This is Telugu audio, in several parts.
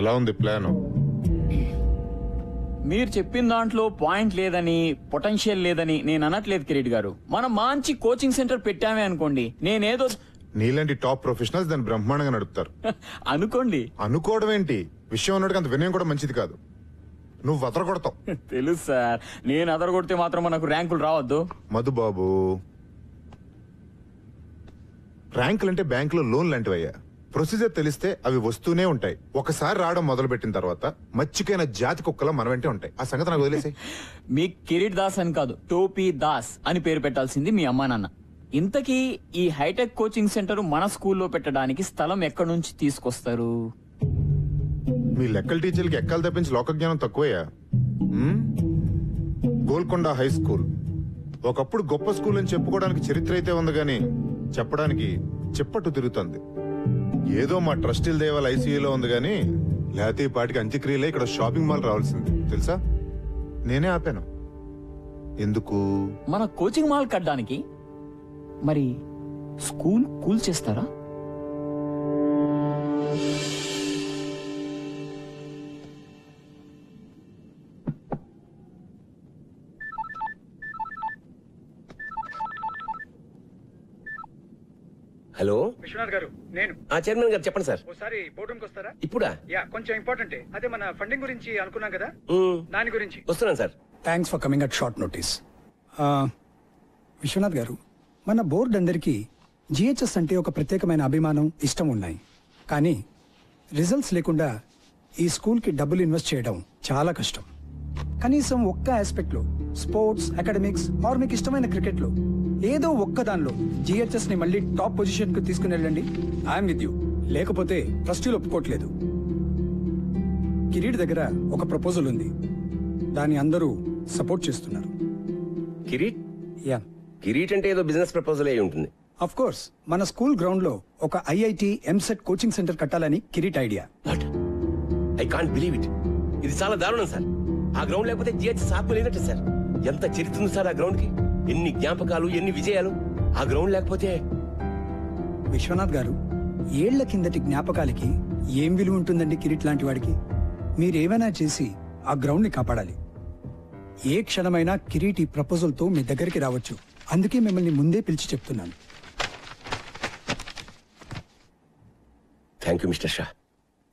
ఎలా ఉంది ప్లాన్? మీరు చెప్పిన దాంట్లో పాయింట్ లేదని, పొటెన్షియల్ లేదని నేను అనట్లేదు కిరీట్ గారు. మనం మంచి కోచింగ్ సెంటర్ పెట్టామే అనుకోండి, నేనేదో నీలాంటి టాప్ ప్రొఫెషనల్స్ దాన్ని బ్రహ్మాండంగా నడుపుతారు. అనుకోండి. అనుకోవడం ఏంటి, విషయం ఉన్నట్టుగా అంత వినయం కూడా మంచిది కాదు. నువ్వు అదరగొడతావు. తెలుసు సార్, నేను అదరగొడితే మాత్రం మనకు ర్యాంకులు రావద్దు. మధుబాబు, ర్యాంకులు అంటే బ్యాంకులో లోన్ లాంటివయ్యా. ప్రొసీజర్ తెలిస్తే అవి వస్తూనే ఉంటాయి. ఒకసారి రావడం మొదలు పెట్టిన తర్వాత మచ్చికైన జాతి కుక్కలా మన వెంటే ఉంటాయి. ఆ సంగతి నాకు వదిలేసాయి. మీ కిరీట్ దాస్ అని కాదు, టోపీ దాస్ అని పేరు పెట్టాల్సింది మీ అమ్మా నాన్న. ఇంతకీ ఈ హైటెక్ కోచింగ్ సెంటర్ మన స్కూల్లో పెట్టడానికి స్థలం ఎక్కడి నుంచి తీసుకొస్తారు? మీ లెక్కల టీచర్లకి ఎక్కలు తప్పించి లోక జ్ఞానం తక్కువయ్యా. గోల్కొండ హై స్కూల్ ఒకప్పుడు గొప్ప స్కూల్ అని చెప్పుకోవడానికి చరిత్ర అయితే ఉంది గాని చెప్పడానికి చెప్పట్టు తిరుగుతుంది. ఏదో మా ట్రస్టీల దేవాల ఐసీయూలో ఉంది గాని లేకపోతే ఈ పాటికి అంత్యక్రియలే ఇక్కడ షాపింగ్ మాల్ రావాల్సింది తెలుసా. నేనే ఆపాను. ఎందుకు? మన కోచింగ్ మాల్ కట్టడానికి. మరి స్కూల్ కూల్ చేస్తారా? హలో విశ్వనాథ్ గారు, నేను చైర్మన్ గారు చెప్పండి సార్. ఒకసారి బోర్డు రూమ్కి వస్తారా? ఇప్పుడా? యా, కొంచెం ఇంపార్టెంట్. అదే మన ఫండింగ్ గురించి అనుకున్నాం కదా, దాని గురించి. వస్తున్నాను sir. Thanks for coming at short notice. Vishwanath garu, మన బోర్డు అందరికీ జిహెచ్ఎస్ అంటే ఒక ప్రత్యేకమైన అభిమానం, ఇష్టం ఉన్నాయి. కానీ రిజల్ట్స్ లేకుండా ఈ స్కూల్కి డబ్బులు ఇన్వెస్ట్ చేయడం చాలా కష్టం. కనీసం ఒక్క ఆస్పెక్ట్లో, స్పోర్ట్స్, అకాడమిక్స్ ఆర్ మీకు ఇష్టమైన క్రికెట్లో ఏదో ఒక్క దానిలో జిహెచ్ఎస్ ని మళ్ళీ టాప్ పొజిషన్ కు తీసుకుని వెళ్ళండి. I'm with you. లేకపోతే ట్రస్టీలు ఒప్పుకోవట్లేదు. కిరీట్ దగ్గర ఒక ప్రపోజల్ ఉంది, దాన్ని అందరూ సపోర్ట్ చేస్తున్నారు. కిరీట్? యా, కిరీట్ అంటే ఏదో బిజినెస్ ప్రపోజల్ అయి ఉంటుంది. Of course. మన స్కూల్ గ్రౌండ్ లో ఒక ఐఐటి, ఎంసెట్ కోచింగ్ సెంటర్ కట్టాలని Kireet idea. What? I can't believe it. ఇది చాలా దారుణం సార్. ఆ గ్రౌండ్ లేకపోతే జిహెచ్ఎస్ ఆత్మ లేనట్టు సార్. ఎంత చరిత్ర ఉంది సార్ ఆ గ్రౌండ్ కి. ఎన్ని జ్ఞాపకాలు, ఎన్ని విజయాలు. ఆ గ్రౌండ్ లేకపోతే. విశ్వనాథ్ గారు, ఏళ్ల కిందటి జ్ఞాపకాలకి ఏం విలువ ఉంటుందండి కిరీట్ లాంటి వాడికి? మీరేమైనా చేసి ఆ గ్రౌండ్ ని కాపాడాలి. ఏ క్షణమైనా కిరీట్ ఈ ప్రపోజల్ తో మీ దగ్గరికి రావచ్చు. అందుకే మిమ్మల్ని ముందే పిలిచి చెప్తున్నాను. Thank you mister Shah.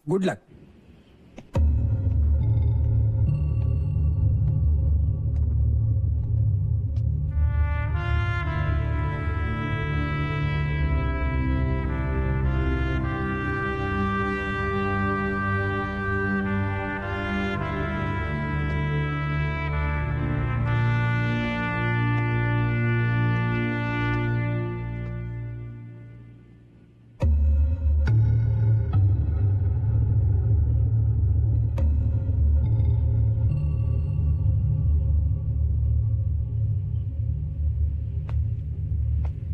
Good luck.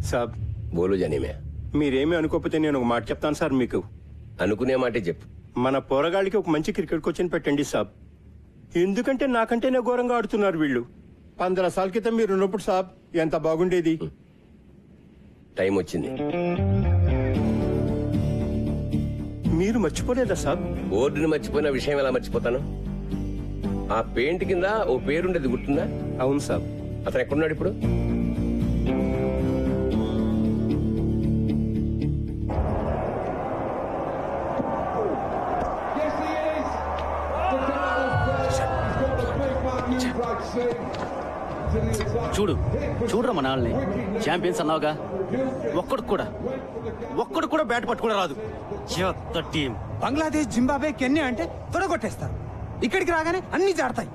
సాబ్, బోలు జానీమే. మీరేమీ అనుకోకపోతే నేను ఒక మాట చెప్తాను సార్ మీకు. అనుకునే మాటే చెప్పు. మన పోరగాళ్ళకి ఒక మంచి క్రికెట్ కోచింగ్ పెట్టండి సాబ్. ఎందుకంటే నాకంటేనే ఘోరంగా ఆడుతున్నారు వీళ్ళు. 15 సార్ల క్రితం మీరు ఉన్నప్పుడు సాబ్ ఎంత బాగుండేది. టైం వచ్చింది. మీరు మర్చిపోలేదా సాబ్? బోర్డుని మర్చిపోయిన విషయం ఎలా మర్చిపోతాను? ఆ పెయింట్ కింద ఓ పేరుండేది గుర్తుందా? అవును సాబ్. అతను ఎక్కడున్నాడు ఇప్పుడు? చూడరా మన వాళ్ళని. ఛాంపియన్స్ అన్నావుగా, ఒక్కడు కూడా బ్యాట్ పట్టుకుని రాదు. టీం బంగ్లాదేశ్, జింబాబే, కెన్యా అంటే తొడగొట్టేస్తారు. ఇక్కడికి రాగానే అన్ని జాడతాయి.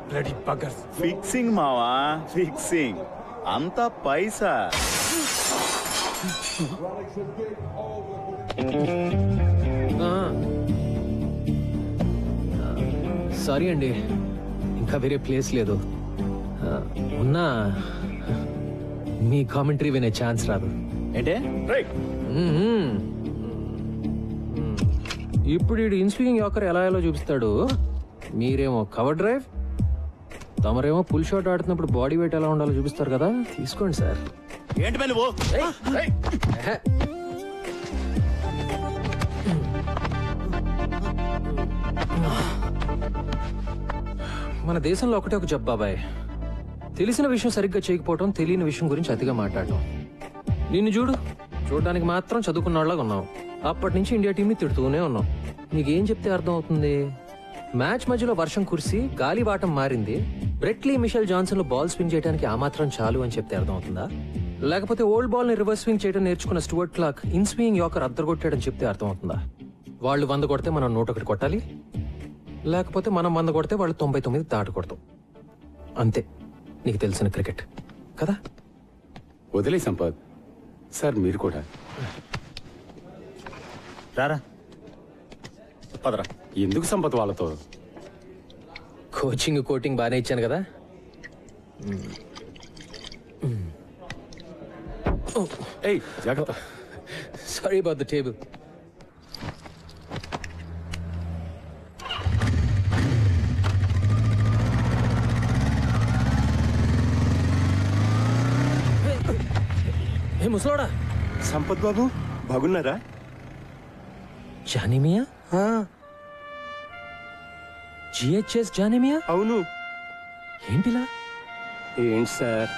బ్లడీ బగ్గర్స్. ఫిక్సింగ్ మావా, ఫిక్సింగ్. అంతా పైసా. సారీ అండి, ఇంకా వేరే ప్లేస్ లేదు. ఉన్నా మీ కామెంటరీ వినే ఛాన్స్ రాదు. ఏంటే? ఇప్పుడు ఈ ఇన్స్వింగ్ యాకర్ ఎలా ఎలా చూపిస్తాడు. మీరేమో కవర్ డ్రైవ్, తమరేమో పుల్ షాట్ ఆడుతున్నప్పుడు బాడీ వెయిట్ ఎలా ఉండాలో చూపిస్తారు కదా. తీసుకోండి సార్. ఏంటి పని? మన దేశంలో ఒకటే ఒక జబ్బు బాబాయ్, తెలిసిన విషయం సరిగ్గా చేయకపోవటం, తెలియని విషయం గురించి అతిగా మాట్లాడటం. నిన్ను చూడడానికి మాత్రం చదువుకున్న వాళ్ళగా ఉన్నావు. అప్పటి నుంచి ఇండియా టీంని తిడుతూనే ఉన్నావు. నీకేం చెప్తే అర్థం అవుతుంది? మ్యాచ్ మధ్యలో వర్షం కురిసి గాలివాటం మారింది, బ్రెట్లీ మిషెల్ జాన్సన్ లో బాల్ స్వింగ్ చేయడానికి ఆ మాత్రం చాలు అని చెప్తే అర్థం అవుతుందా? లేకపోతే ఓల్డ్ బాల్ ని రివర్స్ స్వింగ్ చేయడం నేర్చుకున్న Stuart Clark in swing yorker అద్దరగొట్టాడని చెప్తే అర్థం అవుతుందా? వాళ్ళు 100 కొడితే మనం 101 కొట్టాలి, లేకపోతే మనం 100 కొడితే వాళ్ళు 99 దాటకూడదు. అంతే నీకు తెలిసిన క్రికెట్ కదా. వదిలే సంపత్ సార్, మీరు కూడా రారా పదరా. ఎందుకు సంపత్ వాళ్ళతో? కోటింగ్ బాగానే ఇచ్చాను కదా. ఏయ్ జాగ్రత్త. Sorry about the table. ఏ ముసలోడా, సంపత్ బాబు బాగున్నారా? జానిమియా? జిహెచ్ఎస్ జానిమియా? అవును. ఏంటిలా? ఏంటి సార్?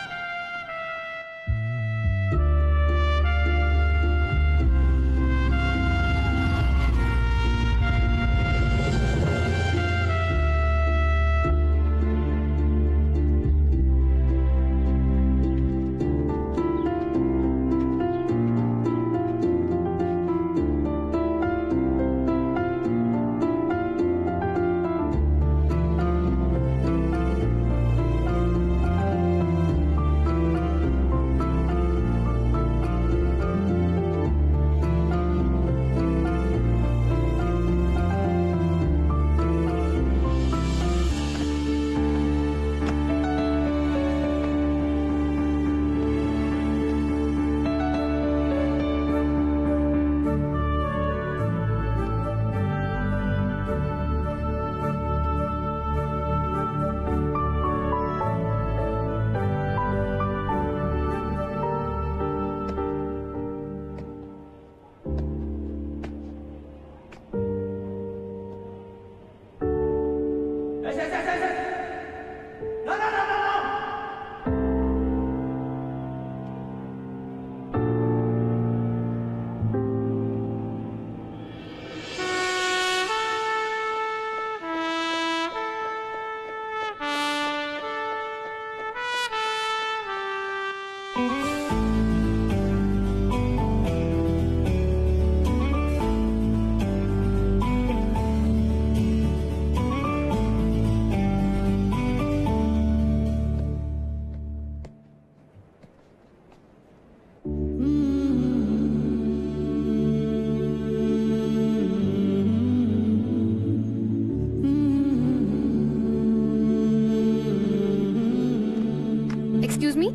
ఎక్స్క్యూజ్ మీ,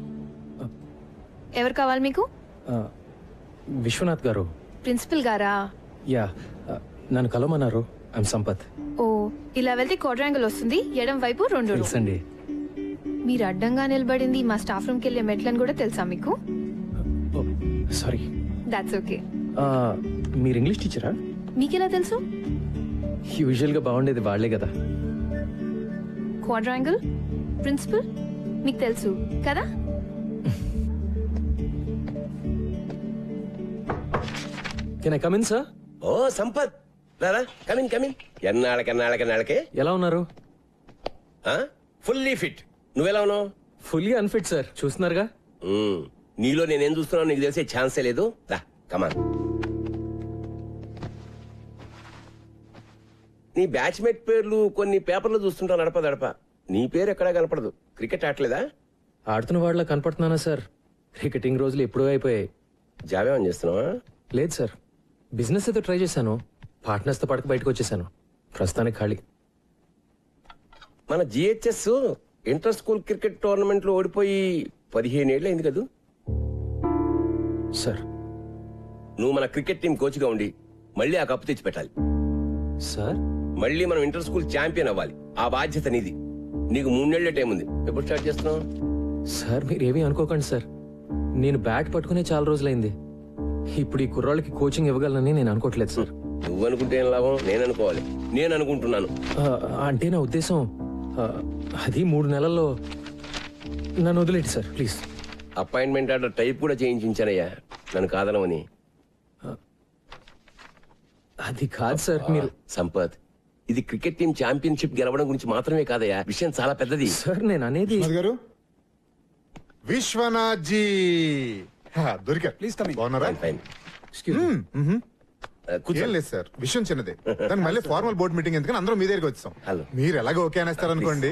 ఎవరు కావాలి మీకు? విశ్వనాథ్ గారు. ప్రిన్సిపల్ గారా? యా, నన్ను కలవమన్నారు. ఐమ్ సంపత్. ఓ, ఇలా వెళ్తే క్వాడ్రాంగిల్ వస్తుంది, ఎడం వైపు 2 తెలుసండి. మీరు అడ్డంగా నిలబడింది మా స్టాఫ్ రూమ్కి వెళ్ళే మెట్లని కూడా తెలుసా మీకు? సారీ. That's okay. మీరు ఇంగ్లీష్ టీచరా? మీకెలా తెలుసు? యూజువల్ గా బాగుండేది వాళ్ళే కదా. క్వాడ్రాంగిల్, ప్రిన్సిపల్ మీకు తెలుసు కదా? Can I come in sir? ఓ సంపత్, రారా, కమిన్. ఎన్నాళ్ళకే ఎలా ఉన్నారు? Fully fit. నువ్వెలా ఉన్నావు? ఫుల్లీ అన్ఫిట్ సార్, చూస్తున్నారుగా. నీలో నేనేం చూస్తున్నావు నీకు తెలిసే ఛాన్సే లేదు. రా కమాన్. నీ బ్యాచ్మేట్ పేర్లు కొన్ని పేపర్లు చూస్తుంటావు నడప. నీ పేరు ఎక్కడా కనపడదు. క్రికెట్ ఆడలేదా? ఆడుతున్న వాళ్ళ కనపడుతున్నానా సార్? క్రికెటింగ్ రోజులు ఎప్పుడూ అయిపోయాయి. జాబేమని చేస్తున్నావా? లేదు సార్, బిజినెస్ ఏదో ట్రై చేశాను. పార్ట్నర్స్ తో పడక బయటకు వచ్చేసాను. ప్రస్తుతానికి ఖాళీ. మన GHS inter school cricket tournament లో ఓడిపోయి 15 ఏళ్ళు అయింది కదా సార్. నువ్వు మన క్రికెట్ టీం కోచ్ గా ఉండి మళ్ళీ ఆ కప్పు తెచ్చి పెట్టాలి సార్. మళ్ళీ మనం ఇంటర్ స్కూల్ ఛాంపియన్ అవ్వాలి. ఆ బాధ్యత నీది. నీకు 3 నెలల టైం ఉంది. ఎప్పుడు స్టార్ట్ చేస్తున్నావు? సార్ మీరేమీ అనుకోకండి సార్, నేను బ్యాట్ పట్టుకునే చాలా రోజులైంది. ఇప్పుడు ఈ కుర్రాళ్ళకి కోచింగ్ ఇవ్వగలనని నేను అనుకోవట్లేదు సార్. నువ్వు అనుకుంటే ఏం లాభం? నేను అనుకోవాలి. నేను అనుకుంటున్నాను. అంటే నా ఉద్దేశం అది 3 నెలల్లో. నన్ను వదిలేండి sir please. Appointment order type కూడా చేయించానయ్యా, నన్ను కాదనమని. అది కాదు సార్. మీరు సంపత్, ఇది క్రికెట్ టీం ఛాంపియన్షిప్ గెలవడం గురించి మాత్రమే కాదయ్యా, విషయం చాలా పెద్దది. సార్ నేను అనేది విశ్వనాథ్ గారు, విశ్వనాథ్ జీ దొరికారు. Please coming. బాగున్నారా? ఫైన్. ఏం లేదు సార్, విషయం చిన్నదే. దానికి మళ్ళీ ఫార్మల్ బోర్డ్ మీటింగ్ ఎందుకని అందరం మీ దగ్గరికి వచ్చాం. హలో. మీరు ఎలాగో ఓకే అనేస్తారు అనుకోండి.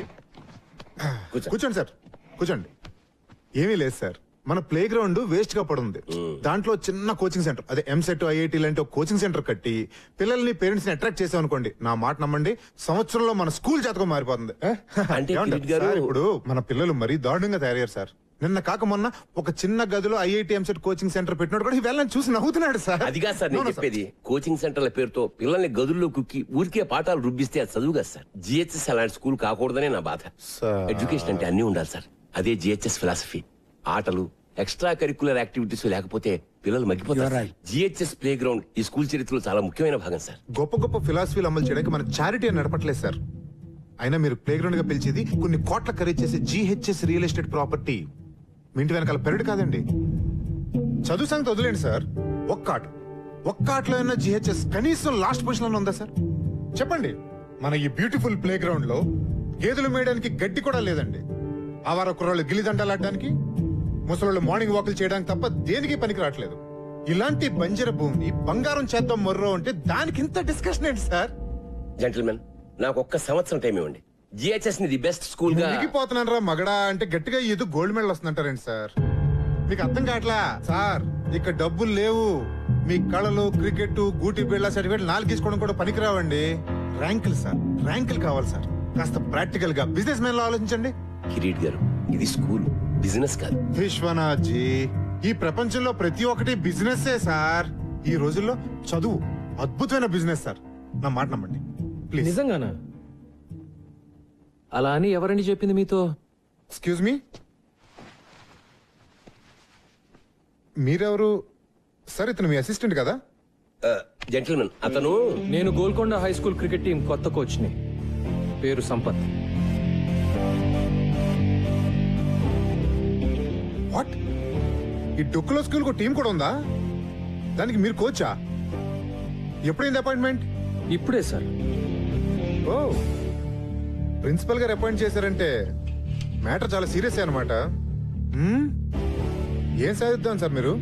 కూర్చోండి సార్, కూర్చోండి. ఏమీ లేదు సార్, మన ప్లే గ్రౌండ్ వేస్ట్ గా పడుంది. దాంట్లో చిన్న కోచింగ్ సెంటర్, అదే ఎంసెట్ ఐఐటి లాంటి ఒక కోచింగ్ సెంటర్ కట్టి పిల్లల్ని పేరెంట్స్ ని అట్రాక్ట్ చేసాం అనుకోండి, నా మాట నమ్మండి, సంవత్సరంలో మన స్కూల్ జాతకం మారిపోతుంది. అంటే ఏమంటారు? కిరీట్ గారు- సార్, ఇప్పుడు మన పిల్లలు మరీ దారుణంగా తయారయ్యారు సార్. నిన్న కాక మొన్న ఒక చిన్న గదిలో ఐఐటి ఎంసెట్ కోచింగ్ సెంటర్ పెట్టినోడు కూడా వెళ్ళని చూసి నవ్వుతున్నాడు సార్. అది కాదు సార్ నేను చెప్పేది. కోచింగ్ సెంటర్ల పేరుతో పిల్లల్ని గదుల్లో కుక్కి ఊరికే పాఠాలు రుబ్బిస్తే అది చదువు కాదు సార్. జిహెచ్ఎస్ అలాంటి స్కూల్ కాకూడదనే నా బాధ. సార్. ఎడ్యుకేషన్ అంటే అన్ని ఉండాలి సార్, అదే జిహెచ్ఎస్ ఫిలాసఫీ. ఆటలు, ఎక్స్ట్రా కరికులర్ యాక్టివిటీస్ లేకపోతే పిల్లలు మగ్గిపోతారు. జిహెచ్ఎస్ ప్లే గ్రౌండ్ ఈ స్కూల్ చరిత్రలో చాలా ముఖ్యమైన భాగం సార్. గొప్ప గొప్ప ఫిలాసఫీలు అమలు చేయడానికి మన చారిటీ అని నడపట్లేదు సార్. అయినా మీరు ప్లే గ్రౌండ్ గా పిలిచేది కొన్ని కోట్ల ఖరీదు చేసే జిహెచ్ఎస్ రియల్ ఎస్టేట్ ప్రాపర్టీ. మీ ఇంటి వెనకాల పెరడు కాదండి. చదువు సంగతి వదిలేండి సార్, ఒక్క ఆటలో అయినా జిహెచ్ఎస్ కనీసం లాస్ట్ పొజిషన్ లో ఉందా సార్? చెప్పండి. మన ఈ బ్యూటిఫుల్ ప్లే గ్రౌండ్ లో గేదెలు మేయడానికి గడ్డి కూడా లేదండి. ఆవార కుర్రాళ్ళు గిల్లిదండలాడడానికి, ముసలోళ్ళు మార్నింగ్ వాకులు చేయడానికి తప్ప దేనికి పనికి రావట్లేదు. ఇలాంటి బంజర భూమిని బంగారం చేద్దాం మొర్రో అంటే దానికి ఇంత డిస్కషన్ ఏంటి సార్? జెంటిల్మెన్, నాకు ఒక్క సంవత్సరం టైం ఇవ్వండి. జిహెచ్ఎస్ ని ది బెస్ట్ స్కూల్ గా. మునిగిపోతున్నారా మగడా అంటే గట్టిగా ఏదో గోల్డ్ మెడల్ వస్తుందంటారండి సార్. మీకు అర్థం కావట్లా సార్, ఇక్కడ డబ్బులు లేవు. మీ కళలు, క్రికెట్, గూటి బిళ్ళ సర్టిఫికేట్ 4 తీసుకోవడం కూడా పనికిరావండి. ర్యాంకులు సార్, ర్యాంకులు కావాలి సార్. కాస్త ప్రాక్టికల్ గా బిజినెస్ మ్యాన్ లో ఆలోచించండి. కిరీట్ గారు, ఇది స్కూల్, బిజినెస్ కాదు. విశ్వనాథ్ జీ, ఈ ప్రపంచంలో ప్రతి ఒక్కటి బిజినెస్ సార్. ఈ రోజుల్లో చదువు అద్భుతమైన బిజినెస్ సార్, నా మాట నమ్మండి ప్లీజ్. నిజంగానా? అలా అని ఎవరండి చెప్పింది మీతో? ఎక్స్క్యూజ్ మీ, మీరెవరు సార్? ఇతను మీ అసిస్టెంట్ కదా? జెంటిల్మెన్, అతను నేను Golconda high school cricket team కొత్త కోచ్ని. పేరు సంపత్. వాట్? ఈ డొక్కులో స్కూల్ కు టీం కూడా ఉందా? దానికి మీరు కోచా? ఎప్పుడైంది అపాయింట్మెంట్? ఇప్పుడే సార్. ఓ, ప్రిన్సిపల్ గారు అపాయింట్ చేశారంటే మ్యాటర్ చాలా సీరియస్ అన్నమాట. ఏం సాధిద్దాం సార్ మీరు?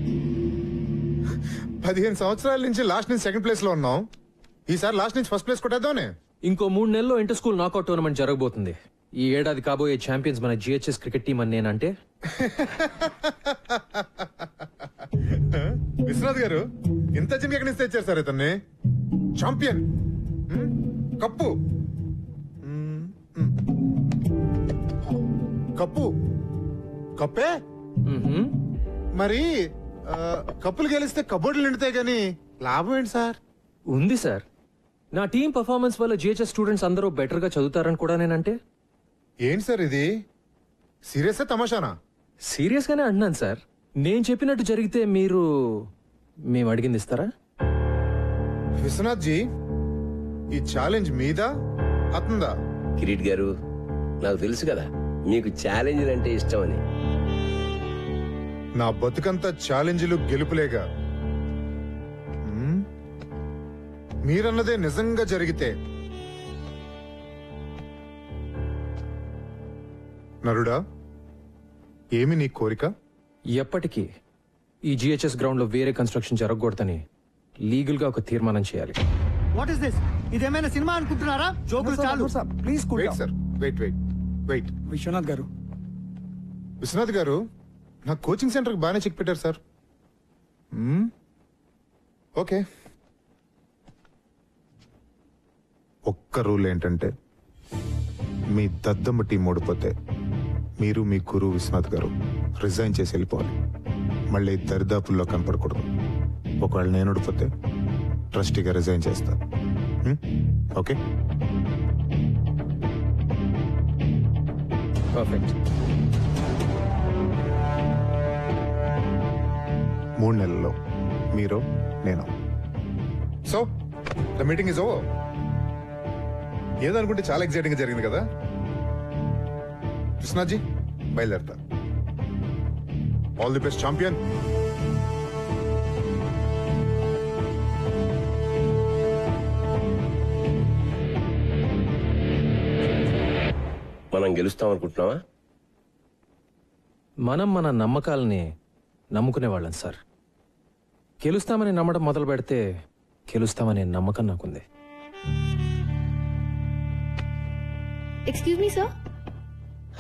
15 సంవత్సరాల నుంచి లాస్ట్ నుంచి సెకండ్ ప్లేస్ లో ఉన్నాం. ఈసారి లాస్ట్ నుంచి ఫస్ట్ ప్లేస్ కొట్టేద్దామనే. ఇంకో 3 నెలల్లో ఇంటర్ స్కూల్ నాకౌట్ టోర్నమెంట్ జరగబోతుంది. ఈ ఏడాది కాబోయే ఛాంపియన్స్ మన జిహెచ్ఎస్ క్రికెట్ టీం అని నేనంటే. విశ్వనాథ్ గారు, ఇంత చిన్న ఎక్కడి నుంచి తెచ్చారు సార్ ఇతన్ని? ఛాంపియన్, కప్పు, కప్పు, కప్పే. మరి కప్పులు గెలిస్తే కబోర్డులు నిండుతాయి గానీ లాభం ఏంటి సార్? ఉంది సార్. నా టీం పర్ఫార్మెన్స్ వల్ల జిహెచ్ఎస్ స్టూడెంట్స్ అందరూ బెటర్ గా చదువుతారని కూడా నేనంటే. ఏంటి సార్ ఇది? సీరియస్ తమాషానా? సీరియస్ గానే అంటున్నాను సార్. నేను చెప్పినట్టు జరిగితే మేము అడిగింది ఇస్తారా? విశ్వనాథ్ జీ, ఈ ఛాలెంజ్ మీదా అతందా? కిరీట్ గారు, నాకు తెలుసు కదా మీకు ఛాలెంజ్ అంటే ఇష్టం అని. నా బతుకంతా ఛాలెంజ్లు గెలుపులేగా. మీరన్నదే నిజంగా జరిగితే నరుడా, ఏమి నీ కోరిక? ఎప్పటికీ ఈ జిహెచ్ఎస్ గ్రౌండ్ లో వేరే కన్స్ట్రక్షన్ జరగకూడదని లీగల్ గా ఒక తీర్మానం చేయాలి. What is this? ఇదేమైనా సినిమా అనుకుంటున్నారా? జోకులు చాలు. Please wait sir, wait. Vishwanath garu, Vishwanath garu, నా కోచింగ్ సెంటర్ బాగానే చెక్ పెట్టారు సార్. ఓకే, ఒక్క రూల్ ఏంటంటే మీ దద్దమ్మ టీం ఓడిపోతే మీరు మీ గురువు విశ్వనాథ్ గారు రిజైన్ చేసి వెళ్ళిపోవాలి. మళ్ళీ దరిదాపుల్లో కనపడకూడదు. ఒకవేళ నేను ఓడిపోతే ట్రస్టీగా రిజైన్ చేస్తా. ఓకే? పర్ఫెక్ట్. 3 నెలల్లో మీరు, నేను. So the meeting is over. ఏదనుకుంటే చాలా ఎక్సైటింగ్ గా జరిగింది కదా? కృష్ణాజీ బయలుదేరతా. All the best champion. మనం గెలుస్తాం అనుకుంటున్నావా? మనం మన నమ్మకాలని నమ్ముకునేవాళ్ళం సార్. గెలుస్తామని నమ్మడం మొదలు పెడితే గెలుస్తామనే నమ్మకం నాకుంది. Excuse me sir.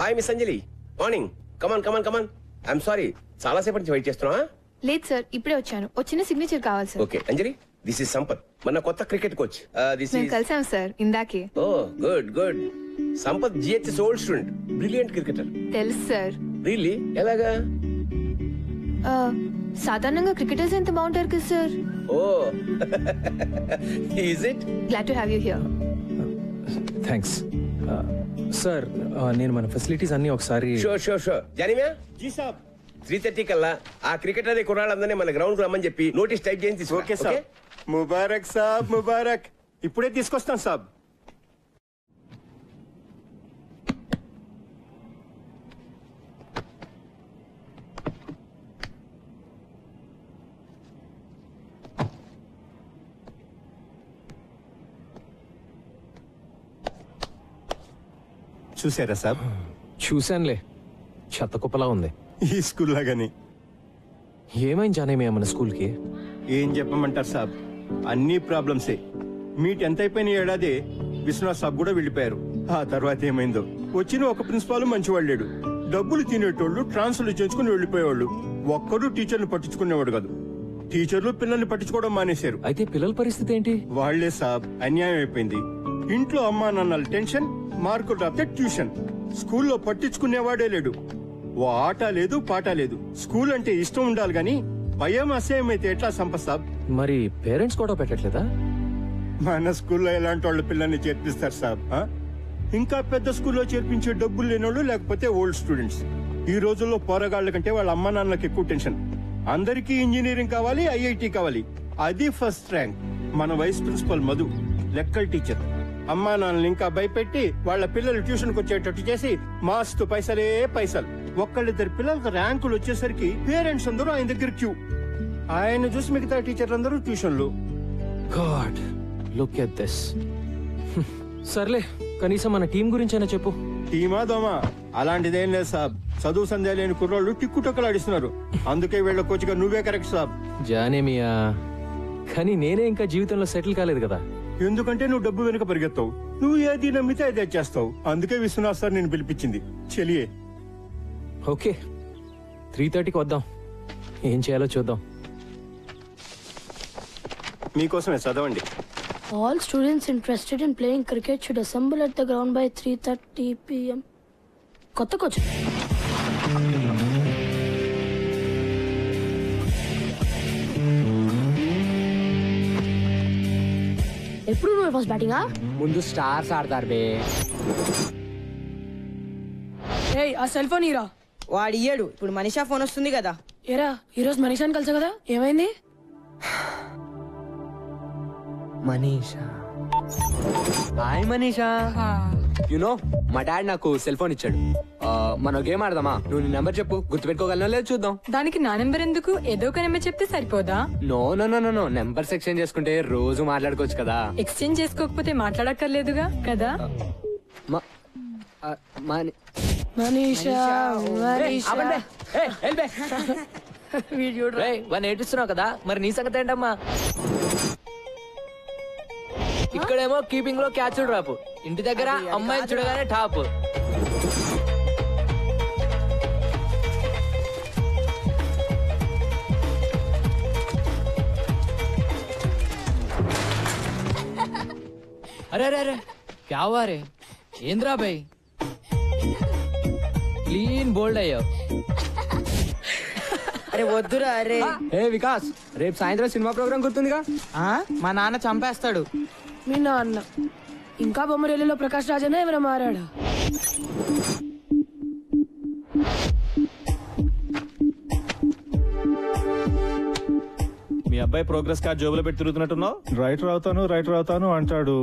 Hi miss Anjali, morning. Come on come on come on. I'm sorry, చాలా సేపటి నుంచి వెయిట్ చేస్తున్నావా? లేదు సార్, ఇప్పుడే వచ్చాను. వచ్చిన సిగ్నేచర్ కావాలి sir. Okay Anjali, this is Sampath, మన కొత్త క్రికెట్ కోచ్. దిస్ మేము ఇస్ కలిసాం సార్ ఇందాకే. Oh good good. Sampath GHS old student, brilliant cricketer. తెలుసు సార్. రియల్లీ? ఎలాగా? సాధారణంగా క్రికెటర్స్ ఎంత బాగుంటారు కదా sir. Oh is it? Glad to have you here. Thanks sir. నేను మన ఫెసిలిటీస్ అన్ని ఒకసారి. Sure sure sure. జానివా జీ సాబ్. 3:30 కల్లా ఆ క్రికెటర్ కుర్రాళ్ళందరినీ మన గ్రౌండ్ కు రమ్మని చెప్పి నోటీస్ టైప్ చేసి తీసుకురా. ఓకే సాబ్. ముబారక్ సాబ్, ముబారక్. ఇప్పుడే తీసుకొస్తాను సాబ్. చూసారా సాబ్? చూశానులే, చెత్త కుప్పలా ఉంది. ఈ స్కూల్ లాగానే. ఏమైంది జానేమయ్య మన స్కూల్కి? ఏం చెప్పమంటారు సాబ్, అన్ని ప్రాబ్లమ్సే. మీ 10th అయిపోయిన ఏడాది విశ్వనాథ్ సాబ్ కూడా వెళ్ళిపోయారు. ఆ తర్వాత ఏమైందో. వచ్చిన ఒక ప్రిన్సిపాల్ మంచివాడు లేడు. డబ్బులు తినేటోళ్ళు ట్రాన్స్ఫర్లు చేయించుకుని వెళ్ళిపోయేవాళ్ళు. ఒక్కడు టీచర్లు పట్టించుకునేవాడు కాదు. టీచర్లు పిల్లల్ని పట్టించుకోవడం మానేశారు. అయితే పిల్లల పరిస్థితి ఏంటి? వాళ్లే సాబ్, అన్యాయం అయిపోయింది. ఇంట్లో అమ్మా నాన్నల టెన్షన్, మార్కులు రాస్తే ట్యూషన్. స్కూల్లో పట్టించుకునేవాడే లేడు. ఓ ఆట లేదు, పాట లేదు. స్కూల్ అంటే ఇష్టం ఉండాలి గాని భయం అసహ్యం అయితే ఎట్లా సంపత్ సాబ్? మరి పేరెంట్స్ కూడా పెట్టట్లేదా? మన స్కూల్లో ఎలాంటి వాళ్ళ పిల్లల్ని చేర్పిస్తారు సాబ్? ఇంకా పెద్ద స్కూల్లో చేర్పించే డబ్బులు లేనోళ్ళు, లేకపోతే ఓల్డ్ స్టూడెంట్స్. ఈ రోజుల్లో పోరగాళ్ల కంటే వాళ్ళ అమ్మా నాన్నలకు ఎక్కువ టెన్షన్. అందరికీ ఇంజనీరింగ్ కావాలి, ఐఐటి కావాలి. అది ఫస్ట్ ర్యాంక్. మన వైస్ ప్రిన్సిపల్ మధు లెక్కల టీచర్. అమ్మా నాన్నలు ఇంకా భయపెట్టి వాళ్ళ పిల్లలు ట్యూషన్ కు వచ్చేటట్టు చేసి మాస్తు పైసలే పైసలు. ఒక్కళ్ళిద్దరు పిల్లలకు ర్యాంకులు వచ్చేసరికి పేరెంట్స్ అందరూ ఆయన దగ్గర క్యూ. ఆయన చూసి మిగతా టీచర్లు అందరూ ట్యూషన్లు. God, look at this. సర్లే, కనీసం మన టీం గురించైనా చెప్పు. టీమా దోమా? అలాంటిదేం లేదు సాబ్. చదువు సంధ్య లేని కుర్రోళ్ళు టిక్కుటొక్కలాడిస్తున్నారు. అందుకే వీళ్ళ కోచ్గా నువ్వే కరెక్ట్ సాబ్. జానేమియా, కానీ నేనే ఇంకా జీవితంలో సెటిల్ కాలేదు కదా. ఎందుకంటే నువ్వు డబ్బు వెనుక పరిగెత్తావు. నువ్వు ఏది నమ్మితే అదే చేస్తావు. అందుకే విశ్వనాథ్ సార్ నేను పిలిపించింది. చెలియే. ఓకే, 3:30కి వద్దాం. ఏం చేయాలో చూద్దాం. మీకోసమే చదవండి. All students interested in playing cricket should assemble at the ground by 3:30 p.m. కొత్త కోచ్. ఎప్పుడు నువ్వు ఫస్ట్ బ్యాటింగా? ముందు స్టార్స్ ఆడతారు బే. ఏయ్, ఆ సెల్ ఫోన్ ఇరా. వాడు ఇయ్యాడు. ఇప్పుడు మనీషా ఫోన్ వస్తుంది కదా. ఏరా, ఈరోజు మనీషాని కలిసా కదా, ఏమైంది? మనీషా. హాయ్ మనీషా. యునో, మా డాడ్ నాకు సెల్ ఫోన్ ఇచ్చాడు. మనం గేమ్ ఆడదామా? నువ్వు నీ నెంబర్ చెప్పు, గుర్తుపెట్టుకోగలనో లేదు చూద్దాం. దానికి నా నెంబర్ ఎందుకు? ఏదో ఒక నెంబర్ చెప్తే సరిపోదా? No no no no no, numbers exchange చేసుకుంటే రోజు మాట్లాడుకోవచ్చు కదా. ఎక్స్చేంజ్ చేసుకోకపోతే మాట్లాడక్కర్లేదుగా కదా. మనీషా, వాడిని ఏడుస్తున్నావు కదా, మరి నీ సంగతి ఏంటమ్మా? ఇక్కడేమో కీపింగ్ లో క్యాచ్ డ్రాప్, ఇంటి దగ్గర అమ్మాయిని చూడగానే టాప్. అరే అరే అరే, క్యా హువా రే? ఏంద్రా బై, క్లీన్ బోల్డ్ అయ్యావు. అరే వద్దురా. అరే ఏ వికాస్, రేపు సాయంత్రం సినిమా ప్రోగ్రామ్ గుర్తుందిగా? మా నాన్న చంపేస్తాడు. మీ నాన్న ఇంకా బొమ్మరేలిలో ప్రకాష్ రాజనే ఎవరైనా మారాడా? మీ అబ్బాయి ప్రోగ్రెస్ కార్డ్ జోబులో పెట్టి తిరుగుతున్నట్టున్నావు. రైటర్ అవుతాను అంటాడు.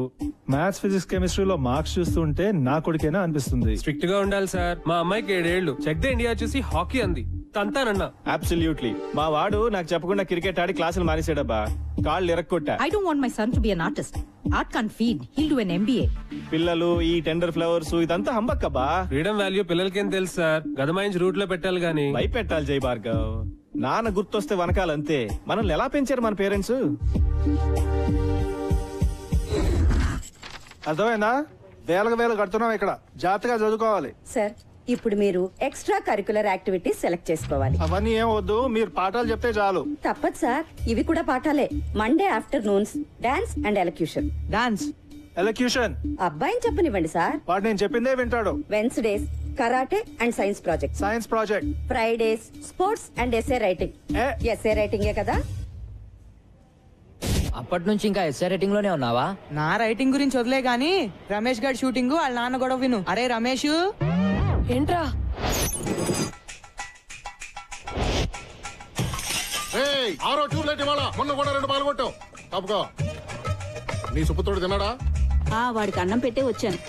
మ్యాథ్స్ ఫిజిక్స్ కెమిస్ట్రీలో మార్క్స్ చూస్తుంటే నా కొడుకేనా అనిపిస్తుంది. స్ట్రిక్ట్ గా ఉండాలి సార్. మా అమ్మాయికి 7 ఏళ్ళు. చెక్ ద ఇండియా చూసి హాకీ అంది. తంతానన్నా. అబ్సల్యూట్లీ. మా వాడు నాకు చెప్పకుండా క్రికెట్ ఆడి క్లాసులు మానేసాడబ్బా. కాళ్ళు ఇరక్కొట్టా. I don't want my son to be an artist. Art can't feed. He'll do an MBA. పిల్లలు ఈ టెండర్ ఫ్లవర్స్ ఇదంతా హంబక్కబ్బా. ఫ్రీడమ్ వాల్యూ పిల్లలకేం తెలుసు సార్. గదమాయించి రూట్ లో పెట్టాలి గానీ. భయపెట్టాలి జై భార్గవ్. నాన్న గుర్తొస్తే వనకాలంతే. మనల్ని ఎలా పెంచారు మన పేరెంట్స్? అర్థమైందా? వేలు కడుతున్నాం ఇక్కడ. జాగ్రత్తగా చదువుకోవాలి. సార్ ఇప్పుడు మీరు ఎక్స్ట్రా కరికులర్ యాక్టివిటీస్ సెలెక్ట్ చేసుకోవాలి. అవన్నీ ఏం వద్దు, మీరు పాఠాలు చెప్తే చాలు. తప్పదు సార్, ఇవి కూడా పాఠాలే. Monday afternoons dance and elocution. Dance elocution అబ్బాయిని చెప్పనివ్వండి సార్. వాడు నేను చెప్పిందే వింటాడు. Wednesdays karate and science project. Fridays sports and SA writing. SA రైటింగే కదా? అప్పటి నుంచి ఇంకా ఎస్ఏ రైటింగ్ లోనే ఉన్నావా? నా రైటింగ్ గురించి వదిలే గానీ రమేష్ గారి షూటింగ్ వాళ్ళ నాన్న గొడవ విను. అరే రమేష్ ఏంట్రా? ఆరో ట్యూబ్లైట్ ఇవాళ మొన్న కూడా 2 పాల్గొట్టావు. తప్పుకో. నీ సుపుత్రుడు తిన్నాడా? వాడికి అన్నం పెట్టే వచ్చాను.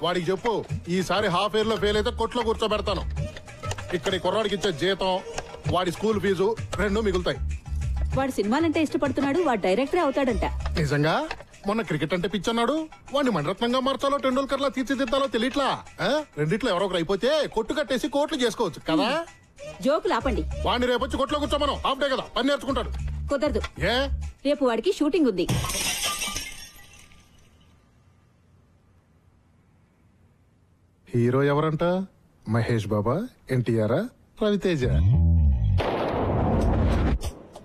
వాడికి చెప్పు, ఈసారి హాఫ్ ఇయర్ లో ఫెయిల్ అయితే కొట్లో కూర్చోబెడతాను. ఇక్కడ కుర్రాడికి ఇచ్చే జీతం, వాడి స్కూల్ ఫీజు 2 మిగులుతాయి. వాడు సినిమాలంటే ఇష్టపడుతున్నాడు. వాడు డైరెక్టరే అవుతాడంట. నిజంగా? మొన్న క్రికెట్ అంటే పిచ్చన్నాడు. వాడిని మణరత్నంగా మార్చాలో టెండూల్కర్ లా తీర్చిదిద్దాలో తెలియట్లా. రెండిట్లో ఎవరో ఒకరు అయిపోతే కొట్టు కట్టేసి కోట్లు చేసుకోవచ్చు కదా. జోకులు ఆపండి. వాడిని రేపొచ్చి కొట్లో కూర్చోమను. హాఫ్ డే కదా, పని నేర్చుకుంటాడు. కుదరదు. ఏ? రేపు వాడికి షూటింగ్ ఉంది. హీరో ఎవరంట? మహేష్ బాబా, ఎన్టీఆర్, రవితేజ.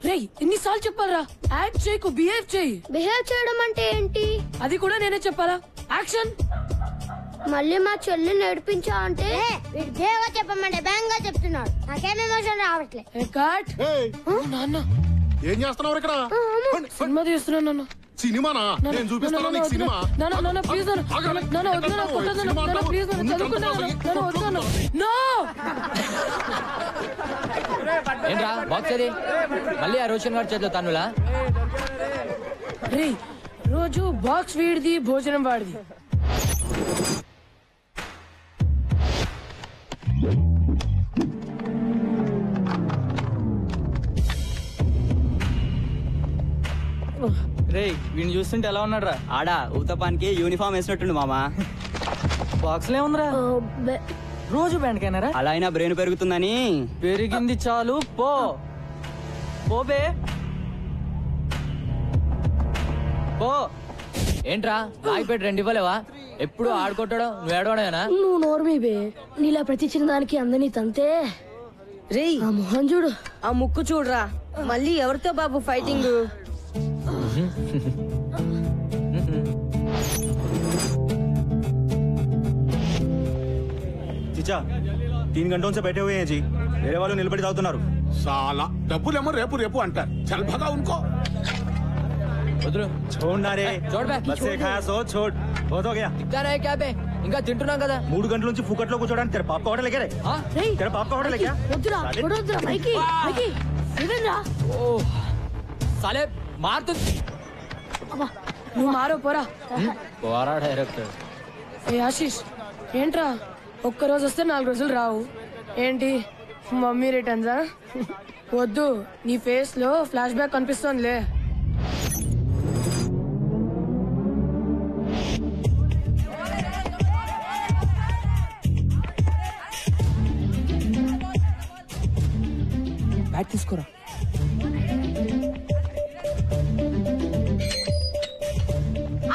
రేయ్ ఎన్నిసార్లు చెప్పాలరా? యాక్ట్ చేయకు, బిహేవ్ చేయి. బిహేవ్ చేయడం అంటే ఏంటి? అది కూడా నేనే చెప్పాలా? యాక్షన్. మళ్ళీ మా చెల్లి నడిపించా అంటే బిహేవ్ చెప్పమంటే బ్యాంగా చెప్తున్నాడు. నాకేం ఎమోషన్ రావట్లేదు. కట్. నాన్న ఏం చేస్తున్నావు ఇక్కడ? సినిమా తీస్తున్నాను నాన్న. సినిమానా? నేను చూపిస్తాను నీకు సినిమా. నాన్న ప్లీజ్ నాన్న వద్దు నాన్న కొట్టొద్దు నాన్న ప్లీజ్ నాన్న చదువుకున్నాను నాన్న వద్దు నాన్న. నో. ఏంట్రా బాక్స్ అది? మళ్ళీ ఆ రోషన్ గారి చేతిలో తన్నులా? రేయ్ రోజు బాక్స్ వీడిది, భోజనం వాడిది. రేయ్ వీడిని చూస్తుంటే ఎలా ఉన్నాడు రా? ఆడా ఊతపానికి యూనిఫామ్ వేసినట్టుండు మామా. బాక్స్ లే ఉందిరా. రోజు బ్యాండ్ కైనారా? అలా అయినా బ్రెయిన్ పెరుగుతుందని. పెరిగింది చాలు. పో పోబే పో. ఏంట్రా రాయిపేట 2 ఇవ్వలేవా? ఎప్పుడు ఆడుకుంటాడో నువ్వు ఏడవడేనా? నువ్వు నోర్మీబే. నీలా ప్రతి చిన్నదానికి అందని తంతే. రేయ్ ఆ మొహం చూడు, ఆ ముక్కు చూడరా. మళ్ళీ ఎవరితో బాబు ఫైటింగ్? చిచ్చా 3 घंटों से बैठे हुए हैं जी. मेरे वालों నిలబడి తాగుతున్నారు. साला డబ్బులేమో రేపు రేపు అంటారు. చల్ భగా ఉన్కో. छोड़ना रे. छोड़ बे. बस से खाया सो छोड़. बहुत हो गया. दिखता रहे क्या बे? ఇంకా తింటున్నాం కదా. 3 గంటల నుంచి ఫుకట్లో కూర్చోడానికి तेरे बाप का होटल है क्या रे? तेरे बाप का होटल है क्या? వద్దురా వద్దురా మైకి మైకి ఇదేంరా? ఓ సాలే మార్. నువ్వు మారో పోరా. పోరా డైరెక్టర్. ఏ ఆశీష్ ఏంట్రా ఒక్కరోజు వస్తే 4 రోజులు రావు ఏంటి? మమ్మీ రిటర్న్సా? వద్దు, నీ ఫేస్ లో ఫ్లాష్ బ్యాక్ కనిపిస్తోందిలే. బ్యాట్ తీసుకోరా.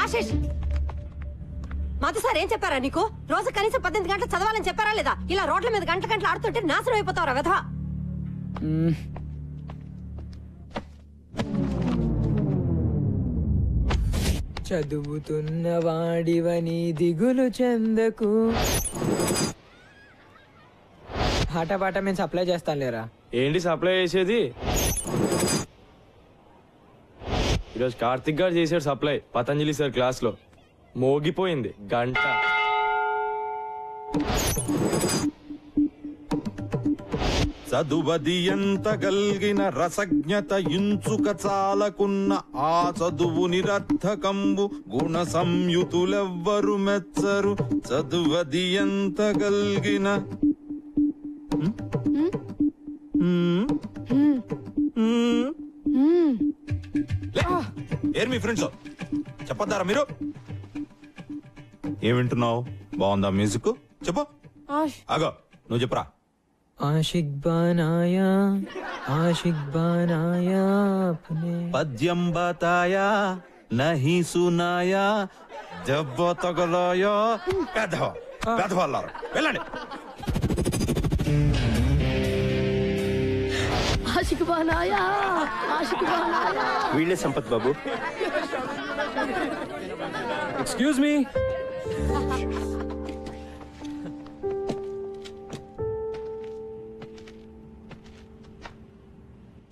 ఆశీష్ మధు సార్ ఏం చెప్పారా నీకు? రోజు కనీసం 18 గంటలు చదవాలని చెప్పారా లేదా? ఇలా రోడ్ల మీద గంటలు ఆడుతుంటే నాశనం అయిపోతావురా వెధవా. చదువుతున్న వాడివని దిగులు చెందకు. పాట మేము సప్లై చేస్తాం లేరా? ఏంటి సప్లై చేసేది? ఈరోజు కార్తిక్ గారు చేసాడు సప్లై పతంజలి సార్ క్లాస్ లో. మోగిపోయింది గంట. చదువది ఎంత గల్గిన రసజ్ఞత ఇంచుక చాలకున్న ఆ చదువు నిరర్థకంబు గుణ సంయుతులెవ్వరు మెచ్చరు చదువది ఎంత గల్గిన ఏర్ మీ ఫ్రెండ్స్ చెప్పొద్దారా మీరు? ఏం వింటున్నావు? బాగుందా మ్యూజిక్? చెప్పు. ఆగో నువ్వు చెప్పరా. ఆషిక్ బనాయా పద్యం బతాయా నహి సునాయా దెబ్బ తగలాయా పెద్దవాళ్ళారు. వెళ్ళండి. ఆషిక్ బనాయా వీళ్ళే సంపత్ బాబు. Excuse me.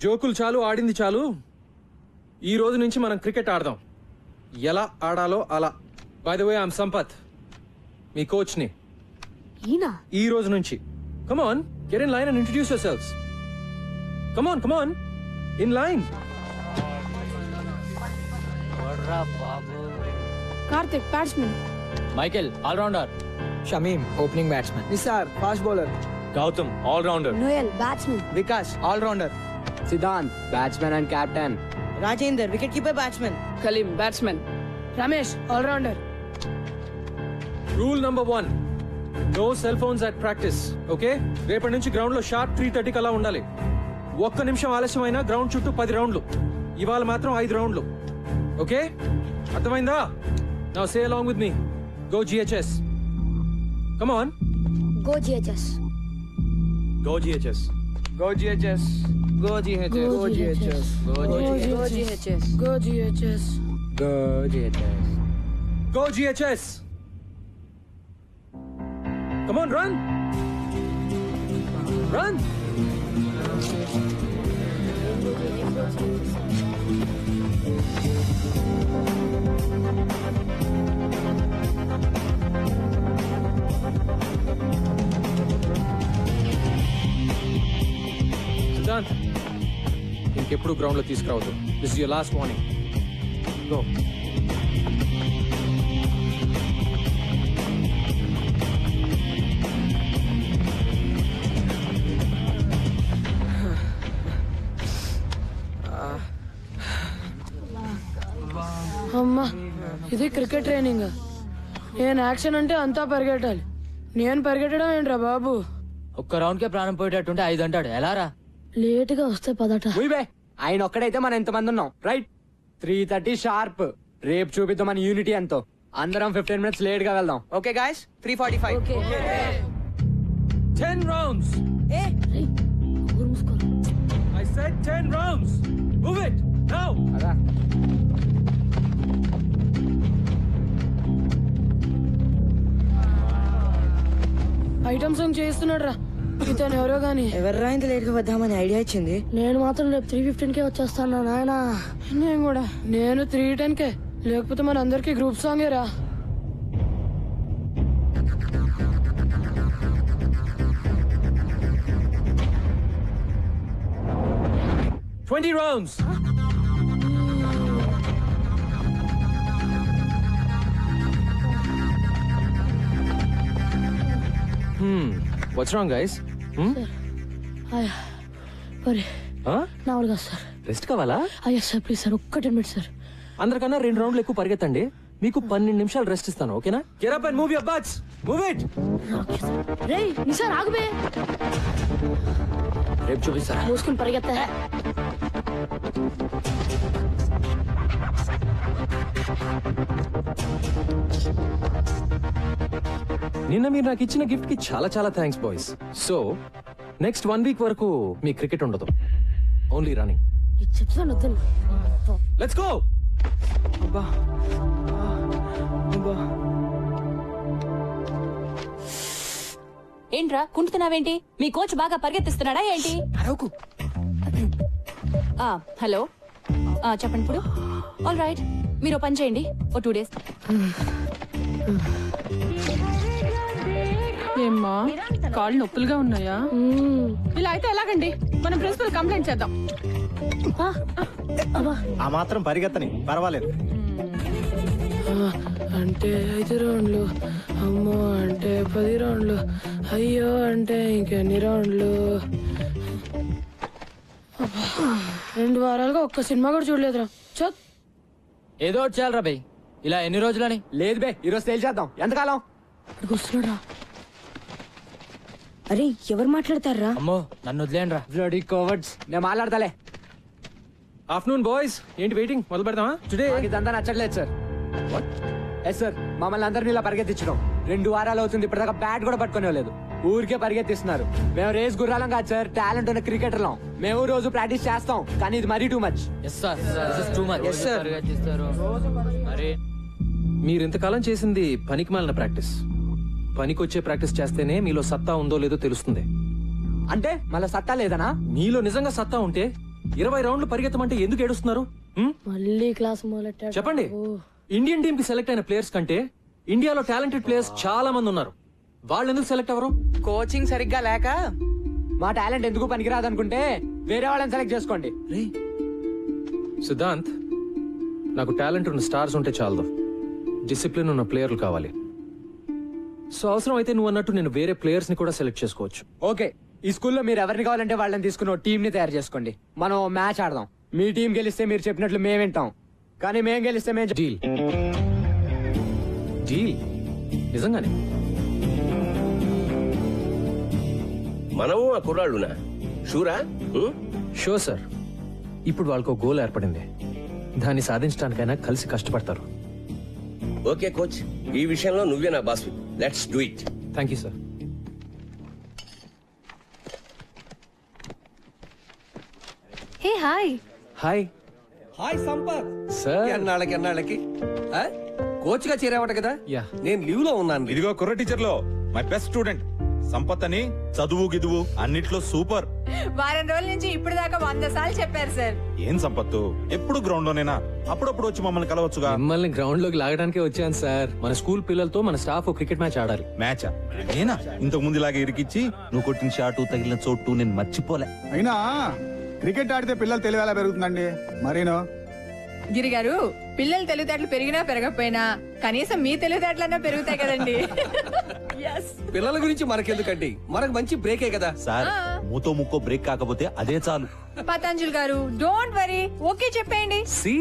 జోకులు చాలు, ఆడింది చాలు. ఈ రోజు నుంచి మనం క్రికెట్ ఆడదాం. ఎలా ఆడాలో అలా. By the way I'm Sampath, మీ కోచ్ ని. ఈ రోజు నుంచి come on, get in line and introduce yourselves. Come on in line. Karthik batsmen, Michael allrounder, Shamim opening batsmen, Nisar fast bowler, Gautam allrounder, Noel batsmen, Vikas allrounder, Siddhant batsmen and captain, Rajender wicket keeper batsmen, Kaleem batsmen, Ramesh allrounder. Rule number 1, no cell phones at practice. Okay, రేపటి నుంచి గ్రౌండ్ లో షార్ప్ 3:30 అలా ఉండాలి. ఒక్క నిమిషం ఆలస్యమైనా గ్రౌండ్ చుట్టూ 10 రౌండ్లు. ఇవాళ మాత్రం 5 రౌండ్లు. ఓకే, అర్థమైందా? Now say along with me. Go GHS. Come on. Go GHS. Go GHS. Go GHS. Go GHS. Go GHS. Go GHS. Go GHS. Come on, run. Run. Siddhant, ఇంకెప్పుడు గ్రౌండ్ లో తీసుకురావద్దు. This is your last warning. Go. అమ్మా, ఇది క్రికెట్ ట్రైనింగ్. నేను యాక్షన్ అంటే అంతా పరిగెట్టాలి. నేను పరిగెట్టడం ఏంట్రా బాబు? ఒక్క రౌండ్ కే ప్రాణం పోయేటట్టుంటే 5 అంటాడు. ఎలా రా? లేటుగా వస్తే పదట. ఆయన ఒక్కడైతే మనం ఎంతమంది ఉన్నాం? Right, 3:30 sharp. రేపు చూపిద్దాం మన యూనిటీ ఎంతో. అందరం 15 minutes లేట్ గా వెళ్దాం. Okay guys, 3:45. 10 rounds. I said 10 rounds. Move it now. Item song చేస్తున్నాడు రా ఇతను. ఎవరో గాని ఎవర్రా ఇంత లేట్ గా వద్దామని ఐడియా ఇచ్చింది? నేను మాత్రం రేపు 3:15కే వచ్చేస్తాను నాయనా. నేను 3:10కే. లేకపోతే మన అందరికి గ్రూప్ సాంగే రా. Twenty rounds. What's wrong, guys? నా వల్ల కాదు సార్. రెస్ట్ కావాలా? అయ్యా సార్, ప్లీజ్ సార్, ఒక్క 10 minutes సార్. అందరికన్నా 2 రౌండ్లు ఎక్కువ పరిగెత్తండి. మీకు 12 నిమిషాలు రెస్ట్ ఇస్తాను. ఓకేనా? Get up and move your butts. Move it. రేయ్ నిసార్ ఆగుబే. రేపు చూపిస్తా. మూసుకుని పరిగెత్తా. నిన్న మీరు నాకు ఇచ్చిన గిఫ్ట్ కి చాలా చాలా thanks boys. So next 1 week వరకు మీ క్రికెట్ ఉండదు. Only running. చెప్తాను వద్దని. Let's go. ఏంట్రా కుంటున్నావేంటి? మీ కోచ్ బాగా పరిగెత్తిస్తున్నాడా ఏంటి? హలో, చెప్పండి ఇప్పుడు. ఆల్ రైట్, మీరు పని చేయండి. ఓ 2 days. ఏమ్మా కాళ్ళు నొప్పులుగా ఉన్నాయా? ఇలా అయితే ఎలాగండి? మనం ప్రిన్సిపల్ కంప్లైంట్ చేద్దాం. ఆ మాత్రం పరిగెత్తని పర్వాలేదు. అంటే 5 రౌండ్లు, అమ్మో అంటే 10 రౌండ్లు, అయ్యో అంటే ఇంకెన్ని రౌండ్లు. 2 వారాలుగా ఒక్క సినిమా కూడా చూడలేదురా. ఏదో ఒకటి చేయాలరా బై. ఇలా ఎన్ని రోజులని? లేదు బే, ఈరోజు తేల్చేద్దాం. ఎంతకాలం? వస్తున్నాడా? అరే ఎవరు మాట్లాడతారా? అమ్మో నన్ను వదిలేండి రా. Bloody cowards. నేను మాట్లాడతాలే. ఆఫ్టర్నూన్ బాయ్స్, ఏంటి వెయిటింగ్? మొదలు పెడదామా? టుడే ఇదంతా నచ్చట్లేదు సార్. ఎస్ సార్, మమ్మల్ని అందరినీ ఇలా పరిగెత్తించడం 2 వారాలు అవుతుంది. ఇప్పటిదాకా బ్యాట్ కూడా పట్టుకునేలేదు. ఊరికే పరిగెత్తిస్తున్నారు. మేము రేస్ గుర్రాలం కాదు సార్, టాలెంట్ ఉన్న క్రికెటర్లం. మేము రోజు ప్రాక్టీస్ చేస్తాం, కానీ ఇది మరీ టూ మచ్. మీరు ఇంతకాలం చేసింది పనికి మాలిన ప్రాక్టీస్. పనికొచ్చే ప్రాక్టీస్ చేస్తేనే మీలో సత్తా ఉందో లేదో తెలుస్తుంది. అంటే మళ్ళీ సత్తా లేదనా? మీలో నిజంగా సత్తా ఉంటే 20 రౌండ్లు పరిగెత్తమంటే ఎందుకు ఏడుస్తున్నారు? మళ్ళీ క్లాస్ మొదలెట్టాడు. చెప్పండి. ఇండియన్ టీమ్ కి సెలెక్ట్ అయిన ప్లేయర్స్ కంటే ఇండియాలో టాలెంటెడ్ ప్లేయర్స్ చాలా మంది ఉన్నారు. వాళ్ళు ఎందుకు సెలెక్ట్ అవ్వరు? కోచింగ్ సరిగ్గా లేక. మా టాలెంట్ ఎందుకు పనికిరాదు అనుకుంటే వేరే వాళ్ళని సెలెక్ట్ చేసుకోండి. సిద్ధాంత్, నాకు టాలెంట్ ఉన్న స్టార్స్ ఉంటే చాలదు, డిసిప్లిన్ ఉన్న ప్లేయర్లు కావాలి. సో అవసరం అయితే నువ్వు అన్నట్టు నేను వేరే ప్లేయర్స్ ని కూడా సెలెక్ట్ చేసుకోవచ్చు. ఓకే, ఈ స్కూల్లో మీరు ఎవరిని కావాలంటే వాళ్ళని తీసుకుని టీం ని తయారు చేసుకోండి. మనం మ్యాచ్ ఆడదాం. మీ టీం గెలిస్తే మీరు చెప్పినట్లు మేము వింటాం, కానీ మేము గెలిస్తే మేము డీల్. డీల్ నిజంగానే. మనము ఆ కుర్రాళ్ళునా? షూరా? Show sir. ఇప్పుడు వాళ్ళకు గోల్ ఏర్పడింది. దాన్ని సాధించడానికైనా కలిసి కష్టపడతారు. ఓకే కోచ్, ఈ విషయంలో నువ్వే నా boss. Let's do it. Thank you sir. Hey hi. Hi. Hi Sampath. Sir ఎన్నాళ్ళకి కోచ్ గా చేరావట కదా? నేను లీవ్ లో ఉన్నాను. ఇదిగో కుర్ర టీచర్ లో మై బెస్ట్ స్టూడెంట్ సంపత్ అని. చదువు గిదువు అన్నిట్లో సూపర్. వారం రోజుల నుంచి ఇప్పుడు దాకా 100 సార్లు చెప్పారు సార్. ఏం సంపత్తు, ఎప్పుడు గ్రౌండ్ లోనేనా? అప్పుడప్పుడు వచ్చి మమ్మల్ని కలవచ్చుగా. మిమ్మల్ని గ్రౌండ్ లోకి లాగడానికే వచ్చాను సార్. మన స్కూల్ పిల్లలతో మన స్టాఫ్ క్రికెట్ మ్యాచ్ ఆడాలి. మ్యాచా? నేనా? ఇంతకు ముందు ఇలాగే ఇరికిచ్చి నువ్వు కొట్టిన షాటు తగిలిన చోటు నేను మర్చిపోలే. అయినా క్రికెట్ ఆడితే పిల్లలు తెలివి ఎలా పెరుగుతుందండి? మరేనో గిరి గారు, పిల్లలు తెలివితేటలు పెరిగినా పెరగకపోయినా కనీసం మీ తెలివితేటలన్నా పెరుగుతాయి కదండి. పిల్లల గురించి మనకెందుకండి, మనకు మంచి బ్రేకే కదా సార్. మూతో ముక్కో బ్రేక్ కాకపోతే అదే చాలు. పతంజలి గారు డోంట్ వరీ, ఓకే చెప్పేయండి. See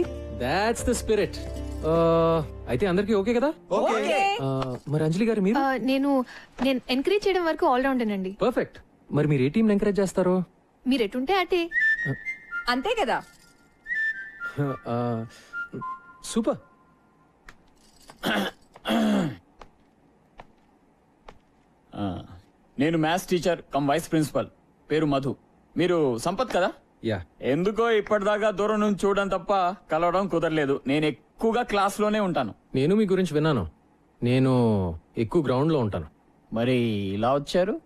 that's the spirit. అయితే అందరికి ఓకే కదా? మరి అంజలి గారు మీరు? నేను ఎంకరేజ్ చేయడం వరకు ఆల్ రౌండేనండి. పర్ఫెక్ట్. మరి మీరు ఏ టీం ఎంకరేజ్ చేస్తారు? మీరు ఎటుంటే అటే. అంతే కదా. సూపర్. నేను maths teacher cum vice principal, పేరు మధు. మీరు సంపత్ కదా? యా. ఎందుకో ఇప్పటిదాకా దూరం నుంచి చూడడం తప్ప కలవడం కుదరలేదు. నేను ఎక్కువగా క్లాస్ లోనే ఉంటాను. నేను మీ గురించి విన్నాను. నేను ఎక్కువ గ్రౌండ్ లో ఉంటాను. మరి ఇలా వచ్చారు?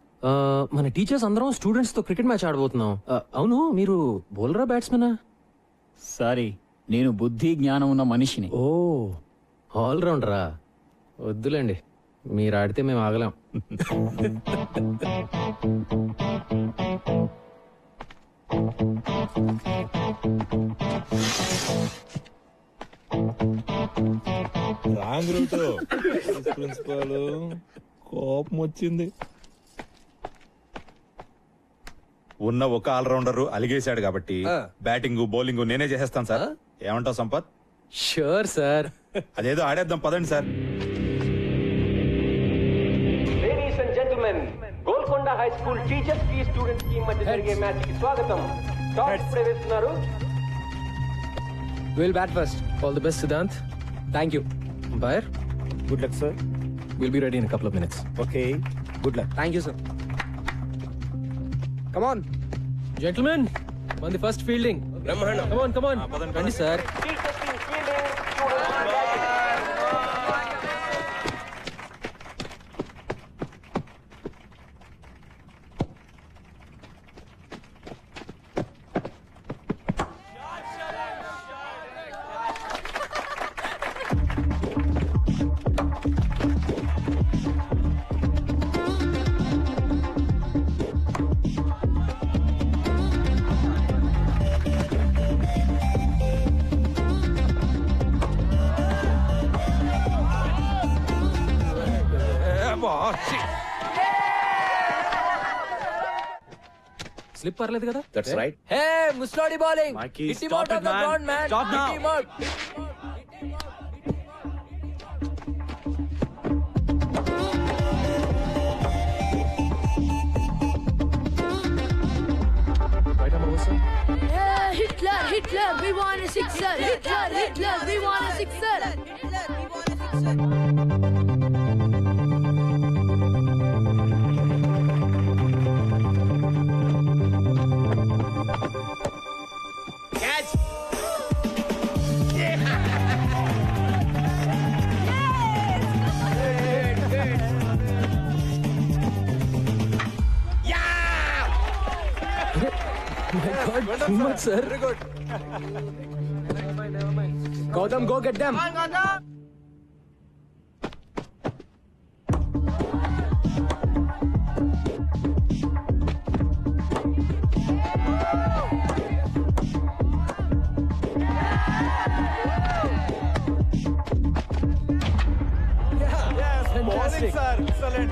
మన టీచర్స్ అందరం స్టూడెంట్స్ తో క్రికెట్ మ్యాచ్ ఆడబోతున్నాం. అవును, మీరు బౌలరా బ్యాట్స్మెనా? సారీ, నేను బుద్ధి జ్ఞానం ఉన్న మనిషిని. ఓ, ఆల్ రౌండరా? వద్దులేండి, మీరు ఆడితే మేము ఆగలేం. Wrong route. ప్రిన్సిపల్ కోపం వచ్చింది. ఉన్న ఒక ఆల్రౌండర్ అలిగేశాడు కాబట్టి బ్యాటింగ్ బౌలింగ్ నేనే చేసేస్తాను సార్. ఏమంటావు సంపత్? Sure sir. అదేదో ఆడేద్దాం పదండి sir. Ladies and gentlemen, Golconda high school teachers కి స్టూడెంట్స్ కి మధ్య జరిగే మ్యాచ్ కి స్వాగతం. టాస్ ఇప్పుడే వేస్తున్నారు. Will bat first. All the best Siddhant. Thank you. Umpire, good luck sir. Will be ready in couple of minutes. Okay, good luck. Thank you sir. Come on gentlemen, on the first fielding. బ్రహ్మాండం. Come on. రండి సార్. స్లిప్ పర్లేదు కదా? That's right. హే ముస్లోడి bowling. Mikey, Hit him stop out it, of the man. ground, man. Stop now. Hit him out. Hitler, we want a sixer. Hitler, we want a sixer. Catch. Too much, sir. Very good. Gautam, go get them. Bowling, sir. Excellent.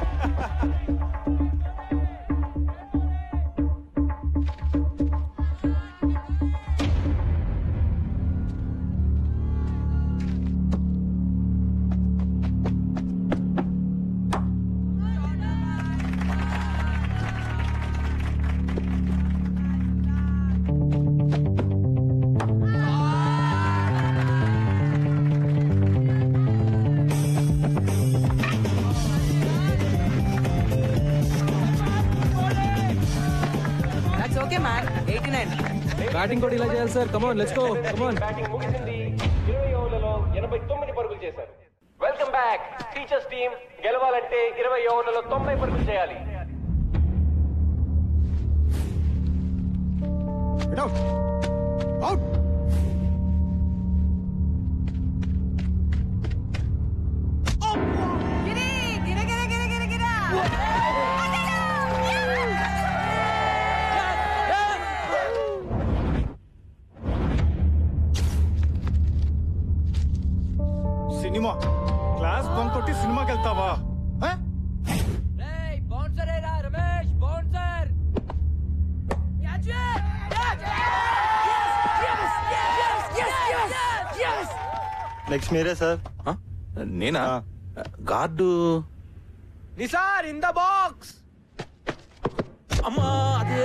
That's okay, man. 89. Batting కూడా ఇలా చేయాలి sir. Come on let's go. Come on. Batting ముగిసింది. 20 ఓవర్లలో 89 పరుగులు చేశారు. Welcome back. టీచర్స్ టీమ్ గెలవాలంటే 20 ఓవర్లలో 90 పరుగులు చేయాలి. అవుట్. సినిమా క్లాస్ బంక్ కొట్టి సినిమాకి వెళ్తావా? బౌన్సర్ ఏరా రమేష్, బౌన్సర్. నెక్స్ట్ మీరే సార్. నేనా? Guard Nisar in the box. అమ్మా అదే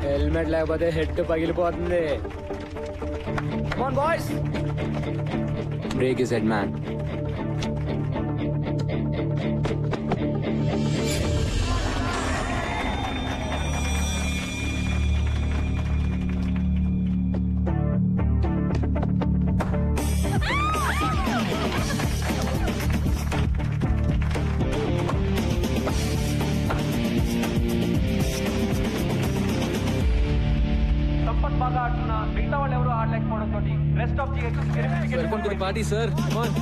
హెల్మెట్ లేకపోతే హెడ్ పగిలిపోతుంది. Come on, boys. Break his head, man. Sampath బాగా ఆడుతున్నా మిగతా వాళ్ళు ఎవరు ఆడలేకపోవడం తోటి rest of welcome to the party sir. Come on.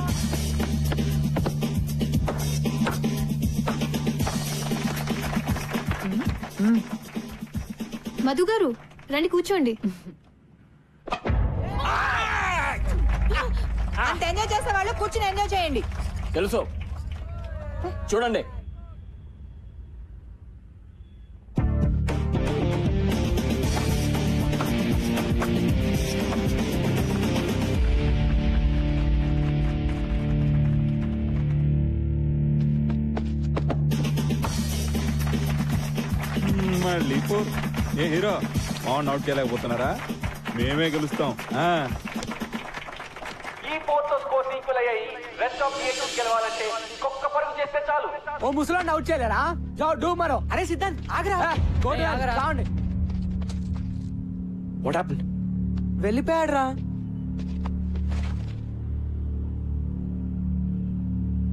Madhu గారు రండి కూర్చోండి. అంత ఎంజాయ్ చేసే వాళ్ళు కూర్చుని ఎంజాయ్ చేయండి. తెలుసు చూడండి. మళ్ళీ ఏ హీరో ఆన్ అవుట్ చేయలేకపోతున్నారా? మేమే గెలుస్తాం. ఈ ఫోర్త్ స్కోర్స్ ఈక్వల్ అయ్యాయి. రెస్ట్ ఆఫ్ టీమ్స్ గెలవాలంటే ఇంకొక పరుగు చేస్తే చాలు. ఓ ముసలాన్ని అవుట్ చేయలేరా? జావ్ డూ మరో. అరే సిద్ధాంత్ ఆగరా. కావండి. What happened? వెళ్ళిపోయాడు రా.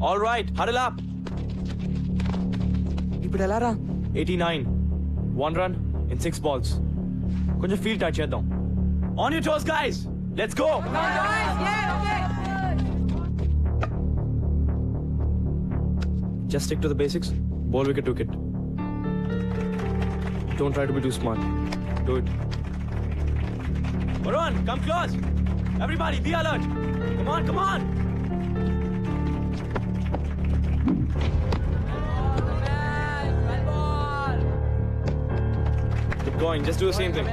All right, huddle up. ఇప్పుడు ఎలా రా? 89. 1 run in 6 balls. కొంచెం ఫీల్డ్ టచ్ చేద్దాం. On your toes, guys. Let's go. Just stick to the basics. Ball wicket, wicket. Don't try to be too smart. Do it. Varun, come close. Everybody, be alert. Come Come on, come on. Keep going. Just do the same thing.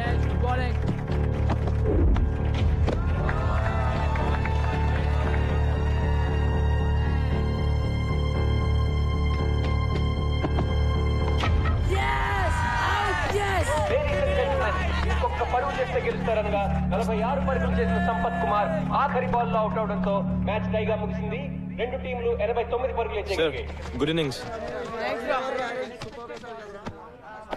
ఇంకొక పరుగు చేస్తే గెలుస్తారనగా 46 పరుగులు చేసిన సంపత్ కుమార్ ఆఖరి బాల్ లో అవుట్ అవడంతో మ్యాచ్ టైగా ముగిసింది. రెండు టీంలు 89 పరుగులు Sir, good innings.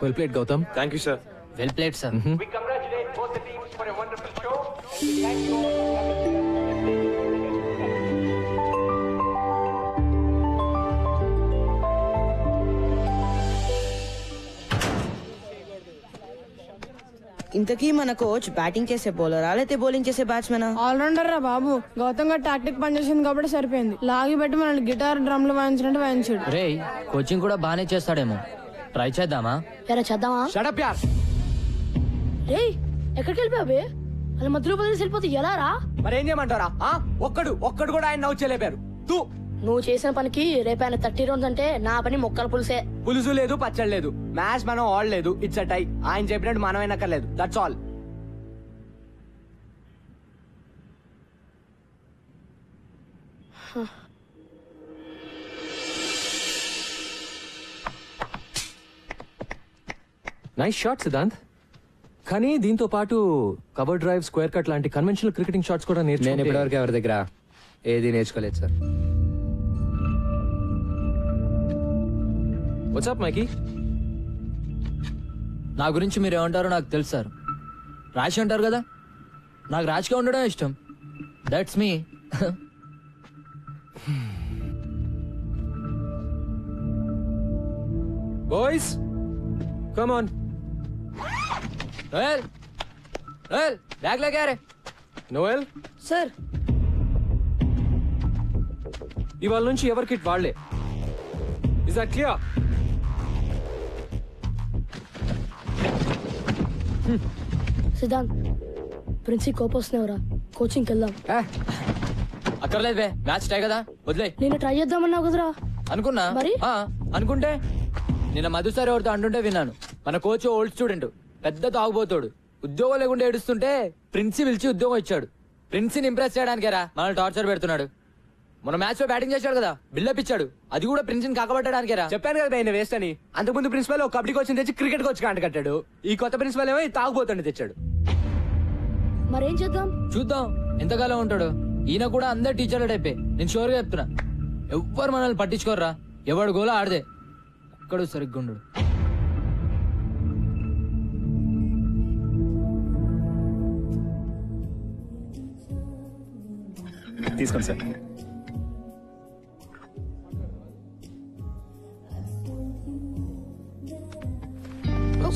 Well played, Gautam. Thank you, sir. Well played, sir. We congratulate both the teams for a wonderful show. Thank you. ఇంతకీ మన కోచ్ బ్యాటింగ్ చేసే బౌలరా లేకపోతే బౌలింగ్ చేసే బ్యాట్స్మెనా? ఆల్రౌండర్ రా బాబు. గౌతమ్ గారు టాక్టిక్ పనిచేసింది కాబట్టి సరిపోయింది. లాగి పెట్టి మనల్ని గిటార్ డ్రమ్లు వాయించినట్టు వాయించాడు. రే కోచింగ్ కూడా బానే చేస్తాడేమో. ట్రై చేద్దామా? చేద్దామా? షట్ అప్ యార్. రే ఎక్కడికి వెళ్ళిపోయావే? అలా మధ్యలో బదిలేసి వెళ్ళిపోతే ఎలా రా? మరేం చేయమంటారా? ఒక్కడు కూడా ఆయన నవ్వు చేయలేపారు. నువ్వు చేసిన పనికి రేపు ఆయన 30 రన్స్ అంటే నా పని మొక్కల పులుసే. పులుసు లేదు, పచ్చడి లేదు, మ్యాచ్ మనం ఆడలేదు. It's a tie. ఆయన చెప్పినట్టు మనం వినక్కర్లేదు. That's all. Nice shot Siddhant. కానీ దీంతో పాటు కవర్ డ్రైవ్, స్క్వేర్ కట్ లాంటి కన్వెన్షనల్ క్రికెటింగ్ షాట్స్ కూడా నేను ఇప్పటివరకు ఎవరి దగ్గర ఏది నేర్చుకోలేదు సార్. వాట్సాప్ మైకీ? నా గురించి మీరు ఏమంటారో నాకు తెలుసు సార్. రాశి అంటారు కదా, నాకు రాశిగా ఉండడం ఇష్టం. That's me. Boys come on. Noel Noel bag లేకే రే. నోయల్ సార్, ఇవాళ నుంచి ఎవరి కిట్ వాళ్లే. Is that clear? సిద్ధాంత్, ప్రిన్సి కోపం వస్తున్నావురా, కోచింగ్కి వెళ్దాం. అక్కర్లేదు బే, మ్యాచ్ టై కదా, వదిలే. నేను ట్రై చేద్దామన్నావు కదరా. అనుకున్నా మరి అనుకుంటే నిన్న మధుసారి ఎవరితో అంటుంటే విన్నాను. మన కోచ్ ఓల్డ్ స్టూడెంట్, పెద్ద తాగుబోతాడు. ఉద్యోగం లేకుండా ఏడుస్తుంటే ప్రిన్సి పిలిచి ఉద్యోగం ఇచ్చాడు. ప్రిన్సిని ఇంప్రెస్ చేయడానికేరా మనల్ని టార్చర్ పెడుతున్నాడు. మన మ్యాచ్ లో బ్యాటింగ్ చేశాడు కదా, బిల్డప్ ఇచ్చాడు. అది కూడా ప్రిన్సిని కాకబట్టడానికేరా. చెప్పాను కదా ఆయన వేస్ట్ అని. అంతకుముందు ప్రిన్సిపల్ ఒక కబడ్డీ కోచ్ తెచ్చి క్రికెట్ కోచ్ కాంట కట్టాడు. ఈ కొత్త ప్రిన్సిపల్ ఏమో తాగుబోతుండే తెచ్చాడు. మరేం చేద్దాం? చూద్దాం ఎంతకాలం ఉంటాడు. ఈయన కూడా అందరు టీచర్ల టైపే. నేను షూర్ గా చెప్తున్నా, ఎవ్వరు మనల్ని పట్టించుకోర్రా. ఎవడు గోలా ఆడదే, ఒక్కడు సరిగ్గా ఉండడు. తీసుకోండి సార్.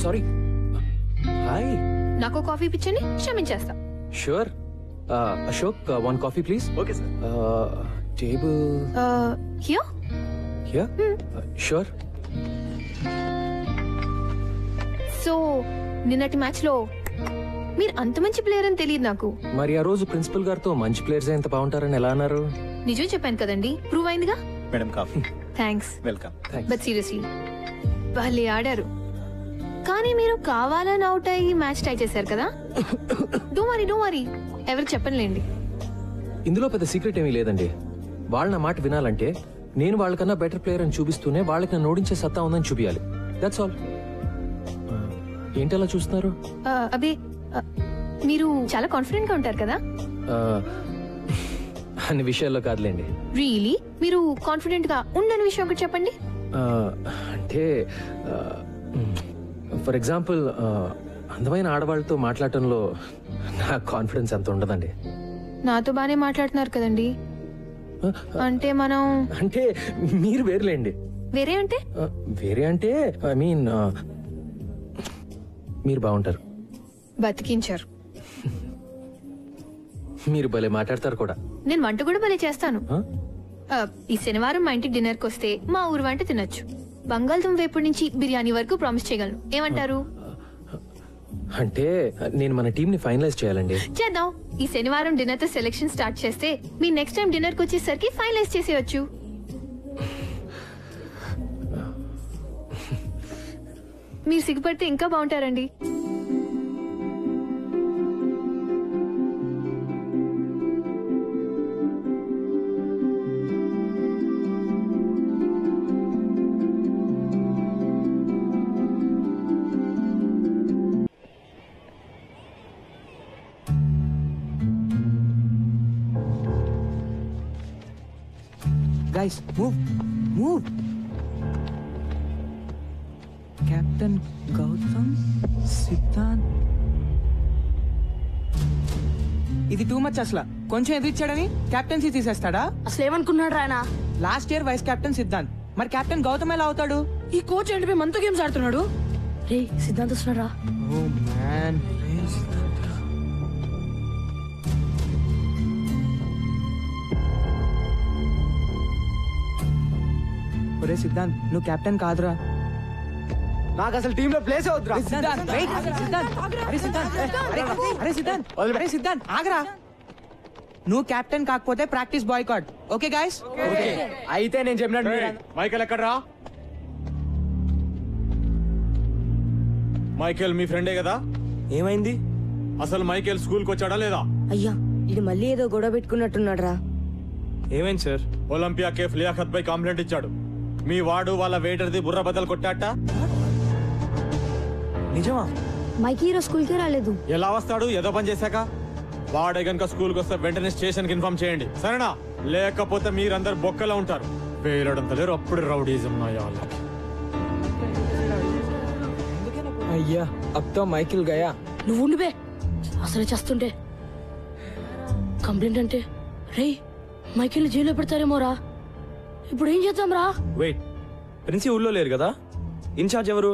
సారీ. హాయ్. నాకు కాఫీ పిచ్చని క్షమించేస్తా. Sure. Ashok, one coffee please. Okay sir. Table here. Here. Sure. So నిన్నటి మ్యాచ్ లో మీరు అంత మంచి ప్లేయర్ అని తెలియదు నాకు. మరి ఆ రోజు ప్రిన్సిపల్ గారితో మంచి ప్లేయర్స్ ఎంత బాగుంటారని ఎలా అన్నారు? నిజం చెప్పాను కదండి, ప్రూవ్ అయిందిగా. Madam coffee. Thanks. Welcome. But seriously వాళ్ళే ఆడారు. కానీ మీరు కావాలని అవుట్ అయ్యి మ్యాచ్ టై చేశారు కదా. డోంట్ వరీ, ఎవరికి చెప్పనులేండి. ఇందులో పెద్ద సీక్రెట్ ఏమీ లేదండి. వాళ్ళ నా మాట వినాలంటే నేను వాళ్ళకన్నా బెటర్ ప్లేయర్ అని చూపిస్తూనే వాళ్ళకి నన్ను ఓడించే సత్తా ఉందని చూపించాలి. That's all. ఏంటి అలా చూస్తున్నారు? అదే మీరు చాలా కాన్ఫిడెంట్ గా ఉంటారు కదా. అన్ని విషయాల్లో కాదులేండి. రియలీ మీరు కాన్ఫిడెంట్ గా ఉండని విషయం ఒకటి చెప్పండి. అంటే ఫర్ ఎగ్జాంపుల్ అందమైన ఆడవాళ్ళతో మాట్లాడటంలో నా కాన్ఫిడెన్స్ అంత ఉండదండి. నాతో బానే మాట్లాడుతున్నారు కదండి. అంటే మనం అంటే మీరు వేరులేండి. వేరే అంటే వేరే అంటే ఐ మీన్ మీరు బాగుంటారు. బతికించారు. మీరు భలే మాట్లాడతారు కూడా. నేను వంట కూడా భలే చేస్తాను. ఈ శనివారం మా ఇంటికి డిన్నర్కి వస్తే మా ఊరు వంట తినొచ్చు. బంగాళదుంప వేపుడు నుంచి బిర్యానీ వరకు ప్రామిస్ చేయగలను. ఏమంటారు? అంటే నేను మన టీం ని ఫైనలైజ్ చేయాలండి. చేద్దాం. ఈ శనివారం డిన్నర్ తో సెలెక్షన్ స్టార్ట్ చేస్తే మీ నెక్స్ట్ టైం డిన్నర్ కి వచ్చేసరికి ఫైనలైజ్ చేసేయచ్చు. మీరు సిగ్గుపడితే ఇంకా బాగుంటారండి. Guys, move. Captain Gautam Siddhant. ఇది టూ మచ్ అసలు. కొంచెం ఎదిరిచ్చాడని కెప్టెన్సీ తీసేస్తాడా? అసలు ఏమనుకున్నాడు ఆయన? Last year vice captain Siddhant, మరి కెప్టెన్ గౌతమ్ ఎలా అవుతాడు? ఈ కోచ్ ఏంటి మనతో గేమ్స్ ఆడుతున్నాడు? రే సిద్ధాంత్ వస్తున్నాడా? Oh man. ఒరే సిద్ధాంత్, నువ్వు కెప్టెన్ కాదురా. నాకు అసలు టీమ్ లో ప్లేస్ అవుతురా. అరే సిద్ధాంత్ ఆగరా. నువ్వు కెప్టెన్ కాకపోతే ప్రాక్టీస్ బాయ్కాట్. Okay guys? అయితే నేను చెప్పినట్టు మైకేల్ ఎక్కడ్రా? మైకేల్ మీ ఫ్రెండే కదా? ఏమైంది? అసలు మైకేల్ స్కూల్ కి వచ్చాడా లేదా? అయ్యా ఇది మళ్ళీ ఏదో గొడవ పెట్టుకున్నట్టున్నాడు రా. ఏమైంది సార్? ఒలింపియా కేఫ్ లియాఖత్ పై కంప్లైంట్ ఇచ్చాడు. మీ వాడు వాళ్ళ వెయిటర్ది బుర్ర బద్దలు కొట్టాట. నిజమా? మైకి హీరో స్కూల్ కి రాలేదు. ఎలా వస్తాడు? ఏదో పని చేశాక. వాడే గనుక స్కూల్ కి వస్తే వెంటనే స్టేషన్ కి ఇన్ఫార్మ్ చేయండి, సరేనా? లేకపోతే మీరందరు బొక్కలో ఉంటారు. వేయడంత లేరు, అప్పుడు రౌడీజం వాళ్ళకి. అయ్యా అబ్తో మైకిల్ గయా. నువ్వు ఉండిపే, అసలు చేస్తుంటే కంప్లైంట్ అంటే రే మైకిల్ జైల్లో పెడతారేమోరా. ఇప్పుడు ఏం చేద్దాం రా? వెయిట్, ప్రిన్సి ఊళ్ళో లేరు కదా? ఇన్ఛార్జ్ ఎవరు?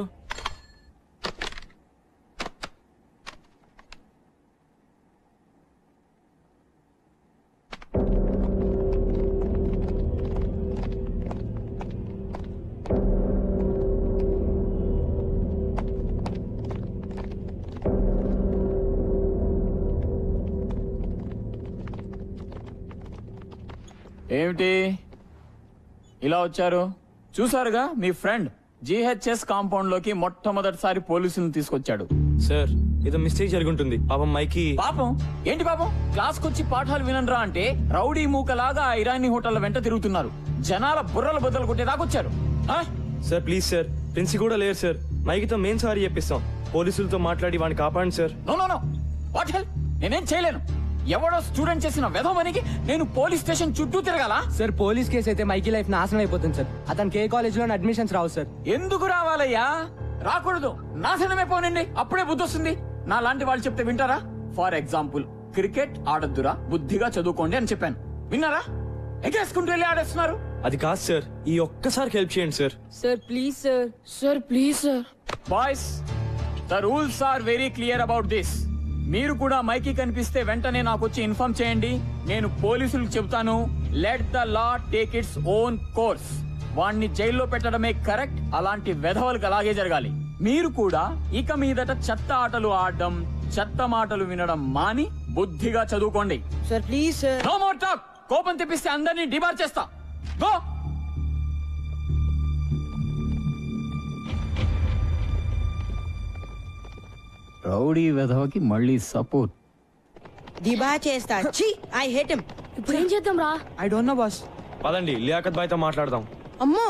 ఏమిటి ఇలా వచ్చారు? చూసారుగా మీ ఫ్రెండ్ జిహెచ్ఎస్ కాంపౌండ్ లోకి మొట్టమొదటిసారి పోలీసులను తీసుకొచ్చాడు. సార్ ఏదో మిస్టేక్ జరుగుంటుంది. పాపం మైకి. పాపం ఏంటి పాపం? క్లాస్ కొచ్చి పాఠాలు వినరా అంటే రౌడీ మూకలాగా ఇరానీ హోటల్ వెంట తిరుగుతున్నారు. జనాల బుర్రలు బద్దలు కొట్టేదాకొచ్చారు. సార్ ప్లీజ్ సార్, ప్రిన్సి కూడా లేరు సార్. మైకితో మేం సారీ చెప్పిస్తాం. పోలీసులతో మాట్లాడి వాడిని కాపాడండి sir. No no no, what help? నేనేం చేయలేను. ఎవడో స్టూడెంట్ చేసిన వెధవనికి నేను పోలీస్ స్టేషన్ చుట్టూ తిరగాల? సార్ పోలీస్ కేసు అయితే మైకి లైఫ్ నాశనం అయిపోతుంది సార్. అతనికి ఏ కాలేజ్ లో అడ్మిషన్స్ రావు సార్. ఎందుకు రావాలయ్యా? రాకూడదు. నాశనమే పోనండి, అప్పుడే బుద్ధి వస్తుంది. నా లాంటి వాళ్ళు చెప్తే వింటారా? ఫర్ ఎగ్జాంపుల్, క్రికెట్ ఆడొద్దురా, బుద్ధిగా చదువుకోండి అని చెప్పాను. విన్నారా? ఎగేసుకుంటూ వెళ్ళి ఆడేస్తున్నారు. అది కాదు సార్, ఈ ఒక్కసారి హెల్ప్ చేయండి sir. Sir please sir. Sir please sir. Boys, the rules are very clear about this. మీరు కూడా మైకి కనిపిస్తే వెంటనే నాకు వచ్చి ఇన్ఫార్మ్ చేయండి. నేను పోలీసులకు చెబుతాను. Let the law take its own course. వాణ్ణి జైల్లో పెట్టడమే కరెక్ట్. అలాంటి వెధవలకు అలాగే జరగాలి. మీరు కూడా ఇక మీదట చెత్త ఆటలు ఆడడం, చెత్త మాటలు వినడం మాని బుద్ధిగా చదువుకోండి. Sir please sir. No more talk. కోపం తెప్పిస్తే అందరినీ డిబార్ చేస్తా. గో. రౌడీ వెధవకి మళ్ళీ సపోర్ట్. దిబా చేస్తా. ఛీ, ఐ హేట్ హిమ్. ఇప్పుడు ఏం చేద్దాం రా? I don't know boss. పదండి లియాఖత్ బాయ్ తో మాట్లాడదాం. అమ్మో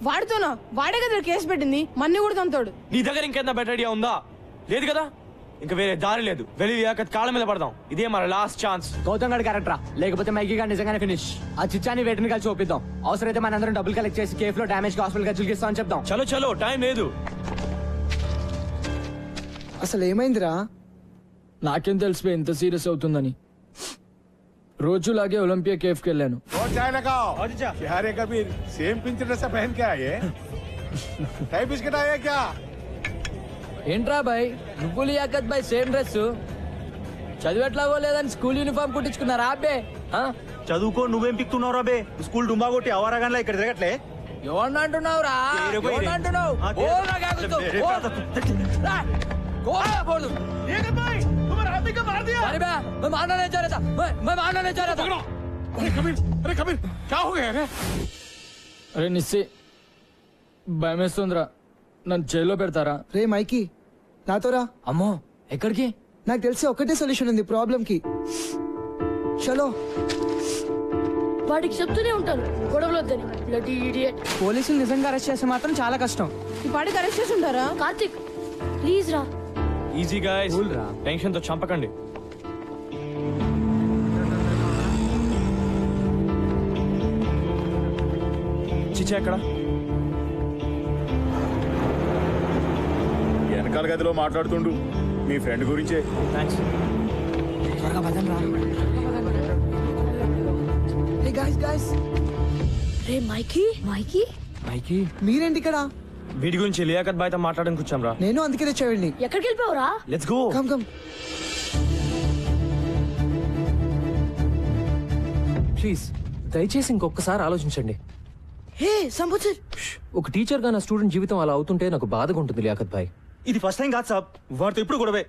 వాడితోనా? వాడే కదా కేసు పెట్టింది, మన్ని కూడా తంతాడు. నీ దగ్గర ఇంకేంత బెటర్ ఐడియా ఉందా? లేదు కదా? ఇంకా వేరే దారి లేదు. వెళ్ళి లియాఖత్ కాళ్ళ మీద పడదాం. ఇదే మన లాస్ట్ ఛాన్స్. గౌతమ్ గడ్ క్యారెక్టరా, లేకపోతే మైకి గారు నిజంగానే ఫినిష్. ఆ చిచ్చాని వేటిని కలిసి చూపిద్దాం. అవసరమైతే మన అందరం డబ్బులు కలెక్ట్ చేసి కేఫ్ లో డామేజ్ హాస్పిటల్ ఖర్చులు ఇస్తామని చెప్దాం. చలో చలో, టైం లేదు. అసలు ఏమైందిరా? నాకేం తెలిసిపోయి ఇంత సీరియస్ అవుతుందని. రోజులాగే ఒలింపియా కేఫ్ కి వెళ్ళాను. ఏంట్రా బాయ్, నువ్వు లియాఖత్ బాయ్ సేమ్ డ్రెస్? చదివేట్లాగో లేదని స్కూల్ యూనిఫామ్ కుట్టించుకున్నారా అబ్బే? చదువుకో, నువ్వేం పిక్తున్నావు రాబే? స్కూల్ డుమ్మా కొట్టి అవరాగానే ఇక్కడ తిరగట్లే. ఎవరిని అంటున్నావు రా? ఎవరిని అంటున్నావు? बोल दूं। तुम्हारा आदमी को मार दिया। अरे मैं मारना नहीं चाह रहा था, मैं मारना नहीं चाह रहा था। अरे कबीर क्या हो गया रे? అరే నిస్సి భయమేస్తుందిరా, నన్ను జైల్లో పెడతారా? రే మైకి నాతో రా. అమ్మో ఎక్కడికి? నాకు తెలిసి ఒకటే సొల్యూషన్ ఉంది ప్రాబ్లం కి. చలో. వాడికి చెప్తూనే ఉంటాను గొడవలు వద్దని. Bloody idiot. పోలీసులు నిజంగా అరెస్ట్ చేస్తే మాత్రం చాలా కష్టం. ఈ పాడికి అరెస్ట్ చేసి ఉంటారా? కార్తిక్ ప్లీజ్ రా. ఈజీ గాయ్స్, టెన్షన్ తో చంపకండి. చిచ్చా ఎక్కడ? వెనకాల గదిలో మాట్లాడుతుండు మీ ఫ్రెండ్ గురించే. థ్యాంక్స్. త్వరగా పదండి రా. Hey guys guys. రే మైకి మైకి మైకి మీరేంటి ఇక్కడ? వీడి గురించి లియాకత్ బాయ్తో మాట్లాడడానికి వచ్చాం రా. నేను అందుకే తెచ్చేవాడిని. ఎక్కడికి వెళ్ళిపోవరా? Let's go. Come come. Please దయచేసి ఇంకొకసారి ఆలోచించండి. హే సంబుచర్, ఒక టీచర్ గా నా స్టూడెంట్ జీవితం అలా అవుతుంటే నాకు బాధగా ఉంటుంది లియాకత్ భాయ్. ఇది ఫస్ట్ టైం కాదు సాబ్, వాడితో ఇప్పుడు గొడవే.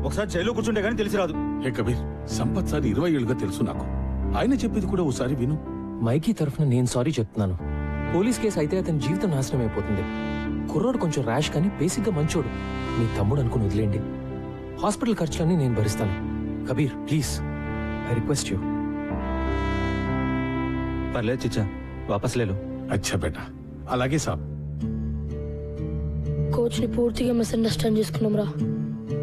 ఒకసారి జైల్లో కూర్చుంటే గానీ తెలిసి రాదు. హే కబీర్, సంపత్ సార్ 20 ఏళ్ళుగా తెలుసు నాకు. ఆయన చెప్పేది కూడా ఒకసారి విను. మైకీ తరఫున నేను సారీ చెప్తున్నాను. పోలీస్ కేసు అయితే అతని జీవితం నాశనం అయిపోతుంది. కుర్రోడు కొంచెం ర్యాష్ కానీ బేసిక్ గా మంచోడు. మీ తమ్ముడు అనుకుని వదిలేండి. హాస్పిటల్ ఖర్చులన్నీ నేను భరిస్తాను. Kabir please, I request you. పర్లేదు చిచ్చా, వాపస్ లేలో. అచ్చా బేటా, అలాగే సాబ్. కోచ్ ని పూర్తిగా మిస్అండర్స్టాండ్ చేసుకున్నాం రా.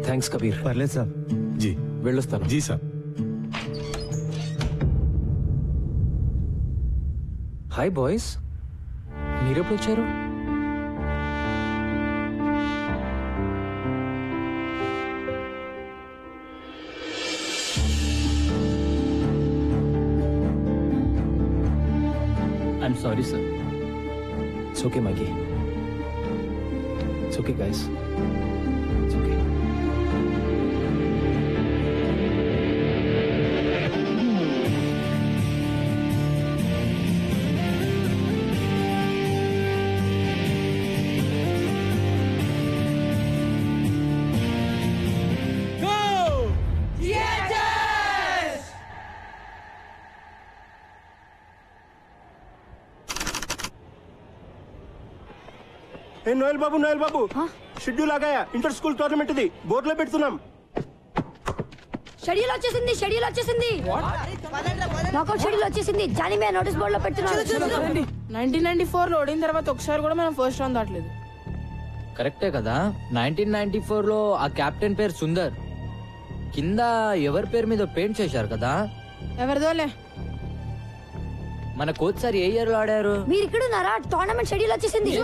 థ్యాంక్స్ కబీర్. పర్లేదు సాబ్. జీ వెళ్ళొస్తాను. జీ సాబ్. హాయ్ బాయ్స్, మీరెప్పుడు వచ్చారు? I'm sorry sir. It's okay, Mikey. It's okay, guys. It's okay. Noel Babu schedule ఆగాయా? ఇంటర్ స్కూల్ టోర్నమెంట్ ఇది బోర్డులో పెడుతున్నాం. షెడ్యూల్ వచ్చేసింది. నాకౌట్ షెడ్యూల్ వచ్చేసింది. జానీ మే నోటీస్ బోర్డు లో పెడుతున్నాడు. 1994 లో ఓడిన తర్వాత ఒకసారి కూడా మనం ఫస్ట్ రౌండ్ దాటలేదు. కరెక్టే కదా. 1994 లో ఆ కెప్టెన్ పేరు సుందర్. కింద ఎవరి పేరు మీద పెయింట్ చేశారు కదా. ఎవరిదోలే. మన కోచ్ సార్ ఏ ఇయర్ లో ఆడారు? మీరు ఇక్కడ ఉన్నారా? టోర్నమెంట్ షెడ్యూల్ వచ్చేసింది.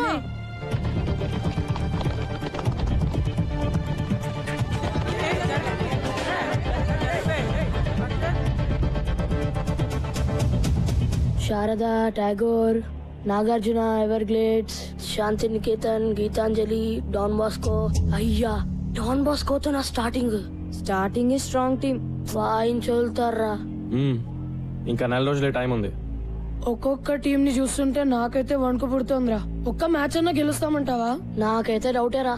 శారదా, టాగోర్, నాగార్జున, ఎవర్గ్లేడ్స్, శాంతి నికేతన్, గీతాంజలి, డాన్ బాస్కో. అయ్యా, డాన్ బాస్కోతో నా స్టార్టింగ్ స్ట్రాంగ్ టీమ్ వాయించోల్తారా. ఇంకా 4 రోజులే టైం ఉంది. ఒక్కొక్క టీం ని చూస్తుంటే నాకైతే వణుకు పుడుతోందిరా. ఒక్క మ్యాచ్ అన్నా గెలుస్తామంటావా? నాకైతే డౌటేరా.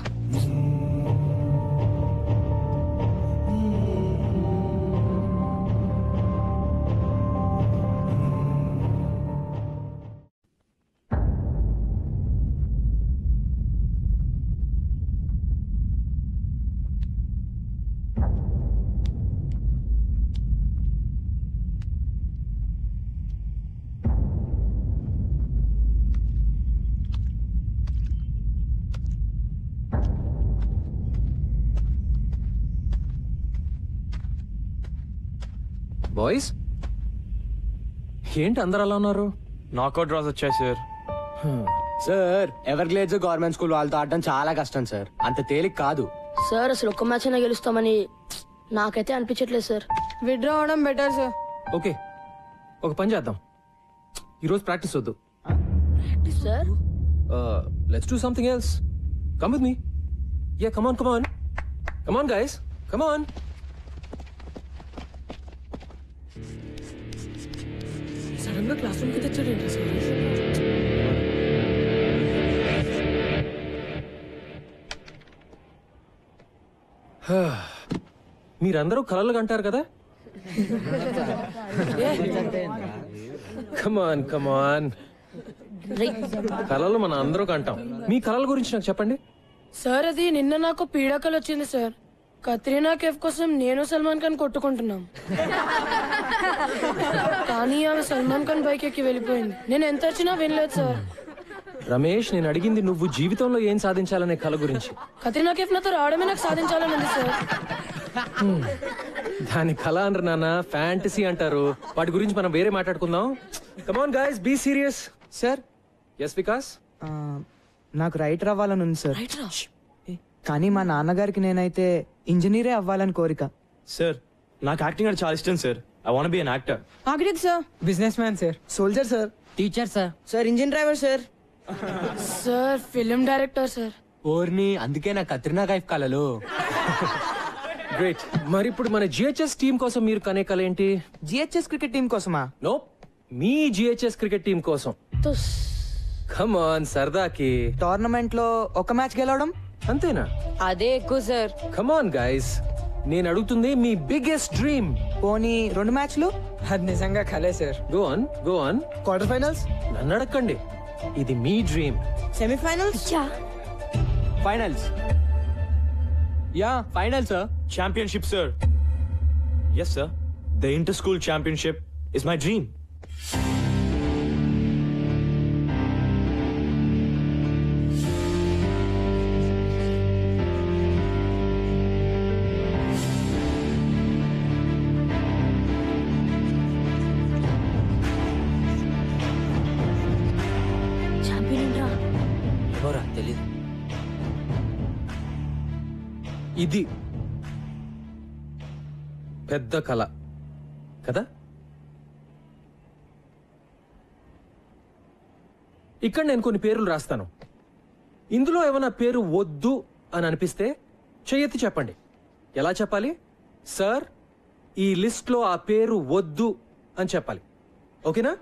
బాయ్స్ ఏంటి అందరు అలా ఉన్నారు? నాకౌట్ డ్రాస్ వచ్చాయి sir. Sir Everglades government school వాళ్ళతో ఆడడం చాలా కష్టం సార్. అంత తేలిక కాదు సార్. అసలు ఒక్క మ్యాచ్ అయినా గెలుస్తామని నాకైతే అనిపించట్లేదు సార్. విత్డ్రా అవడం బెటర్ సార్. ఓకే, ఒక పని చేద్దాం. ఈరోజు ప్రాక్టీస్ వద్దు sir. Let's do something else. Come with me. Yeah, come on guys, come on. Sudden గా క్లాస్ రూమ్ కి తెచ్చాడు సార్. మీరందరూ కలలు కంటారు కదా? కమాన్ కమాన్, కలలు మన అందరూ కంటాం. మీ కలల గురించి నాకు చెప్పండి. సార్ అది నిన్న నాకు పీడకలు వచ్చింది సార్. కత్రీనా కేఫ్ కోసం నేను సల్మాన్ ఖాన్ కొట్టుకుంటున్నాం. కానీ ఆమె సల్మాన్ ఖాన్ బైక్ ఎక్కి వెళ్ళిపోయింది. నేను ఎంత వచ్చినా వినలేదు సార్. రమేష్, నేను అడిగింది నువ్వు జీవితంలో ఏం సాధించాలనే కల గురించి. కత్రీనా కేఫ్ నాతో రావడమే నాకు సాధించాలని ఉంది సార్. దాని కళ అనరు నాన్న, ఫ్యాంటసీ అంటారు. వాటి గురించి మనం వేరే మాట్లాడుకుందాం. Come on guys, be serious. Sir. Yes Vikas. నాకు రైటర్ అవ్వాలని ఉంది సార్. కానీ మా నాన్నగారికి నేనైతే ఇంజనీరే అవ్వాలని కోరిక. సార్, నాకు యాక్టింగ్ అంటే చాలా ఇష్టం sir. I want be an actor. Architect sir. Business man sir. Soldier sir. Teacher sir. Sir engine driver sir. Sir film director sir. ఓర్ని, అందుకే నా కత్రినా కైఫ్ కలలు. గ్రేట్. మరి ఇప్పుడు మన జిహెచ్ఎస్ టీం కోసం మీరు కనే కల ఏంటి? జిహెచ్ఎస్ క్రికెట్ టీం కోసమా? నో, మీ జిహెచ్ఎస్ క్రికెట్ టీం కోసం. కమ్ ఆన్, సరదాకి టోర్నమెంట్ లో ఒక మ్యాచ్ గెలవడం అంతేనా? అదే ఎక్కువ సార్. కమ్ ఆన్ గైస్, నేను అడుగుతుంది మీ బిగ్గెస్ట్ డ్రీమ్. పోనీ 2 మ్యాచ్లు? అది నిజంగా కలే సార్. Go on, go on. Quarter finals? నన్ను అడగండి, ఇది మీ dream. Semifinals? Finals. Ya, final sir. Championship sir. Yes sir, the inter school championship is my dream. తెలీదు. ఇది పెద్ద కళ కదా? ఇక్కడ నేను కొన్ని పేర్లు రాస్తాను. ఇందులో ఏమైనా పేరు వద్దు అని అనిపిస్తే చెయ్యెత్తి చెప్పండి. ఎలా చెప్పాలి? సార్, ఈ లిస్ట్ లో ఆ పేరు వద్దు అని చెప్పాలి. ఓకేనా?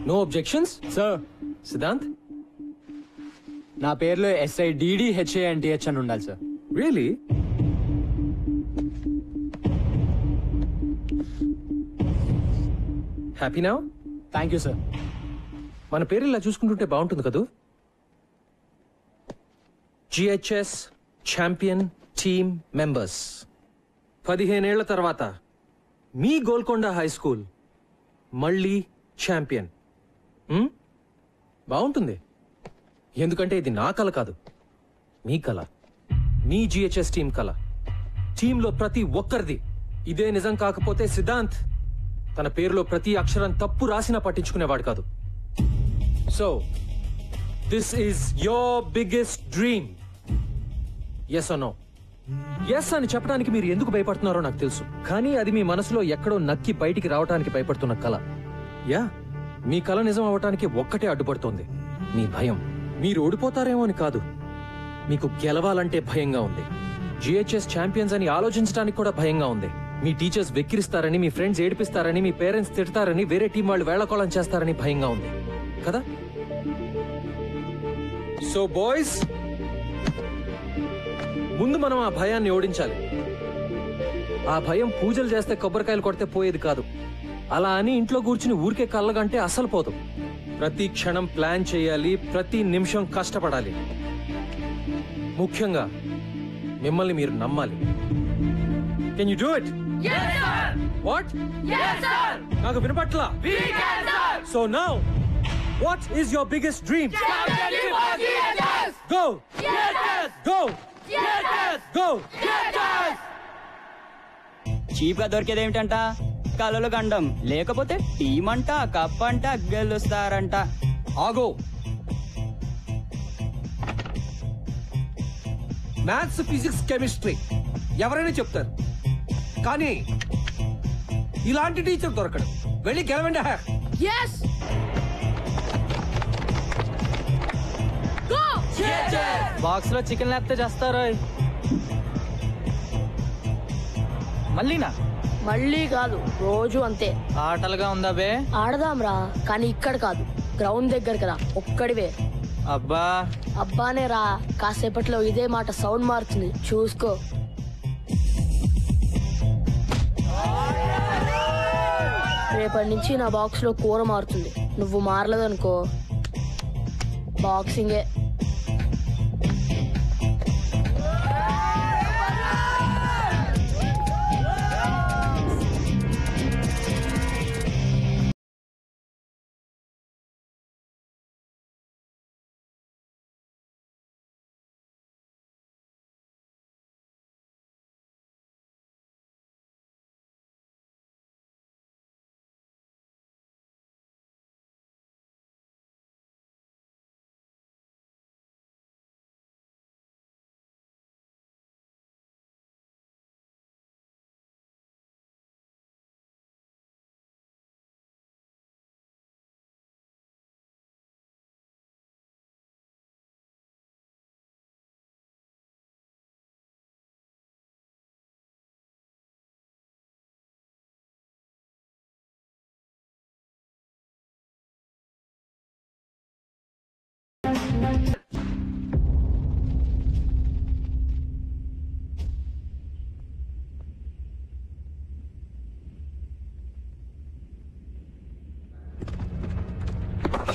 No objections sir. సిద్ధాంత్, నా పేరులో SIDDHANTH అని ఉండాలి sir. Really? Happy now? Thank you sir. మన పేరు ఇలా చూసుకుంటుంటే బాగుంటుంది కదూ? GHS champion team members. 15 ఏళ్ల తర్వాత మీ గోల్కొండ హై స్కూల్ మళ్ళీ ఛాంపియన్. బాగుంటుంది. ఎందుకంటే ఇది నా కల కాదు, మీ కల, మీ జిహెచ్ఎస్ టీం కల. టీంలో ప్రతి ఒక్కరిది. ఇదే నిజం కాకపోతే సిద్ధాంత్ తన పేరులో ప్రతి అక్షరం తప్పు రాసినా పట్టించుకునేవాడు కాదు. So this is your biggest dream. Yes or no? Yes అని చెప్పడానికి మీరు ఎందుకు భయపడుతున్నారో నాకు తెలుసు. కానీ అది మీ మనసులో ఎక్కడో నక్కి బయటికి రావడానికి భయపడుతున్న కల. యా, మీ కల నిజం అవటానికి ఒక్కటే అడ్డుపడుతోంది, మీ భయం. మీరు ఓడిపోతారేమో అని కాదు, మీకు గెలవాలంటే భయంగా ఉంది. జిహెచ్ఎస్ ఛాంపియన్స్ అని ఆలోచించడానికి కూడా భయంగా ఉంది. మీ టీచర్స్ వెక్కిరిస్తారని, మీ ఫ్రెండ్స్ ఏడిపిస్తారని, మీ పేరెంట్స్ తిడతారని, వేరే టీం వాళ్ళు వేళకోళం చేస్తారని భయంగా ఉంది కదా? సో బాయ్స్, ముందు మనం ఆ భయాన్ని ఓడించాలి. ఆ భయం పూజలు చేస్తే కొబ్బరికాయలు కొడితే పోయేది కాదు. అలా అని ఇంట్లో కూర్చుని ఊరికే కళ్ళగంటే అస్సలు పోదు. ప్రతి క్షణం ప్లాన్ చేయాలి, ప్రతి నిమిషం కష్టపడాలి. ముఖ్యంగా మిమ్మల్ని మీరు నమ్మాలి. Can you do it? What? నాకు వినపట్లా. So now what is your biggest dream? Go go go. Cheap గా దొరికేది ఏమిటంట? కలలు గండం, లేకపోతే టీం అంట, కప్ అంట, గెలుస్తారంట. ఆగో. మ్యాథ్స్, ఫిజిక్స్, కెమిస్ట్రీ ఎవరైనా చెప్తారు, కానీ ఇలాంటి టీచర్ దొరకడు. వెళ్ళి గెలవండి. బాక్స్ లో చికెన్ లేకపోతే చేస్తారు. మళ్ళీనా? మళ్ళీ కాదు, రోజు అంతే. ఆటలుగా ఉందా బే? ఆడదాంరా, కానీ ఇక్కడ కాదు, గ్రౌండ్ దగ్గర కదా, ఒక్కడివే. అబ్బా అబ్బానే రా, కాసేపట్లో ఇదే మాట సౌండ్ మారుతుంది, చూసుకో. రేపటి నుంచి నా బాక్స్ లో కూర మారుతుంది. నువ్వు మారలేదనుకో బాక్సింగే.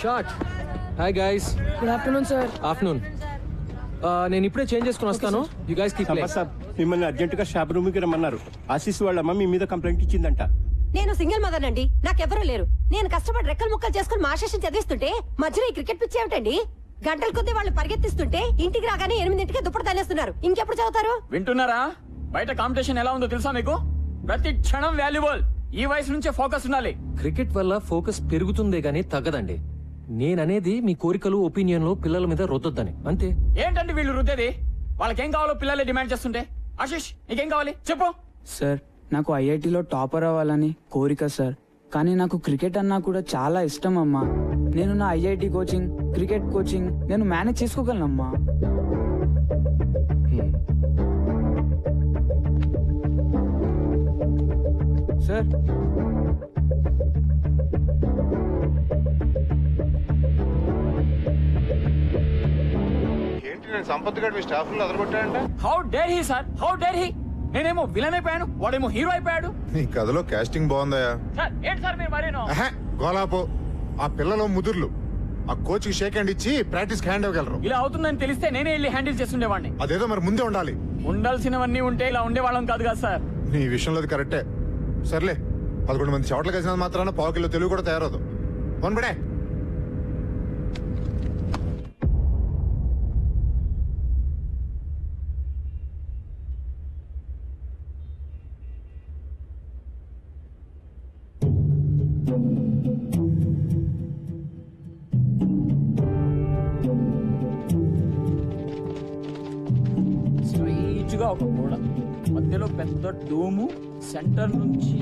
Shot. Hi guys. Good afternoon sir. Afternoon. నేను ఇప్పుడే చేంజ్ చేసుకుని వస్తాను. You guys keep playing. Sir మిమ్మల్ని అర్జెంట్ గా షాప్ రూమ్ కి రమ్మన్నారు. ఆశీస్ వాళ్ళ అమ్మ మీ మీద కంప్లైంట్ ఇచ్చిందంట. నేను సింగిల్ మదర్ అండి, నాకెవరూ లేరు. నేను కష్టపడి రెక్కలు ముక్కలు చేసుకుని మా శేషం చదివిస్తుంటే మధ్యలో ఈ క్రికెట్ పిచ్చి ఏమిటండి? గంటల కొద్దీ వాళ్ళు పరిగెత్తిస్తుంటే ఇంటికి రాగానే 8ంటికే దుప్పటి తనేస్తున్నారు. ఇంకెప్పుడు చదువుతారు? వింటున్నారా? బయట కాంపిటీషన్ ఎలా ఉందో తెలుసా మీకు? ప్రతి క్షణం వాల్యుబుల్. ఈ వయసు నుంచే ఫోకస్ ఉండాలి. క్రికెట్ వల్ల ఫోకస్ పెరుగుతుందే గానీ తగ్గదండి. నేననేది మీ కోరికలు, ఒపీనియన్లు పిల్లల మీద రుద్దొద్దని, అంతే. ఏంటండి వీళ్ళు రుద్దేది? వాళ్ళకేం కావాలో పిల్లలే డిమాండ్ చేస్తుంటే. ఆశీష్ నీకేం కావాలి చెప్పు. సార్ నాకు ఐఐటిలో టాపర్ అవ్వాలని కోరిక సార్, కానీ నాకు క్రికెట్ అన్నా కూడా చాలా ఇష్టం అమ్మా. నేను నా ఐఐటి కోచింగ్, క్రికెట్ కోచింగ్ నేను మేనేజ్ చేసుకోగలనమ్మా. సార్ ఏంటి నేను సంపత్ గారు మీ స్టాఫ్ లో అదరగొట్టాడంట? How dare he sir, how dare he! నేనేమో విలన్ అయిపోయాను, వాడేమో హీరో అయిపోయాడు. నీ కథలో కాస్టింగ్ బాగుందయా? సార్ ఏంటి సార్ మీరు మరేనో? గోలాపో ఆ పిల్లలు ముదుర్లు ఆ కోచ్ కి షేక్ హ్యాండ్ ఇచ్చి ప్రాక్టీస్ హ్యాండ్ ఇవ్వగలరు. ఇలా అవుతుందని తెలిస్తే నేనే వెళ్ళి హ్యాండిల్ చేస్తుండేవాడిని. అదేదో మరి ముందే ఉండాలి. ఉండాల్సినవన్నీ ఉంటే ఇలా ఉండేవాళ్ళం కాదు కదా సార్. నీ విషయంలో అది కరెక్టే. సర్లే 11 మంది చోట్ల కలిసినంత మాత్రాన పావు కిలో తెలుగు కూడా తయారవుదు. పడే స్ట్రైట్ గా ఒక గోడ, మధ్యలో పెద్ద డోము, సెంటర్ నుంచి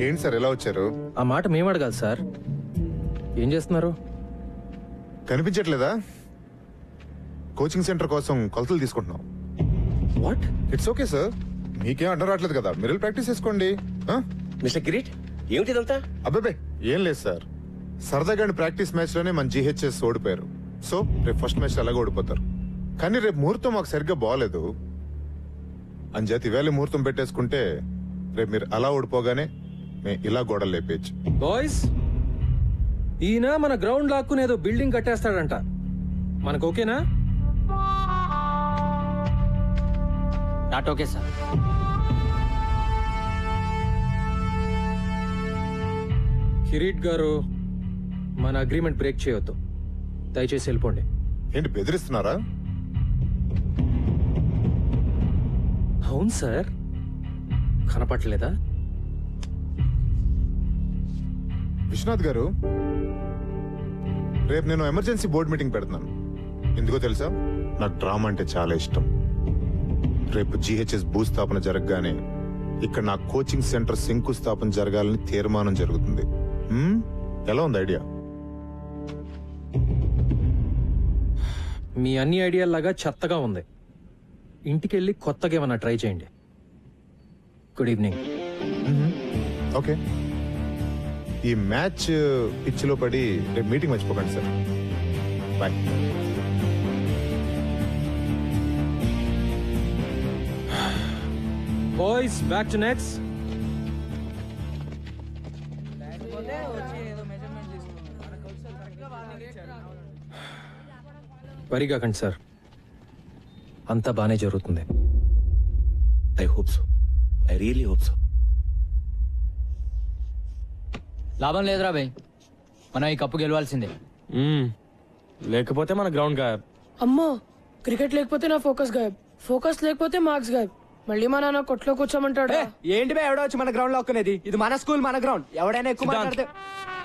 ఏంటి సార్ ఎలా వచ్చారు? ఆ మాట మేము అడగాలి సార్. ఏం చేస్తున్నారు? కనిపించట్లేదా? కోచింగ్ సెంటర్ కోసం కొలతలు తీసుకుంటున్నాం. వాట్? ఇట్స్ ఓకే సార్, మీకేం అడ్డం రావట్లేదు కదా, మీరు ప్రాక్టీస్ చేసుకోండి. మిస్టర్ కిరీట్ ఏమిటి ఇదంతా? అబ్బాబే ఏం లేదు సార్, సరదాగా ప్రాక్టీస్ మ్యాచ్ లోనే మన జీహెచ్ఎస్ ఓడిపోయారు. సో రేపు ఫస్ట్ మ్యాచ్ అలాగే ఓడిపోతారు. కానీ రేపు ముహూర్తం మాకు సరిగ్గా బాగలేదు. అంచేత ఇవాళ ముహూర్తం పెట్టేసుకుంటే రేపు మీరు అలా ఓడిపోగానే మేము ఇలా గోడలు లేపేయచ్చు. బాయ్స్, ఈయన మన గ్రౌండ్ లాక్కుని ఏదో బిల్డింగ్ కట్టేస్తాడంట. మనకు ఓకేనా? Not okay sir. కిరీట్ గారు, మన అగ్రిమెంట్ బ్రేక్ చేయొద్దు. దయచేసి వెళ్ళిపోండి. ఏంటి బెదిరిస్తున్నారా? అవును సార్, కనపట్లేదా? విశ్వనాథ్ గారు, రేపు నేను ఎమర్జెన్సీ బోర్డు మీటింగ్ పెడుతున్నాను. ఎందుకో తెలుసా, నాకు డ్రామా అంటే చాలా ఇష్టం. రేపు GHS భూస్థాపన జరగగానే ఇక్కడ నా కోచింగ్ సెంటర్ శంకుస్థాపన జరగాలని తీర్మానం జరుగుతుంది. ఎలా ఉంది ఐడియా? మీ అన్ని ఐడియాలాగా చెత్తగా ఉంది. ఇంటికెళ్ళి కొత్తగా ఏమన్నా ట్రై చేయండి. Good evening. ఓకే, ఈ మ్యాచ్ పిచ్లో పడి రేపు మీటింగ్ మర్చిపోకండి sir. Bye. Boys, back to nets. వరిగాకండి సార్, అంతా బానే జరుగుతుంది. I hope so, I really hope so. లాభం లేదురా భయ్, మనం ఈ కప్పు గెలవాల్సిందే. లేకపోతే మన గ్రౌండ్ గాయబ్. అమ్మో, క్రికెట్ లేకపోతే నా ఫోకస్ గాయబ్, ఫోకస్ లేకపోతే మార్క్స్ గాయబ్. మళ్ళీ మా నాన్న కొట్లో కూర్చోమంటాడు. ఏంటి బే ఎవడో వచ్చి మన గ్రౌండ్ లో ఒక్కనేది? ఇది మన స్కూల్, మన గ్రౌండ్. ఎవడైనా ఎక్కువ మాట్లాడితే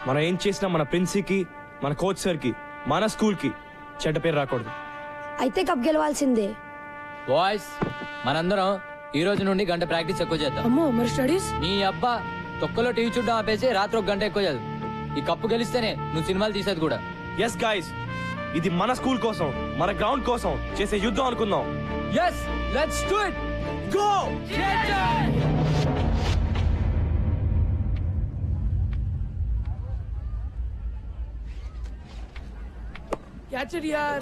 మనం ఏం చేసినా మన ప్రిన్సికి, మన కోచ్ సార్ కి, మన స్కూల్ కి చెడ్డ పేరు రాకూడదు. అయితే కప్ గెలవాల్సిందే. బాయ్స్, మనందరం ఈ రోజు నుండి గంట ప్రాక్టీస్ ఎక్కువ చేద్దాం. అమ్మో, మరి స్టడీస్? నీ అబ్బా, తొక్కలో టీవీ చూడడం ఆపేసి రాత్రి 1 గంట ఎక్కువ చదువు. ఈ కప్పు గెలిస్తేనే నువ్వు సినిమాలు తీసేది కూడా. ఎస్ గైస్, ఇది మన స్కూల్ కోసం, మన గ్రౌండ్ కోసం చేసే యుద్ధం అనుకుందాం. Yes, let's do it. Go! Catch it, yaar.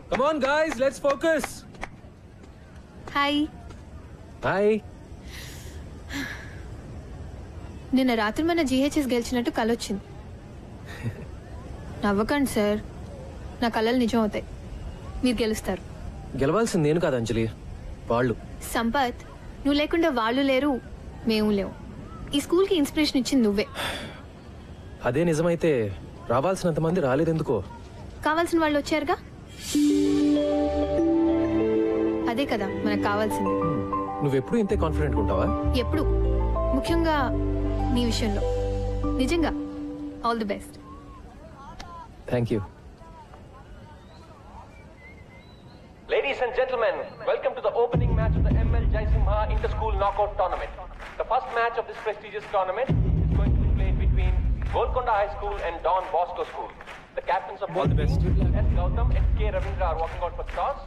Come on guys, let's focus. Hi. Hi. నిన్న రాత్రి మన GHS గెలిచినట్టు కలొచ్చింది. నవ్వకండి సార్, నా కలలు నిజం అవుతాయి. మీరు గెలుస్తారు. గెలవాల్సింది నేను కాదు అంజలి, వాళ్ళు. సంపత్, నువ్వు లేకుండా వాళ్ళు లేరు, మేము లేవు. ఈ స్కూల్కి ఇన్స్పిరేషన్ ఇచ్చింది నువ్వే. అదే నిజమైతే రావాల్సినంత మంది రాలేదెందుకో? కావాల్సిన వాళ్ళు వచ్చారుగా, అదే కదా మనకు కావాల్సింది. నువ్వెప్పుడు ఇంతే కాన్ఫిడెంట్ ఉంటావా? ఎప్పుడు, ముఖ్యంగా నీ విషయంలో. నిజంగా all the best. Thank you. Ladies and gentlemen, welcome to the opening match of the ML Jaisimha Inter-School Knockout Tournament. The first match of this prestigious tournament is going to be played between Golconda High School and Don Bosco School. The captains of both teams, S. Gautam and K. Ravindra, are walking out for toss.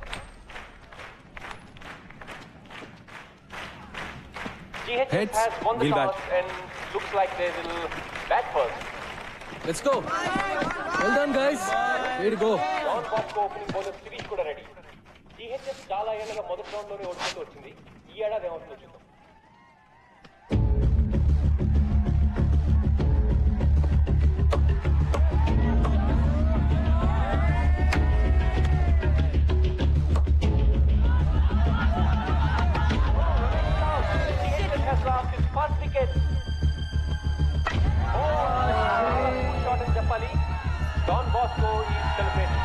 GHS has won the toss and looks like they will bat first. Let's go. Well done guys. Way to go. Don Bosco opening bowler Sirish kuda ready. GHS చాలా ఏళ్ళగా మొదటి రౌండ్ లోనే ఓడిపోతూ వచ్చింది. ఈ ఏడాది ఏమవుతుందో చూద్దాం. GHS has lost its first wicket. Shot అని చెప్పాలి. Don Bosco is celebrating.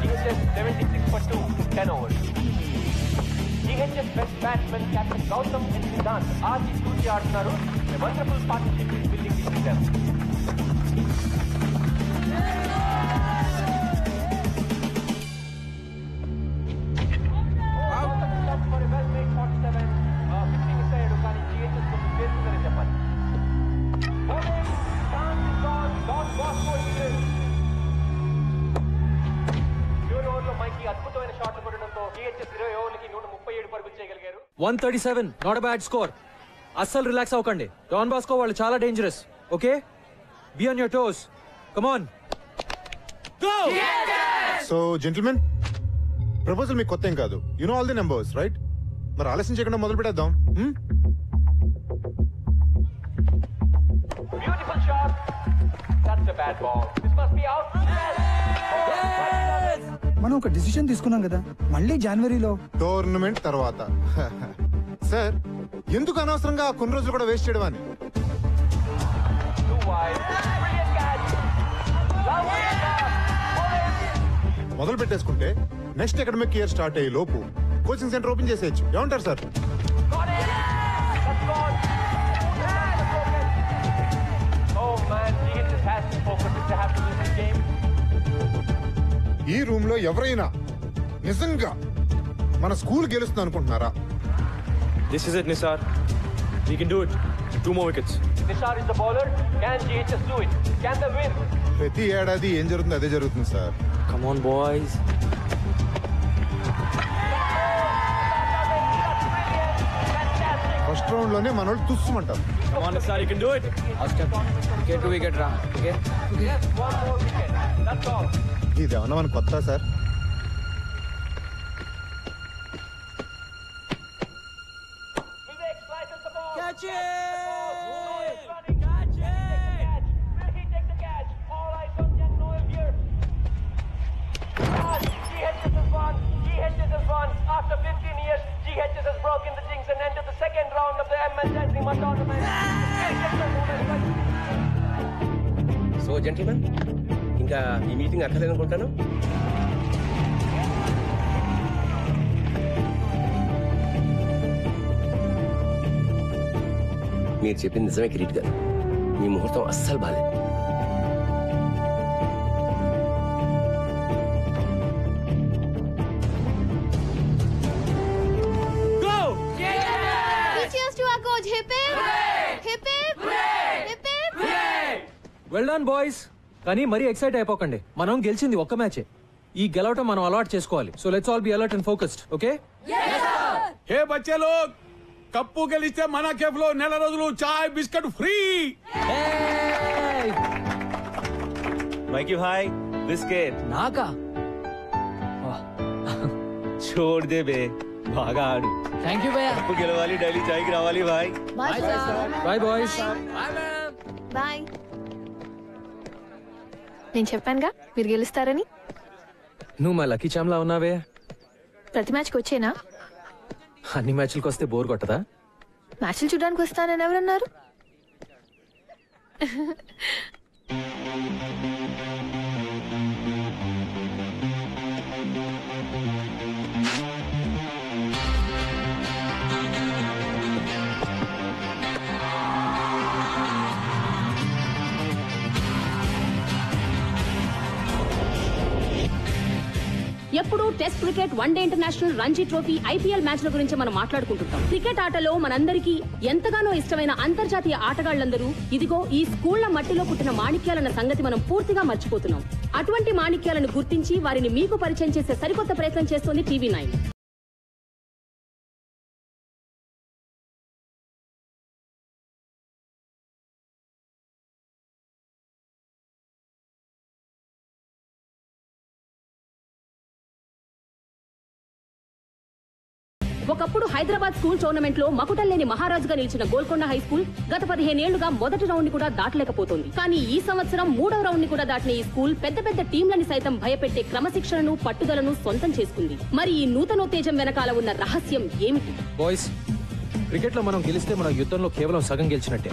GHS 76 for 2, 10 overs. GHS best batsman Captain Gautam and Siddhant ఆర్జీ చూసి ఆడుతున్నారు. A wonderful partnership is building between them. For a well-made 47, pitching ఇస్తాడు కానీ GHS కొంచెం చేస్తుందని చెప్పాలి. Don Bosco is మైకి అద్భుతమైన షాట్లు కొట్టడంతో GHS 20 ఓవర్లకి 137 పరుగులు చేయగలిగారు. 137, నాట్ అ బ్యాడ్ స్కోర్. అస్సలు రిలాక్స్ అవ్వకండి. డాన్ బాస్కో వాళ్ళు చాలా dangerous. Okay, be on your toes. Come on, go! So gentlemen, proposal మీకు కొత్త ఏం కాదు. You know all the numbers right? మరి ఆలస్యం చేయకుండా మొదలు పెట్టేద్దాం. Beautiful shot. That's a bad ball. This must be out. మనం ఒక డిసిషన్ తీసుకున్నాం కదా, మళ్ళీ జనవరిలో టోర్నమెంట్ తర్వాత. సార్, ఎందుకు అనవసరంగా కొన్ని రోజులు కూడా వేస్ట్ చేయడం అని? మొదలు పెట్టేసుకుంటే నెక్స్ట్ అకాడమిక్ ఇయర్ స్టార్ట్ అయ్యే లోపు కోచింగ్ సెంటర్ ఓపెన్ చేసేయచ్చు. ఏమంటారు సార్? ఈ రూమ్ లో ఎవరైనా నిజంగా మన స్కూల్ గెలుస్తుంది అనుకుంటున్నారా? This is it, Nisar. We can do it. 2 more wickets. Nishar is the bowler. Can GHS do it? Can they win? ప్రతి ఏడాది ఏం జరుగుతుంది అదే జరుగుతుంది sir. Come on, boys. First round లోనే మన వాళ్ళు తుస్సుమంటారు. Come on, Nisar, you can do it. Wicket wicket రా. One more wicket. That's all. ఇది ఏమన్నా మన కొత్త sir? Catch it! Catch it! Will he take the catch? All eyes on young Noel here. GHS has won. GHS has won. After 15 years, GHS has broken the jinx and entered the second round of the ML Jaisima tournament. So gentlemen, ఇంకా ఈ మీటింగ్ అక్కర్లేదనుకుంటాను. మీరు చెప్పింది నిజమే కిరీట్ గారు. మీ ముహూర్తం అస్సలు బాలేదు. Well done boys. కానీ మరీ ఎక్సైట్ అయిపోకండి. మనం గెలిచింది ఒక్క మ్యాచే. ఈ గెలవటం మనం అలవాటు చేసుకోవాలి. So let's all be alert and focused. Okay? Hey బచ్చే లోగ్, కప్పు గెలిస్తే మన కేఫ్ లో నెల రోజులు చాయ్ biscuit free. Mikey bhai, biscuit. నాకా? छोड़ दे बे, బాగా ఆడు. థ్యాంక్ యూ భయ్యా. కప్పు గెలవాలి, డైలీ చాయ్కి రావాలి భాయ్. Bye sir. Bye boys. Bye. నేను చెప్పానుగా మీరు గెలుస్తారని. నువ్వు మా లక్కీ చామ్లా ఉన్నావే. ప్రతి మ్యాచ్కి వచ్చేనా? అన్ని మ్యాచ్లకు వస్తే బోర్ కొట్టదా? మ్యాచ్లు చూడడానికి వస్తానని ఎవరన్నారు? ఎప్పుడు test cricket, one day international, Ranji trophy, IPL మ్యాచ్ల గురించి మనం మాట్లాడుకుంటుంటాం. క్రికెట్ ఆటలో మనందరికీ ఎంతగానో ఇష్టమైన అంతర్జాతీయ ఆటగాళ్లందరూ ఇదిగో ఈ స్కూళ్ల మట్టిలో పుట్టిన మాణిక్యాలన్న సంగతి మనం పూర్తిగా మర్చిపోతున్నాం. అటువంటి మాణిక్యాలను గుర్తించి వారిని మీకు పరిచయం చేసే సరికొత్త ప్రయత్నం చేస్తోంది టీవీ9. ఒకప్పుడు హైదరాబాద్ స్కూల్ టోర్నమెంట్ లో మకుటల్లేని మహారాజుగా నిలిచిన గోల్కొండ హై స్కూల్ గత 15 ఏళ్లుగా మొదటి రౌండ్ ని కూడా దాటలేకపోతోంది. కానీ ఈ సంవత్సరం 3వ రౌండ్ ని కూడా దాటిన ఈ స్కూల్ పెద్ద పెద్ద టీంలని సైతం భయపెట్టే క్రమశిక్షణను, పట్టుదలను సొంతం చేసుకుంది. మరి ఈ నూతనోత్తేజం వెనకాల ఉన్న రహస్యం ఏమిటి? బాయ్స్, క్రికెట్ లో మనం గెలిస్తే మన యుద్ధంలో కేవలం సగం గెలిచినట్టే.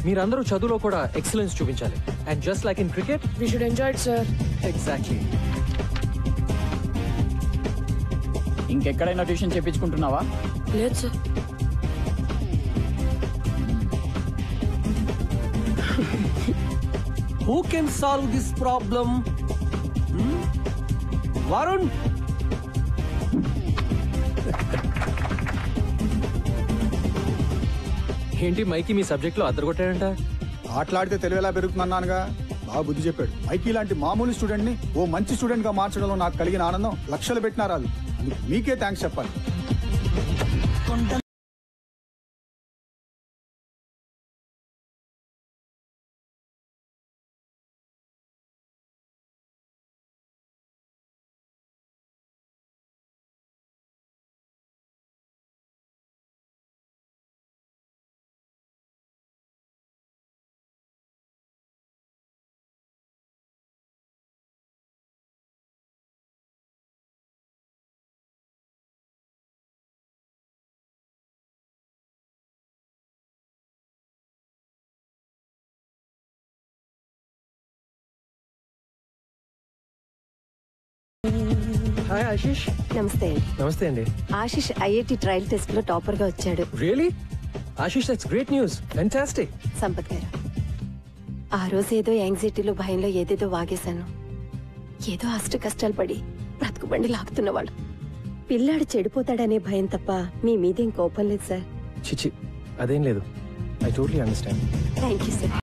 మీరందరూ చదువులో కూడా ఎక్సలెన్స్ చూపించాలి. And just like in cricket we should enjoy it sir. Exactly. ఇంకెక్కడైనా ట్యూషన్ చెప్పించుకుంటున్నావా? లేదు sir. Who can solve this problem? Varun? ఏంటి మైకి మీ సబ్జెక్ట్ లో అద్దరగొట్టాడంట? ఆటలాడితే తెలివి ఎలా పెరుగుతుందన్నానుగా. బాగా బుద్ధి చెప్పాడు. మైకి లాంటి మామూలు స్టూడెంట్ ని ఓ మంచి స్టూడెంట్ గా మార్చడంలో నాకు కలిగిన ఆనందం లక్షలు పెట్టినా రాదు. మీకే థ్యాంక్స్ చెప్పాలి. హాయ్ ఆశీష్. నమస్తే అండి. నమస్తే అండి. ఆశిష్ ఐఐటి ట్రయల్ టెస్ట్ లో టాపర్ గా వచ్చాడు. Really? Ashish, that's great news. Fantastic. Sampath గారు, ఆ రోజు ఏదో యాంగ్జైటీలో భయంలో ఏదేదో వాగేశాను. ఏదో అష్ట కష్టాలు పడి బ్రతుకుబండి లాగుతున్నవాడు. పిల్లాడు చెడిపోతాడనే భయం తప్ప మీ మీదేం కోపం లేదు సార్. చిచి, అదేం లేదు. I totally understand. Thank you sir.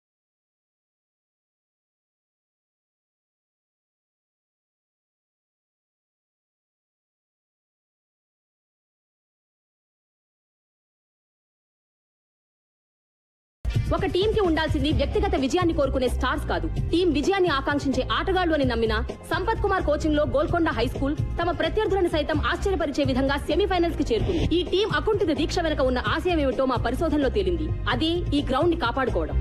ఒక టీం కి ఉండాల్సింది వ్యక్తిగత విజయాన్ని కోరుకునే స్టార్స్ కాదు, టీం విజయాన్ని ఆకాంక్షించే ఆటగాళ్లు అని నమ్మిన సంపత్ కుమార్ కోచింగ్ లో గోల్కొండ హై స్కూల్ తమ ప్రత్యర్థులను సైతం ఆశ్చర్యపరిచే విధంగా సెమీఫైనల్స్ కి చేరుకుంది. ఈ టీం అకుంఠిత దీక్ష వెనుక ఉన్న ఆశయం ఏమిటో మా పరిశోధనలో తేలింది. అదే ఈ గ్రౌండ్ ని కాపాడుకోవడం.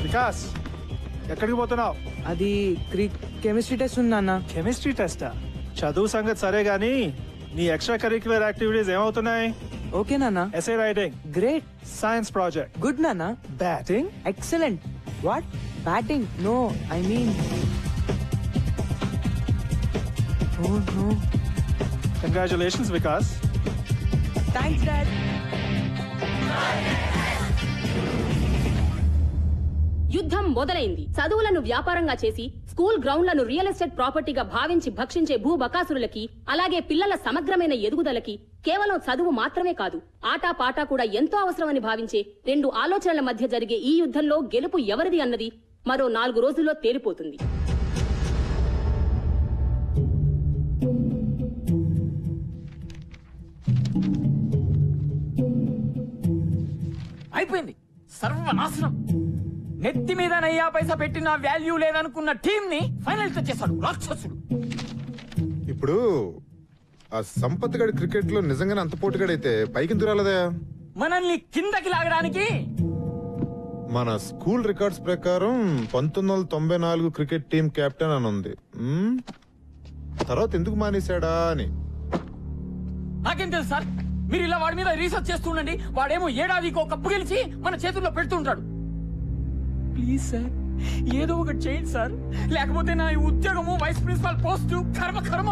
వికాస్, ఎక్కడికి పోతున్నావు? అది కెమిస్ట్రీ టెస్ట్ ఉంది నాన్న. కెమిస్ట్రీ టెస్టా? చదువు సంగతి సరే గానీ నీ ఎక్స్ట్రా కరిక్యులర్ యాక్టివిటీస్ ఏమవుతున్నాయి? ఓకే నాన్న. Essay writing great. Science project good నాన్న. Batting excellent. What? Batting? No, I mean no. Congratulations Vikas. Thanks dad. యుద్ధం మొదలైంది. చదువులను వ్యాపారంగా చేసి స్కూల్ గ్రౌండ్లను రియల్ ఎస్టేట్ ప్రాపర్టీగా భావించి భక్షించే భూబకాసురులకి, అలాగే పిల్లల సమగ్రమైన ఎదుగుదలకి కేవలం చదువు మాత్రమే కాదు, ఆటా పాటా కూడా ఎంతో అవసరమని భావించే రెండు ఆలోచనల మధ్య జరిగే ఈ యుద్ధంలో గెలుపు ఎవరిది అన్నది మరో 4 రోజుల్లో తేలిపోతుంది. అయిపోయింది, సర్వనాశనం. నెత్తి మీద నయ్యా పైసా పెట్టిన వాల్యూ లేదనుకున్న టీం ని ఫైనల్ తెచ్చేశాడు రాక్షసుడు. ఇప్పుడు ఆ సంపత్ గడి క్రికెట్ లో నిజంగానే అంత పోటీగాడైతే పైకి దురాలదా? మనల్ని కిందకి లాగడానికి మన స్కూల్ రికార్డ్స్ ప్రకారం 1994 క్రికెట్ టీం కెప్టెన్ అని ఉంది. తర్వాత ఎందుకు మానేశాడా అని నాకేం తెలుసు సార్. మీరు ఇలా వాడి మీద రీసెర్చ్ చేస్తుండండి. వాడేమో ఏడాదికో కప్పు గెలిచి మన చేతుల్లో పెడుతుంటాడు. ప్లీజ్ సార్, ఏదో ఒకటి చేయండి సార్, లేకపోతే నా ఈ ఉద్యోగము వైస్ ప్రిన్సిపాల్ పోస్ట్ కర్మ.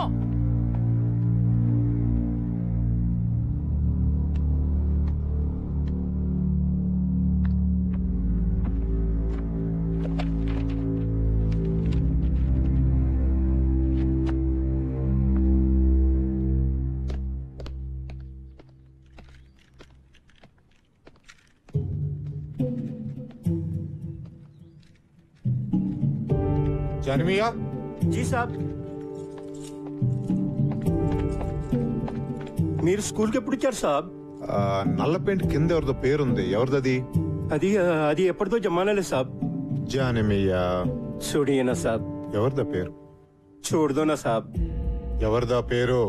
జానమియా. జీ సాబ్. మీరు స్కూల్కి ఎప్పుడు వచ్చారు సాబ్? నల్ల పెయింట్ కింద ఎవరిదో పేరుంది, ఎవరిదది? అది ఎప్పటిదో జమానాలే సాబ్. జానమియా. చూడియనా సాబ్. ఎవరిదా పేరు? చూడదోనా సాబ్. ఎవరిదా పేరు?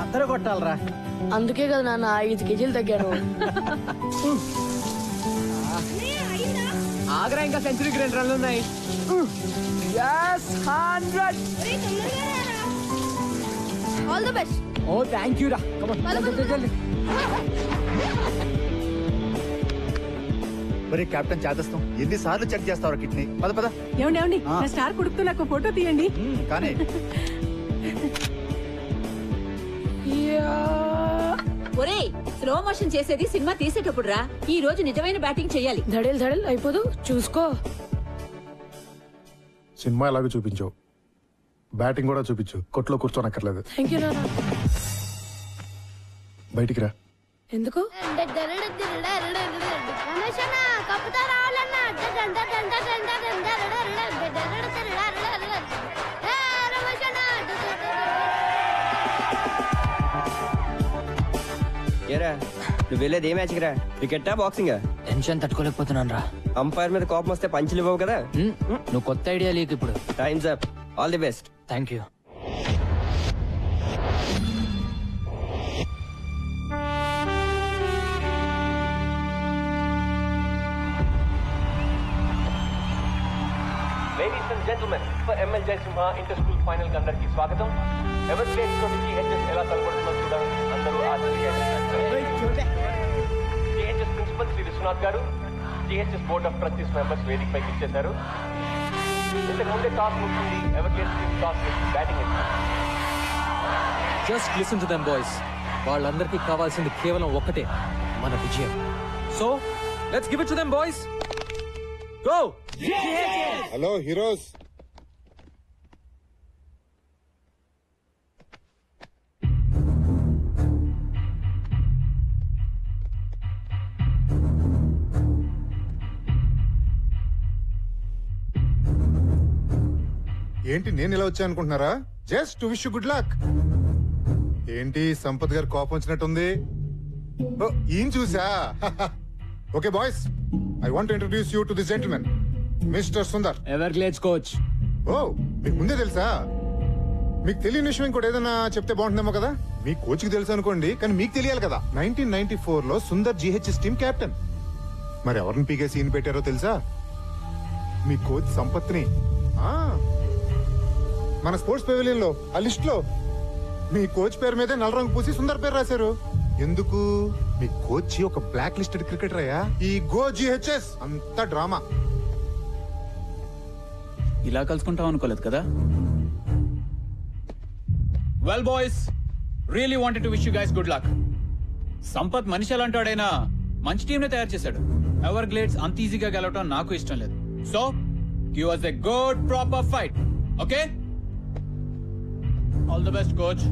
అందరూ కొట్టాలరా. అందుకే కదా నాన్న 5 కేజీలు తగ్గాను. ఆగ్రా ఇంకా సెంచరీకి 2 రన్లు ఉన్నాయి. yes 100. All the best. Oh thank you రా. Come on. మరి కెప్టెన్ చేదస్తాం ఎన్నిసార్లు చెక్ చేస్తావు కిడ్నీ? పద. ఏమండి నా స్టార్ కొడుకుతో నాకు ఫోటో తీయండి. కానీ ఒరే, స్లో మోషన్ చేసేది సినిమా తీసేటప్పుడు రా. ఈ రోజు నిజమైన బ్యాటింగ్ చెయ్యాలి. ధడేల్ అయిపోదు, చూసుకో. సినిమా ఎలాగో చూపించు, బ్యాటింగ్ కూడా చూపించు. కొట్లో కూర్చోనక్కర్లేదు. థ్యాంక్ యూ నాన్న. బయటికి రా. ఎందుకు? ఏరా, నువ్వు వెళ్ళేది ఏ మ్యాచ్కి రా? క్రికెటా బాక్సింగా? టెన్షన్ తట్టుకోలేకపోతున్నాను రా. అంపైర్ మీద కోపం వస్తే పంచులు ఇవ్వవు కదా. నువ్వు కొత్త ఐడియా లేకు ఇప్పుడు. Times up. All the best. Thank you. Ladies and gentlemen, for ML Jaisimha inter-school final కి అందరికీ స్వాగతం. ఎవర్ ప్లేస్ తోటి GHS ఎలా తలపడుతుందో చూడండి. అందరూ GHS ప్రిన్సిపల్ శ్రీ విశ్వనాథ్ గారు, GHS board of trustees members వేదిక పైకి ఇచ్చేశారు. ఇంతకు ముందే టాస్ ముగిసింది. ఎవర్ ప్లేస్ టీమ్ టాస్ చేసి బ్యాటింగ్ ఇస్తారు. Just listen to them boys. వాళ్ళందరికీ కావాల్సింది కేవలం ఒక్కటే, మన విజయం. So let's give it to them boys. Go. Hello heroes. ఏంటి నేను ఇలా వచ్చా అనుకుంటున్నారా? Just to wish you good luck. ఏంటి సంపత్ గారు కోపం వచ్చినట్టుంది? ఈయన చూసా. Okay boys, I want to introduce you to this gentlemen, mister Sundar. Everglades coach. Oh, మీకు ముందే తెలుసా? మీకు తెలియని విషయం ఇంకోటి ఏదైనా చెప్తే బాగుంటుందేమో కదా. మీ కోచ్కి తెలుసు అనుకోండి, కానీ మీకు తెలియాలి కదా. 1994 లో సుందర్ GHS టీమ్ కెప్టెన్. మరి ఎవరిని పీకే సీన్ పెట్టారో తెలుసా? మీ కోచ్ సంపత్ని. మన స్పోర్ట్స్ పెవిలియన్ లో ఆ లిస్ట్ లో మీ కోచ్ పేరు మీదే నల్ల రంగు పూసి సుందర్ పేరు రాశారు. ఎందుకు? మీ కోచ్ ఒక బ్లాక్ లిస్టెడ్ క్రికెటర్ అయ్యా. ఈ గో GHS అంత డ్రామా. ఇలా కలుసుకుంటాం అనుకోలేదు కదా. Well boys, really wanted to wish you guys good luck. Sampath మనిషి ఎలాంటాడైనా మంచి టీం నే తయారు చేశాడు. ఎవర్ గ్లేడ్స్ అంత ఈజీగా గెలవటం నాకు ఇష్టం లేదు. So give us a good proper fight. Okay? All the best, coach.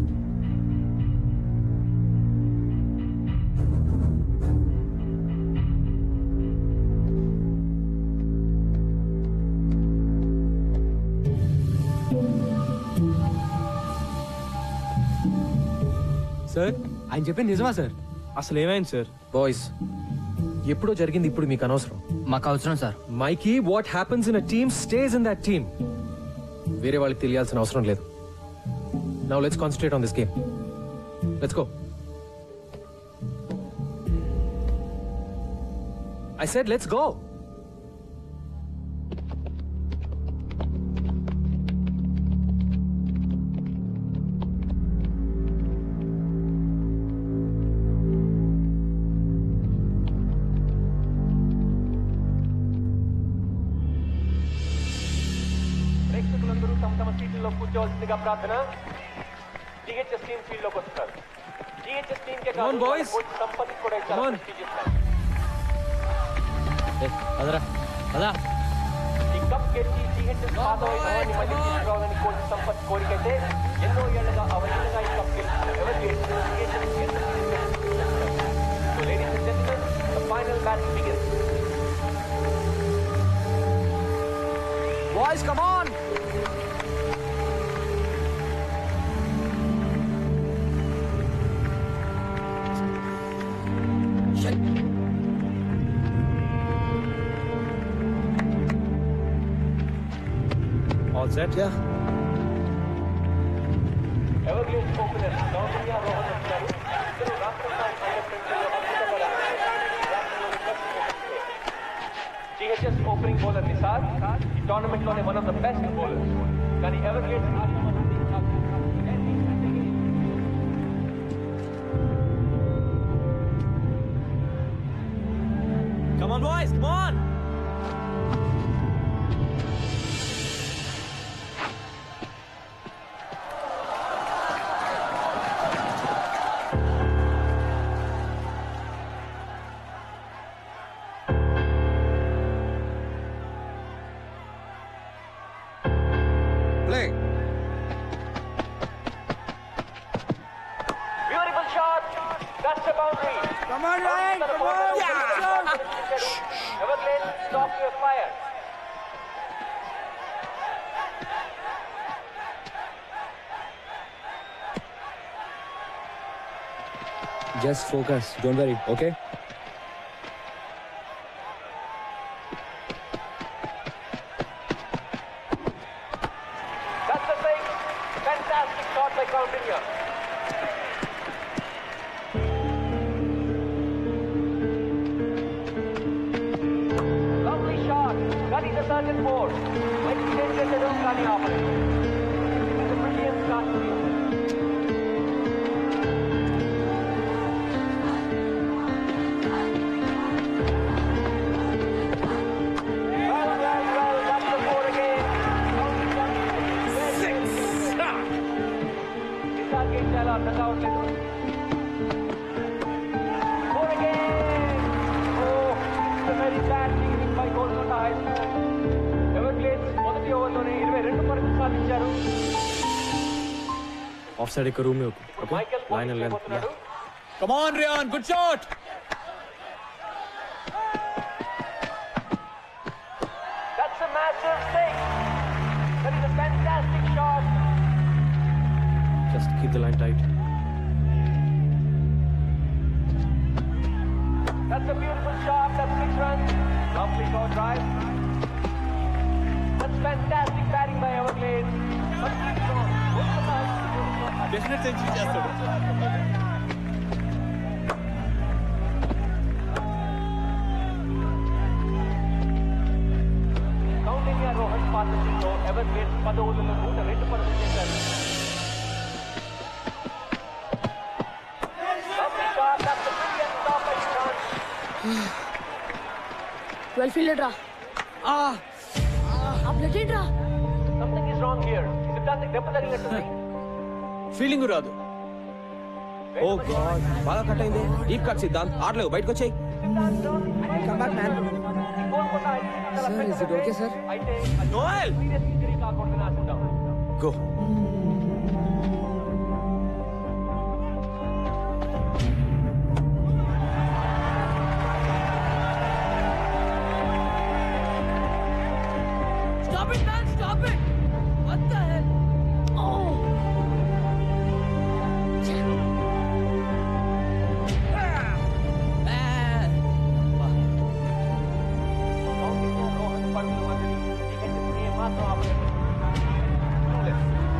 Sir, ఆయన చెప్పింది నిజమా సార్? అసలు ఏమైంది సార్? బాయ్స్, ఎప్పుడో జరిగింది, ఇప్పుడు మీకు అనవసరం. మాకు అవసరం sir. Mikey, what happens in a team stays in that team. వేరే వాళ్ళకి తెలియాల్సిన అవసరం లేదు. Now let's concentrate on this game. Let's go. I said let's go. ప్రేక్షకులందరూ తమ తమ సీట్లలో కూర్చోవలసిందిగా ప్రార్థన. GHS టీమ్ ఫీల్డ్ లోకి వస్తున్నారు. GHS టీమ్ కే కాదు, కోచ్ సంపత్ కూడా చాలా ప్రెస్టీజియస్ మ్యాచ్. అదరా అదా ఈ కప్ గెలిచి GHS పాతవైన మళ్ళీ తీసుకురావాలని కోచ్ సంపత్ కోరికైతే ఎన్నో ఏళ్లుగా అవలీలగా ఈ కప్ గెలుస్తున్న Everglades So ladies and gentlemen, the final match begins. Boys, come on! All set? Yeah. Everglades opener Navanya Rohan వచ్చారు. ఇద్దరు రాష్ట్ర స్థాయి అండర్-20 అద్భుతంగా GHS ఓపెనింగ్ బౌలర్ నిసార్ ఈ టోర్నమెంట్ లోనే one of the best bowlers. కానీ ఎవర్గ్లేడ్స్ ఆశ్రమం Come on boys, come on! Play. Beautiful shot. That's the boundary. Come on, Ryan. Come on. Everglades, stop your fire. Just focus. Don't worry, okay? counting here. Lovely shot. That is the certain board. Let's change it to the running operator. It is a brilliant start to you. చాలా అందంగా ఉండలేదు. Very bad thinking by Golconda high school. Everglades మొదటి ఓవర్లోనే 22 పరుగులు సాధించారు. ఆఫ్ సైడ్ ఇక్కడ room okay line length come on Ryan, good shot. That's a massive six. That is a fantastic shot. Just keep the line tight. That's a beautiful shot. That's 6 runs. Lovely short drive. That's fantastic batting by Everglades. Definite century చేస్తాడు. Counting here Rohan's partnership లో Everglades 10 ఓవర్లలో 102 పరుగులు చేశారు. వెల్ ఫీల్డెడ్ రా. ఆ బ్లడ్ ఏంట్రా? Something is wrong here. Siddhant దెబ్బ తగిలినట్టుంది. ఫీలింగ్ రాదు. ఓ గాడ్, బాగా కట్ అయింది. డీప్ కట్ సిద్ధాంత్, ఆడలేవు, బయటకు వచ్చేయ్. Come back man. Sir is it okay sir? అయితే నోయల్ సీరియస్ ఇంజరీ కాకుండా ఆశిద్దాం. Go. Stop it, man! Stop it! What the hell? Oh!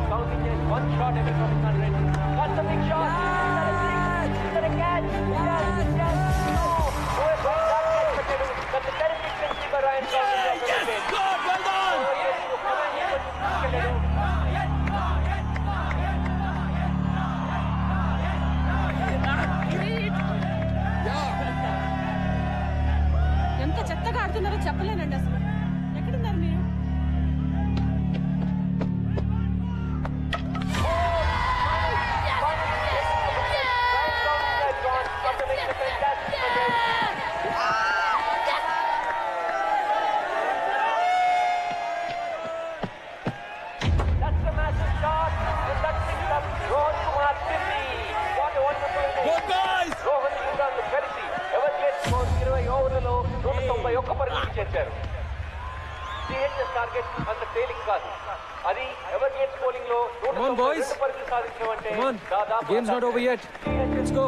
Counting just one shot every 100. That's a big shot. Is that a catch? Yes, yes. No. Oh, a great shot catch పెట్టాడు. That's a terrific century by Ryan Counting. Yes, good. Well done. Oh, yes. ఎంత చెత్తగా ఆడుతున్నారో చెప్పలేనండి అసలు. ఎక్కడున్నారు మీరు? That's a massive shot. And that picks up Rohan Kumar 50. What a wonderful day. Good guys. Rohan Kumar Ferisi. Everglades score 20 ఓవర్లలో 191 పరుగులు చేశారు. సిహెచ్ఎస్ టార్గెట్ అంత తేలిక కాదు. అది ఎవర్గ్లేడ్స్ బౌలింగ్ లో 192 పరుగులు సాధించమంటే దాదాపు games not over yet. Let's go.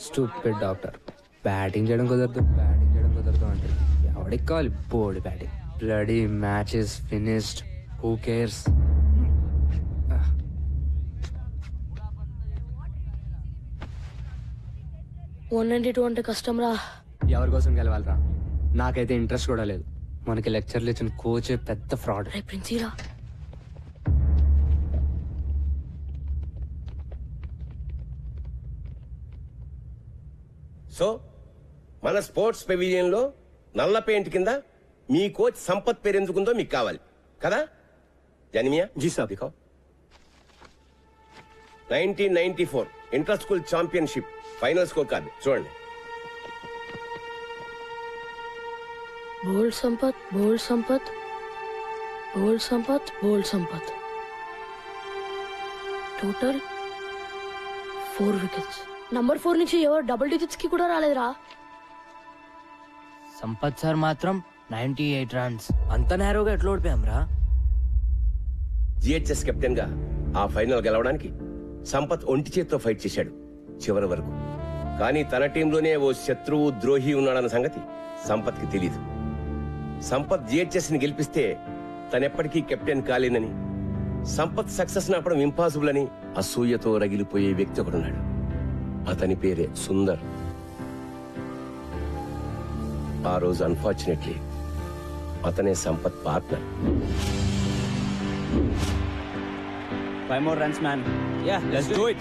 Stupid doctor. Batting చేయడం కుదరదు అంటే ఎవడికి కావాలి board batting. Bloody matches finished, who cares. 192 అంటే కష్టం రా. ఎవరి కోసం గెలవాలరా? నాకైతే ఇంట్రెస్ట్ కూడా లేదు. మనకి లెక్చర్లు ఇచ్చిన కోచే పెద్ద ఫ్రాడ్. ప్రిన్సీరా సో మన స్పోర్ట్స్ పెవిలియన్ లో నల్ల పెయింట్ కింద మీ కోచ్ సంపత్ పేరు ఎందుకుందో మీకు కావాలి కదా? జానిమియా జీ సాబ్. 1994 inter school championship final score card చూడండి. Bowled Sampath, bowled Sampath, bowled Sampath, bowled Sampath. Total 4 wickets. Number 4 నుంచి ఎవరు డబుల్ డిజిట్స్ కి కూడా రాలేదురా. సంపత్ సార్ మాత్రం 98 రన్స్. అంత నేరోగా ఎట్లా ఓడిపోయాం రా? జిహెచ్ఎస్ కెప్టెన్ గా ఆ ఫైనల్ గెలవడానికి సంపత్ ఒంటి చేత్తో ఫైట్ చేశాడు చివరి వరకు. కానీ తన టీంలోనే ఓ శత్రువు ద్రోహి ఉన్నాడన్న సంగతి సంపత్ కి తెలీదు. సంపత్ జిహెచ్ఎస్ ని గెలిపిస్తే తనెప్పటికీ కెప్టెన్ కాలేనని, సంపత్ సక్సెస్ నాపడం ఇంపాసిబుల్ అని అసూయతో రగిలిపోయే వ్యక్తి ఒకడున్నాడు. అతని పేరే సుందర్. ఆ రోజు అన్ఫార్చునేట్లీ అతనే Sampath partner. 5 more runs, man. Yeah, let's do it.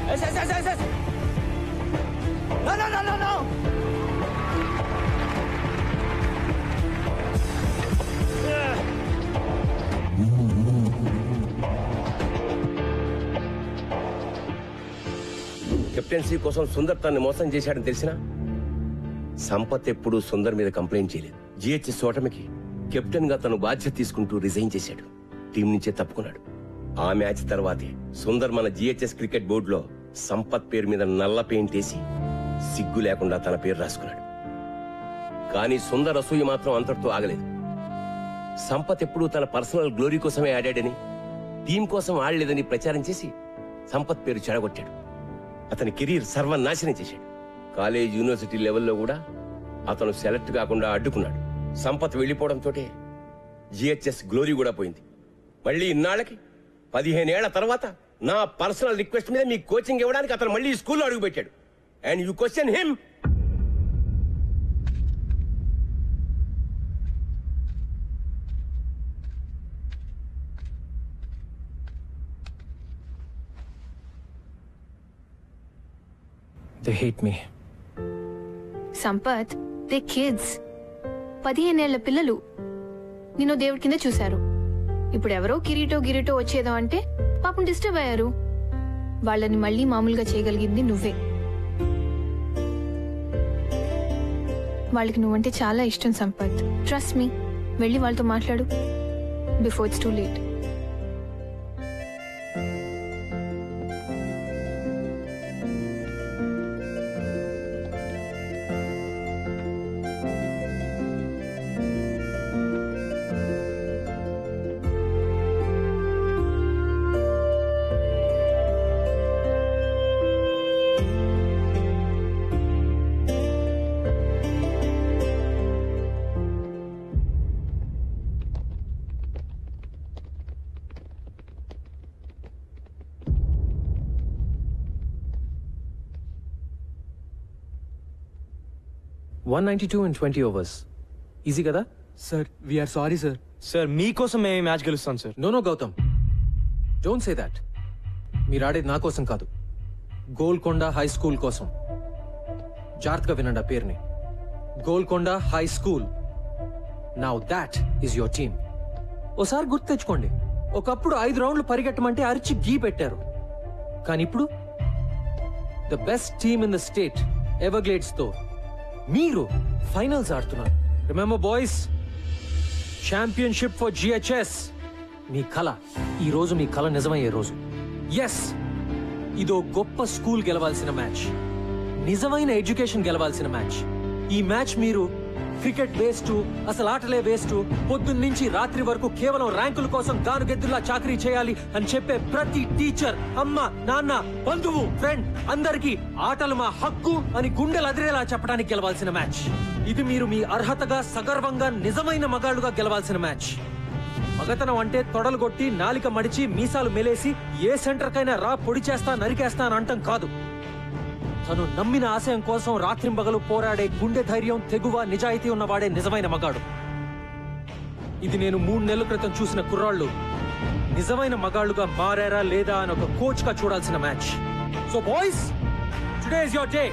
Yes. No. Captaincy కోసం సుందర్ తనని మోసం చేశాడని తెలిసినా సంపత్ ఎప్పుడూ సుందర్ మీద కంప్లైంట్ చేయలేదు. జిహెచ్ఎస్ ఓటమికి కెప్టెన్ గా తను బాధ్యత తీసుకుంటూ రిజైన్ చేశాడు. టీం నుంచే తప్పుకున్నాడు. ఆ మ్యాచ్ తర్వాతే సుందర్ మన జిహెచ్ఎస్ క్రికెట్ బోర్డులో సంపత్ పేరు మీద నల్ల పెయింట్ వేసి సిగ్గు లేకుండా తన పేరు రాసుకున్నాడు. కానీ సుందర్ అసూయ మాత్రం అంతటితో ఆగలేదు. సంపత్ ఎప్పుడూ తన పర్సనల్ గ్లోరీ కోసమే ఆడాడని, టీం కోసం ఆడలేదని ప్రచారం చేసి సంపత్ పేరు చెడగొట్టాడు. అతని కెరీర్ సర్వనాశనం చేశాడు. కాలేజ్, యూనివర్సిటీ లెవెల్లో కూడా అతను సెలెక్ట్ కాకుండా అడ్డుకున్నాడు. సంపత్ వెళ్లిపోవడంతో జిహెచ్ఎస్ గ్లోరీ కూడా పోయింది. మళ్ళీ ఇన్నాళ్ళకి 15 ఏళ్ల తర్వాత నా పర్సనల్ రిక్వెస్ట్ మీద మీ కోచింగ్ ఇవ్వడానికి అతను మళ్ళీ స్కూల్లో అడుగుపెట్టాడు. And you question him. They hate me. Sampath, they kids. 15 ఏళ్ల పిల్లలు నిన్ను దేవుడి కింద చూశారు. ఇప్పుడు ఎవరో కిరీటో వచ్చేదో అంటే పాపం డిస్టర్బ్ అయ్యారు. వాళ్ళని మళ్ళీ మామూలుగా చేయగలిగింది నువ్వే. వాళ్ళకి నువ్వంటే చాలా ఇష్టం సంపత్. Trust me. వెళ్ళి వాళ్ళతో మాట్లాడు before it's too late. $192 in 20 overs. Easy కదా sir? We're sorry sir. Sir మీకోసం మేము మ్యాచ్ గెలుస్తాం sir. No Gautam, don't say that. మీరు ఆడేది నా కోసం కాదు, గోల్కొండ హై స్కూల్ కోసం. జాగ్రత్తగా వినండి ఆ పేరుని, Golconda high school. Now that is your team. ఓసారి గుర్తు తెచ్చుకోండి, ఒకప్పుడు 5 రౌండ్లు పరిగెట్టమంటే అరిచి గీ పెట్టారు. కానీ ఇప్పుడు the best team in the state Everglades తో మీరు ఫైనల్స్ ఆడుతున్నారు. Remember boys, championship for GHS. మీ కళ, ఈ రోజు మీ కళ నిజమయ్యే రోజు. ఎస్, ఇదో గొప్ప స్కూల్ గెలవాల్సిన మ్యాచ్, నిజమైన ఎడ్యుకేషన్ గెలవాల్సిన మ్యాచ్. ఈ మ్యాచ్ మీరు క్రికెట్ వేస్ట్, అసలు ఆటలే వేస్ట్, పొద్దున్న నుంచి రాత్రి వరకు కేవలం ర్యాంకుల కోసం గానుగెద్దులా చాకరీ చేయాలి అని చెప్పే ప్రతి టీచర్, అమ్మ, నాన్న, బంధువు, ఫ్రెండ్ అందరికీ ఆటలు మా హక్కు అని గుండెలు అదిరేలా చెప్పడానికి గెలవాల్సిన మ్యాచ్. ఇది మీరు మీ అర్హతగా, సగర్వంగా, నిజమైన మగాళ్ళుగా గెలవాల్సిన మ్యాచ్. మగతనం అంటే తొడలు కొట్టి, నాలిక మడిచి, మీసాలు మెలేసి ఏ సెంటర్కైనా రా పొడి చేస్తా, నరికేస్తా అని అంటం కాదు. తను నమ్మిన ఆశయం కోసం రాత్రింబగలు పోరాడే గుండె ధైర్యం, తెగువ, నిజాయితీ ఉన్నవాడే నిజమైన మగాడు. ఇది నేను 3 నెలల క్రితం చూసిన కుర్రాళ్ళు నిజమైన మగాళ్ళుగా మారారా లేదా అని ఒక కోచ్ గా చూడాల్సిన match. So boys, today is your day.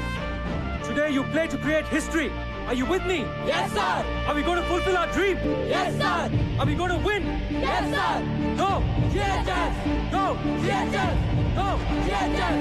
Today you play to create history. Are you with me? Yes, sir. Are we going to fulfill our dream? Yes, sir. Are we going to win? Yes, sir. Go! GHS. Go! GHS. Go! GHS.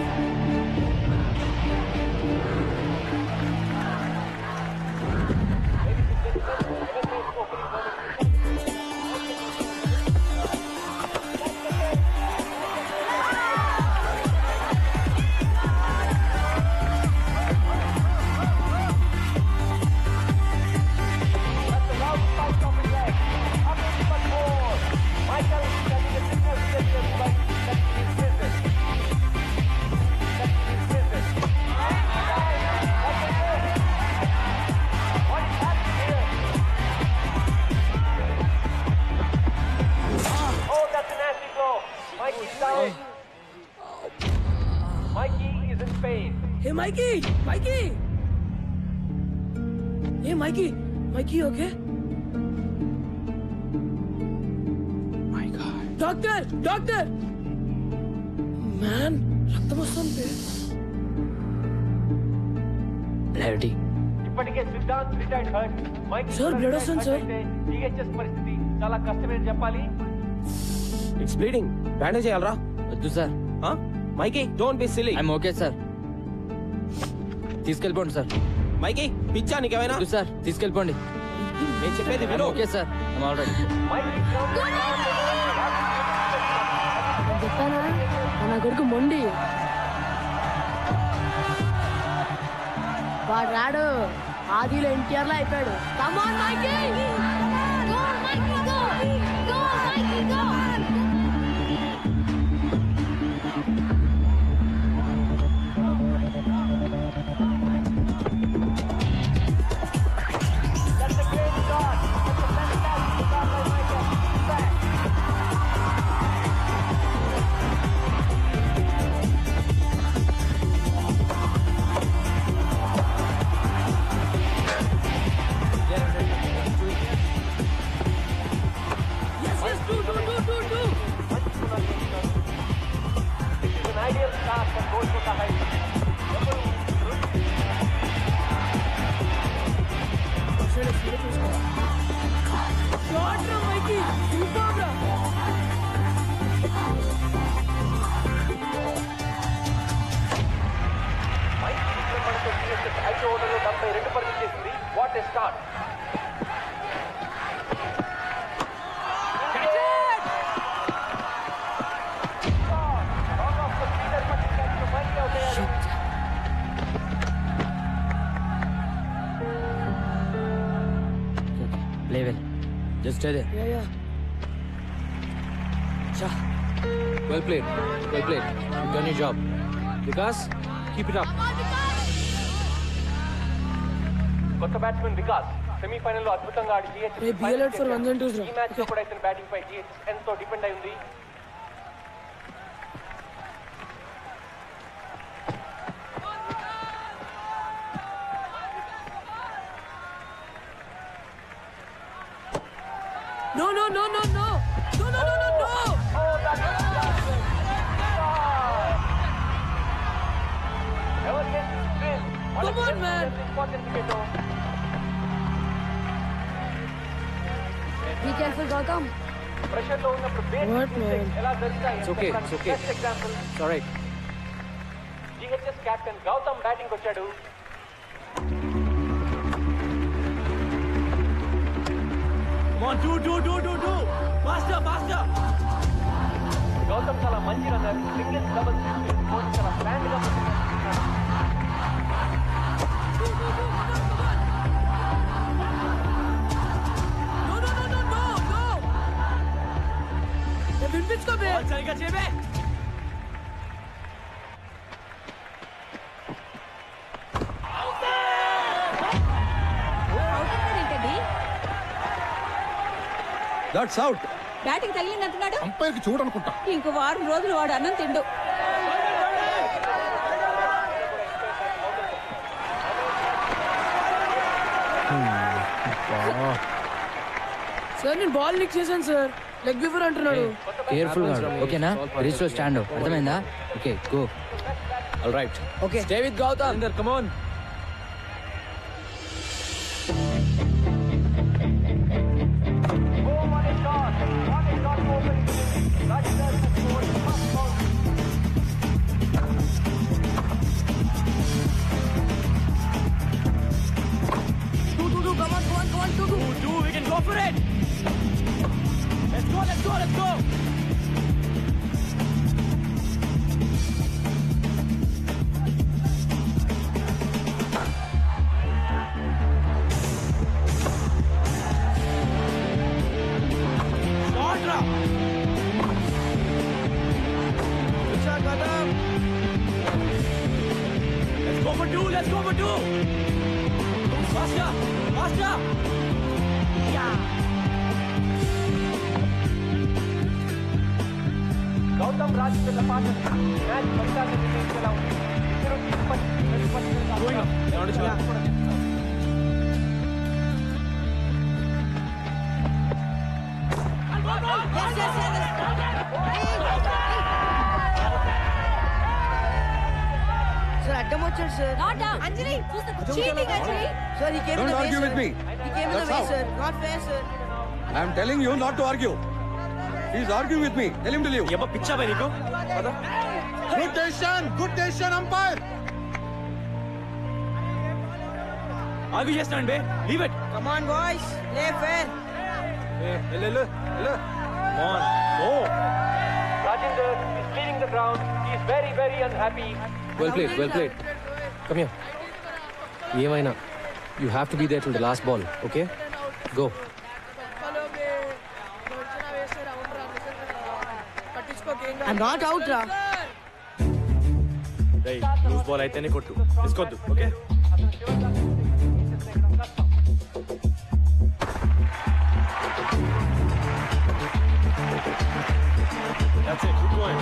Hey Mikey Mikey hey Mikey Mikey okay doctor doctor man రక్తం వస్తుంది ఇప్పటికే Siddhant retired hurt Mike sir blood వస్తుంది సార్ జిహెచ్ఎస్ పరిస్థితి చాలా కష్టమని చెప్పాలి. It's bleeding. బ్యాండేజ్ చేయాలరా? వద్దు sir. Mikey don't be silly. I'm okay sir. తీసుకెళ్ళిపోండి సార్. మైకీ పిచ్చా నీకేమైనా? వద్దు సార్, తీసుకెళ్ళిపోండి. నేను చెప్పేది విను. Okay sir, I'm all right. చెప్పానా నా కొడుకు మొండి వాడు రాడు. ఆదిలో ఎన్టీఆర్ లో అయిపోయాడు. Come on Mikey go Mikey go go Mikey go. What a start! Play well. Just stay there. Yeah. Well played. Well played. You've done your job. Vikas, keep it up. కొత్త బ్యాట్స్మెన్ వికాస్ సెమీఫైనల్ లో అద్భుతంగా ఆడి Hey, be alert for 1 and 2s రా. ఈ మ్యాచ్ లో కూడా ఇతని బ్యాటింగ్ పై జిహెచ్ఎస్ ఎంతో డిపెండ్ అయి ఉంది. No. Come on, man. Be careful, Gautam. Pressure లో ఉన్నప్పుడు What, man? ఎలా జరుగుతాయి? It's okay. It's okay. Best example. It's all right. GHS captain Gautam batting వచ్చాడు. Come on, do. Faster. Gautam చాలా మంచి రన్నర్. సింగిల్స్ డబుల్స్ చాలా ప్లాన్ గా వినిపించుకోబే. సరిగా చేయబే. That's out. బ్యాటింగ్ తగిలిందంటున్నాడు. అంపైర్కి చూడనుకుంటా. ఇంకో వారం రోజులు వాడు అన్నం తిండు. సార్ నేను బాల్ లిక్ చేశాను సార్. లెగ్ బిఫోర్ అంటున్నాడు. కేర్ఫుల్ గా ఓకేనా? రీచ్ లో స్టాండ్ అర్థమైందా? Okay go. All right. Okay stay with Gautam. Come on. Do. We can go for it. Let's go. Let's go for two. Faster. Yeah. Gautam Raj పిల్ల పాట మ్యాచ్ ఫలితాన్ని నిర్ణయించేలా ఉంది. ఇద్దరు టీం Sir, అడ్డం వచ్చాడు sir. Anjali cheating Anjali. Sir, he came in the way, Don't argue sir. with me. He came in the That's way, how. sir. Not fair, sir. I am telling you not to argue. He's arguing with me. Tell him to leave. ఏమో పిచ్చా బై నీకు? Good decision, umpire. ఆర్గ్యూ చేస్తాను బే. Leave it. Come on, boys. Play fair. వెళ్ళు. Come on. Go. Rajinder is leaving the ground. He is very, very unhappy. Well played come here. ఏమైనా you have to be there till the last ball, okay? Go. I'm not out, ra. రేయ్, లూజ్ బాల్ అయితేనే కొట్టు. తీసుకోవద్దు, okay? That's it. Keep going.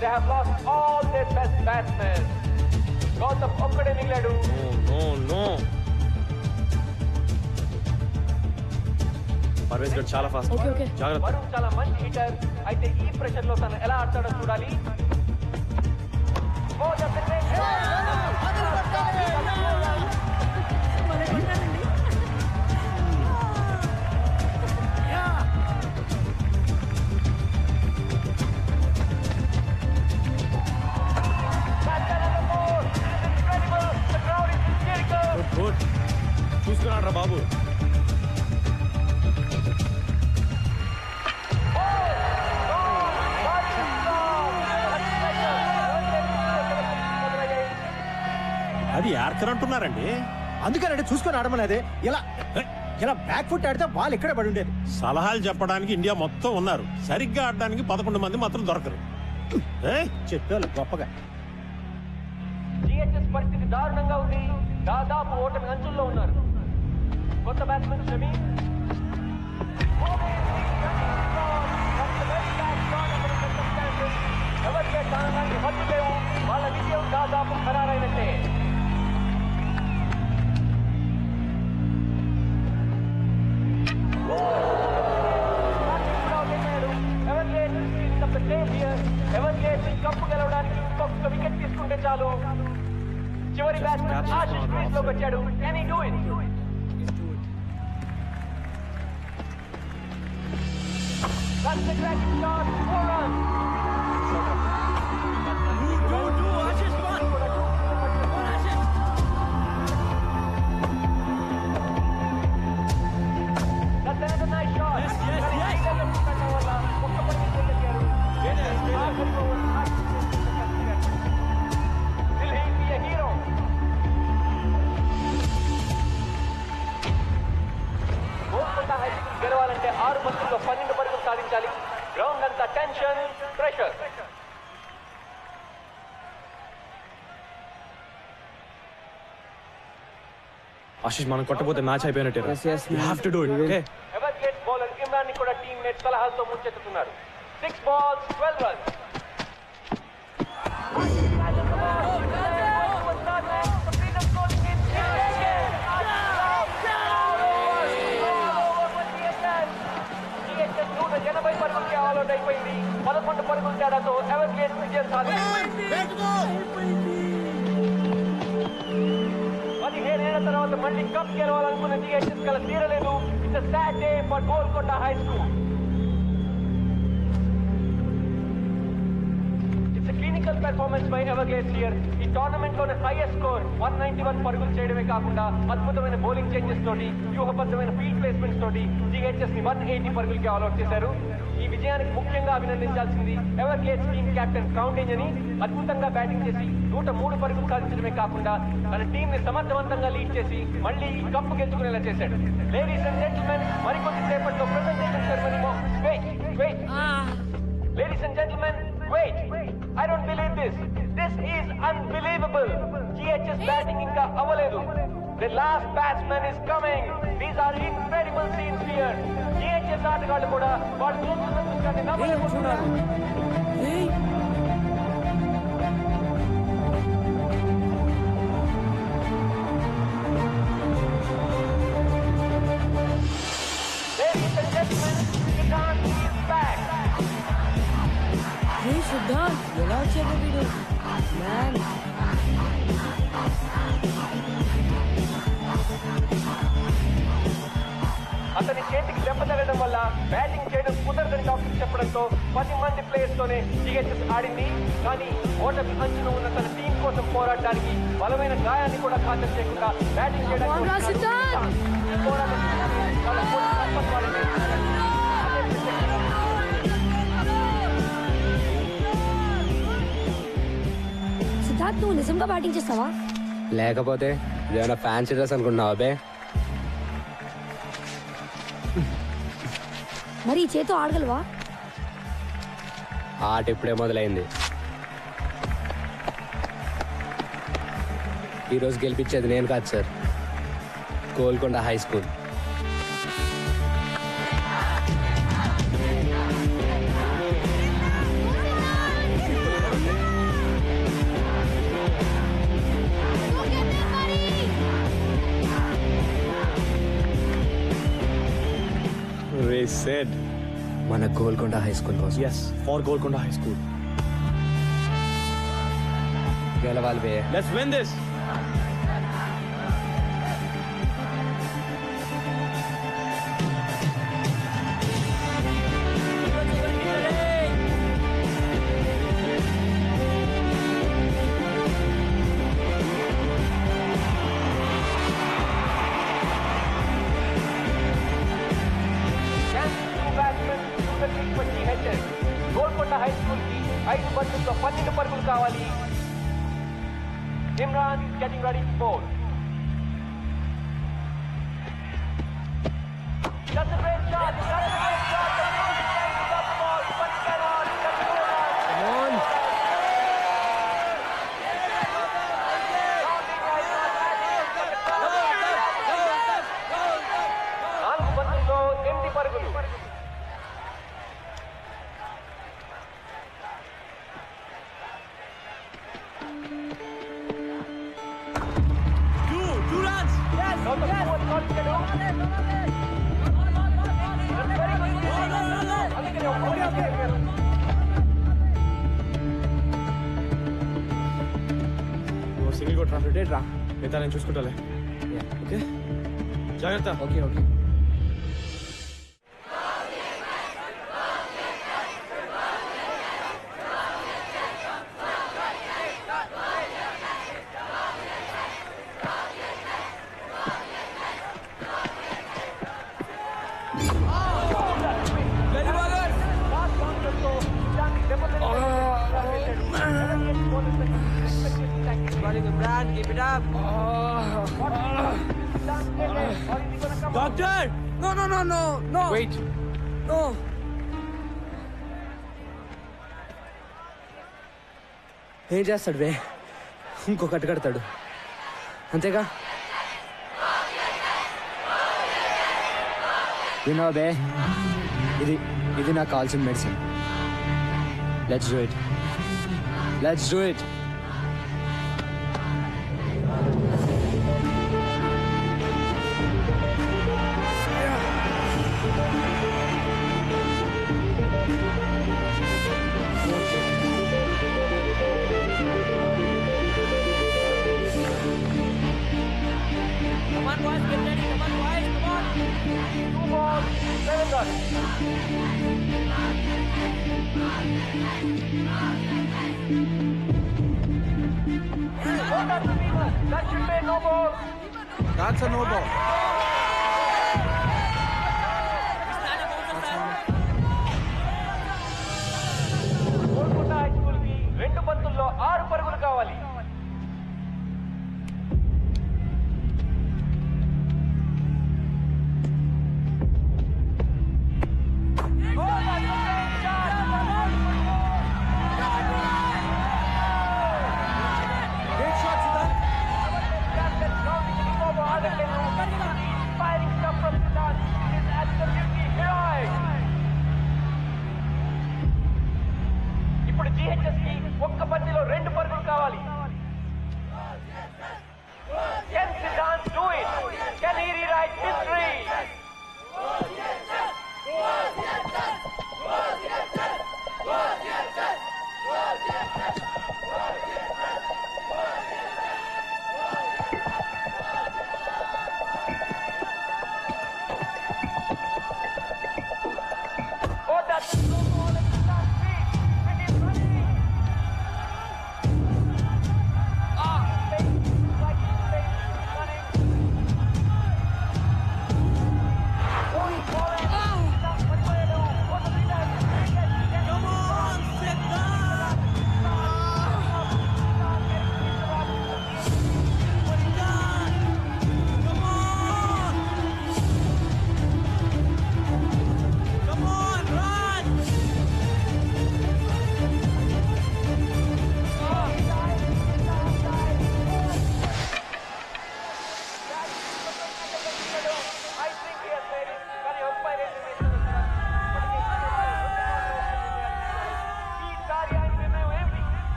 They have lost all their best batsmen. Gautam ఒక్కడే మిగిలాడు. No. పర్వేజ్ గారు చాలా ఫాస్ట్. జాగ్రత్త. వరుణ్ చాలా మంచి హిటర్. అయితే ఈ ప్రెషర్ లో తను ఎలా ఆడతాడో చూడాలి. గుడ్. చూసుకున్నాడు బాబు. అది యార్కర్ అంటున్నారండి. అందుకనండి చూసుకొని ఆడమనేది. ఇలా బ్యాక్ ఫుట్ ఆడితే బాల్ ఇక్కడే పడి ఉండేది. సలహాలు చెప్పడానికి ఇండియా మొత్తం ఉన్నారు, సరిగ్గా ఆడడానికి 11 మంది మాత్రం దొరకరు. చెప్పారు గొప్పగా. జిహెచ్ఎస్ పరిస్థితి దారుణంగా ఉంది. దాదాపు ఓటమి అంచుల్లో ఉన్నారు. కొత్త బ్యాట్స్మెన్ షమీ ఎవరికే స్థానానికి హద్దు లేవు. వాళ్ళ విజయం దాదాపు ఖరారైనట్టే. కప్పు గెలవడానికి ఇంకొక వికెట్ తీసుకుంటే చాలు. చివరి బ్యాట్స్మెన్ ఆశిష్ క్రీజ్ లోకి వచ్చాడు. Can he do it? That's the cracking shot. 4 runs. That's another nice shot. Yes. Will he be a hero? Golconda high school గెలవాలంటే 6 బంతుల్లో 12 పరుగులు సాధించాలి. గ్రౌండ్ అంతా టెన్షన్, ప్రెషర్. ఆశిష్, మనం కొట్టపోతే మ్యాచ్ అయిపోయినట్టే. You have to do it, okay? Everglades bowler Imran ని కూడా టీమ్మేట్ సలహాలతో ముంచెత్తుతున్నారు. 6 balls, 12 runs. ఆల్అౌట్ అయిపోయింది. 11 పరుగుల తేడాతో ఎవర్గేట్ విజయం సాధించింది. 17 ఏళ్ల తర్వాత మళ్ళీ కప్ గెలవాలనుకున్న జిహెచ్ఎస్ కల తీరలేదు. It's a sad day for Golconda high school. Clinical performance by Everglades here. ఈ టోర్నమెంట్ లోనే హైయెస్ట్ స్కోర్ 191 పరుగులు చేయడమే కాకుండా అద్భుతమైన బౌలింగ్ చేంజెస్ తోటి, వ్యూహబద్ధమైన ఫీల్డ్ ప్లేస్మెంట్స్ తోటి జిహెచ్ఎస్ ని 180 పరుగులకి ఆల్అౌట్ చేశారు. ఈ విజయానికి ముఖ్యంగా అభినందించాల్సింది ఎవర్గ్లేడ్స్ టీమ్ కెప్టెన్ క్రౌండేజ్ అని. అద్భుతంగా బ్యాటింగ్ చేసి 103 పరుగులు సాధించడమే కాకుండా తన టీం ని సమర్థవంతంగా లీడ్ చేసి మళ్ళీ ఈ కప్పు గెలుచుకునేలా చేశాడు. లేడీస్ అండ్ జెంటిల్మెన్, మరికొద్ది సేపట్లో presentation ceremony. Wait. Ladies and gentlemen, wait. I don't believe this. This is unbelievable. GHS batting ఇంకా అవ్వలేదు. The last batsman is coming. These are incredible scenes here. GHS ఆటగాళ్ళు కూడా వాళ్ళు చూస్తున్న దృశ్యాన్ని నమ్మలేకపోతున్నారు. Ladies and gentlemen, Siddharth is back. Hey Siddharth, ఎలా వచ్చాడు వీడు? Man. అతని చేతికి దెబ్బ తగలడం వల్ల బ్యాటింగ్ చేయడం కుదరదని డాక్టర్ చెప్పడంతో 10 మంది ప్లేయర్స్ తోనే జిహెచ్ఎస్ ఆడింది. కానీ ఓటమి అంచున ఉన్న తన టీం కోసం పోరాడడానికి బలమైన గాయాన్ని కూడా ఖాతరు చేయకుండా బ్యాటింగ్ చేయడానికి సిద్ధార్థ్, నువ్వు నిజంగా బ్యాటింగ్ చేస్తావా? లేకపోతే ఏమైనా ఫ్యాన్సీ డ్రెస్ అనుకుంటున్నావా బే? మరి ఈ చేతో ఆడగలవా? ఆట ఇప్పుడే మొదలైంది. ఈరోజు గెలిపించేది నేను కాదు sir, Golconda high school. Said మన గోల్కొండ హై స్కూల్ కోసం. yes for Golconda High School. గెలవాలి బే. Let's win this. Golconda high school కి 5 బంతుల్లో 12 పరుగులు కావాలి. Imran getting ready to bowl. That's a great shot. That's a great shot. The ball, but cannot come on. నాలుగు బంతుల్లో 8 పరుగులు. Two runs. Yes. Not the fourth shot can do. Single కొట్రా. రొటేట్ రా. మిగతా నేను చూసుకుంటాలే. ఓకే జాగ్రత్త. Okay okay. Keep it up. Doctor! No, no, no, no, no. Wait. No. ఏం చేస్తాడు బే? ఇంకొకటి కడతాడు అంతేగా. వినో బే, ఇది నాకు కావాల్సిన medicine. Let's do it. Let's do it. Come on, boys, get ready. Come on, boys, come on. 2 balls, 7 runs. That should be no ball. That's a no ball. Golconda high school కి 2 బంతుల్లో 6 పరుగులు కావాలి.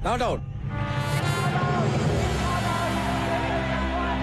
Not out